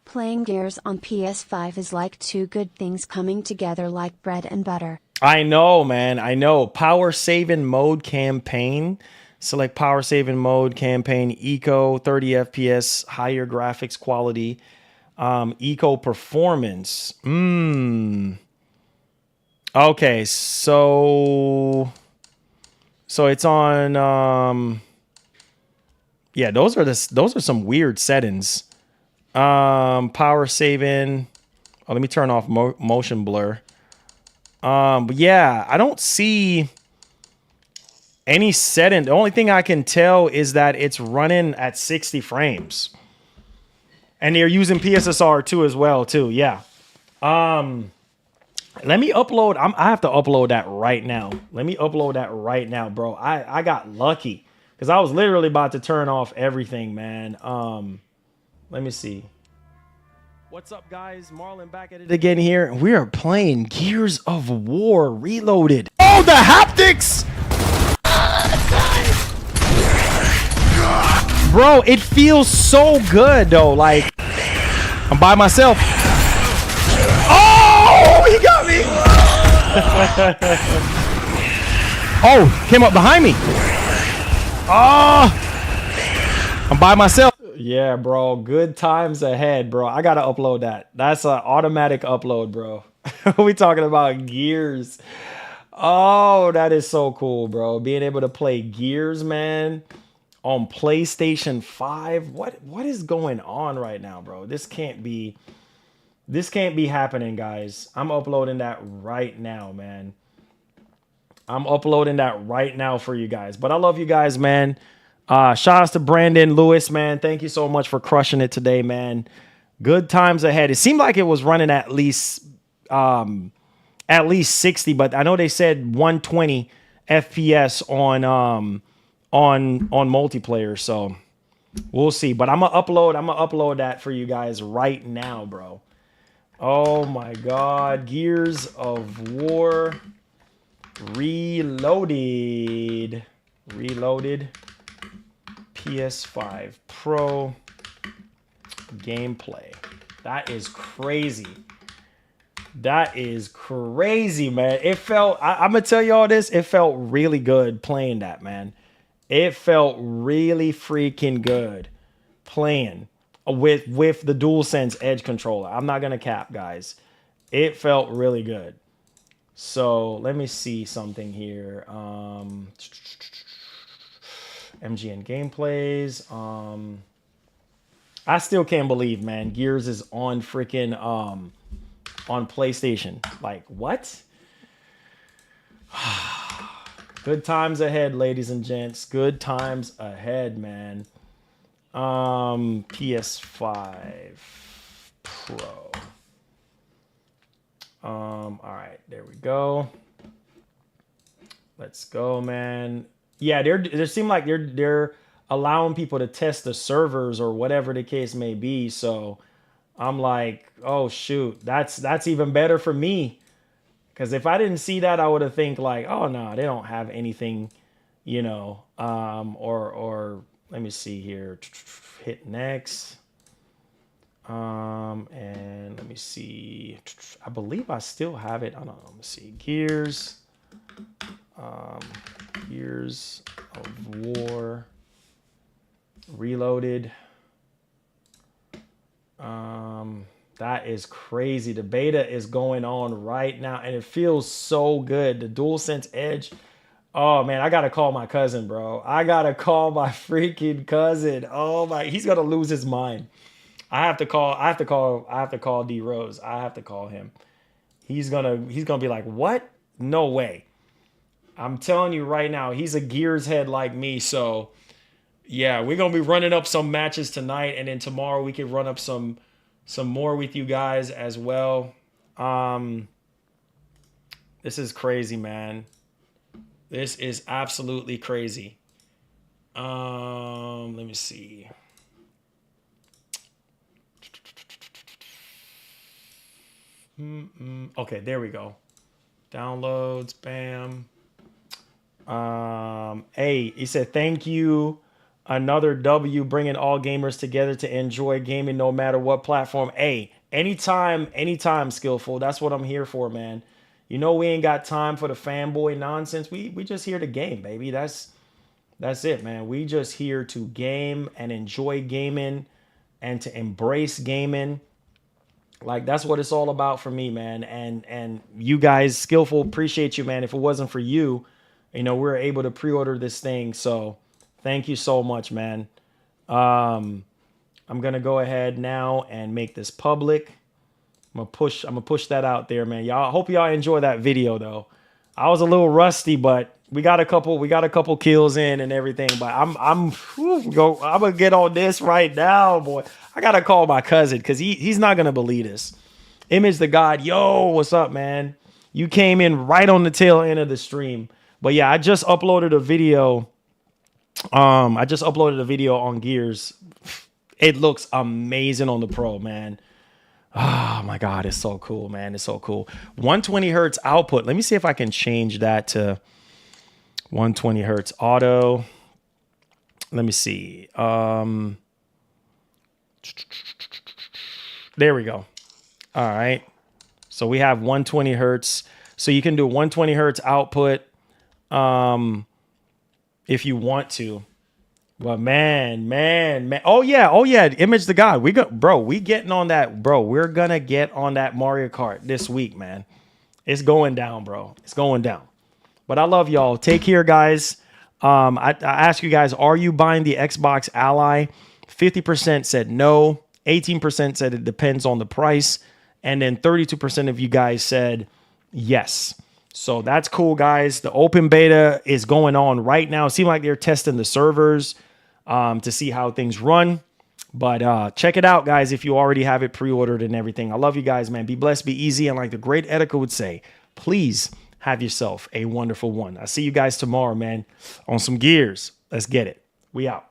S2: Playing Gears on PS5 is like two good things coming together like bread and butter.
S1: I know, man. I know. Power saving mode campaign. Select power saving mode campaign. Eco 30 FPS. Higher graphics quality. Eco performance. Okay, so it's on. Yeah, those are some weird settings. Power saving. Oh, let me turn off motion blur. But yeah, I don't see any setting. The only thing I can tell is that it's running at 60 frames. And they're using PSSR 2 as well, too. Yeah. Let me upload. I have to upload that right now. Let me upload that right now, bro. I got lucky because I was literally about to turn off everything, man. Let me see. What's up, guys? Marlon back at it again here. We are playing Gears of War Reloaded. Oh, the haptics! Bro, it feels so good, though. Like, I'm by myself. Oh, he got me! Oh, came up behind me. Oh, I'm by myself. Yeah, bro. Good times ahead, bro. I gotta upload that. That's an automatic upload, bro. We talking about Gears. Oh, that is so cool, bro. Being able to play Gears, man, on PlayStation 5. What is going on right now, bro? This can't be happening, guys. I'm uploading that right now, man. I'm uploading that right now for you guys. But I love you guys, man. Shout out to Brandon Lewis, man. Thank you so much for crushing it today, man. Good times ahead. It seemed like it was running at least 60, but I know they said 120 FPS on multiplayer, so we'll see. But I'm gonna upload that for you guys right now, bro. Oh my God, Gears of War Reloaded. PS5 Pro gameplay. That is crazy. That is crazy, man. It felt, I'm going to tell you all this. It felt really good playing that, man. It felt really freaking good playing with the DualSense Edge controller. I'm not going to cap, guys. It felt really good. So let me see something here. MGN gameplays. I still can't believe, man, Gears is on freaking on PlayStation. Like, what? Good times ahead, ladies and gents. Good times ahead, man. PS5 Pro. All right, there we go. Let's go, man. Yeah, they seem like they're allowing people to test the servers or whatever the case may be. So I'm like, oh shoot, that's even better for me. Because if I didn't see that, I would have think like, oh no, they don't have anything, you know. Or let me see here. Hit next. And let me see. I believe I still have it. I don't know. Let me see. Gears. Gears of War Reloaded. That is crazy. The beta is going on right now and it feels so good. The DualSense Edge Oh man, I gotta call my cousin, bro. I gotta call my freaking cousin. Oh my, he's gonna lose his mind. I have to call D Rose. I have to call him. He's gonna be like, what? No way. I'm telling you right now, he's a gears head like me. So yeah, we're gonna be running up some matches tonight, and then tomorrow we can run up some more with you guys as well. This is crazy, man. This is absolutely crazy. Let me see. Okay, there we go. Downloads, bam. Hey, he said, thank you. Another W, bringing all gamers together to enjoy gaming no matter what platform. Hey, anytime, Skillful. That's what I'm here for, man. You know we ain't got time for the fanboy nonsense. We just here to game, baby. That's it, man. We just here to game and enjoy gaming and to embrace gaming. Like, that's what it's all about for me, man. And you guys, Skillful, appreciate you, man. If it wasn't for you, you know, we're able to pre-order this thing. So thank you so much, man. I'm gonna go ahead now and make this public. I'm gonna push that out there, man. Y'all, hope y'all enjoy that video though. I was a little rusty, but we got a couple kills in and everything. But I'm gonna get on this right now, boy. I gotta call my cousin because he's not gonna believe this. Image the God, yo, what's up, man? You came in right on the tail end of the stream. But yeah, I just uploaded a video. I just uploaded a video on Gears. It looks amazing on the Pro, man. Oh my God, it's so cool, man. It's so cool. 120 hertz output. Let me see if I can change that to 120 hertz auto. Let me see. There we go. All right. So we have 120 hertz. So you can do 120 hertz output if you want to. But man. Oh yeah. Image the God. We getting on that, bro. We're gonna get on that Mario Kart this week, man. It's going down, bro. It's going down. But I love y'all. Take care, guys. I ask you guys, are you buying the Xbox Ally? 50% said no. 18% said it depends on the price. And then 32% of you guys said yes. So that's cool, guys. The open beta is going on right now. It seems like they're testing the servers to see how things run. But check it out, guys, if you already have it pre-ordered and everything. I love you guys, man. Be blessed, be easy. And like the great Etika would say, please have yourself a wonderful one. I'll see you guys tomorrow, man, on some Gears. Let's get it. We out.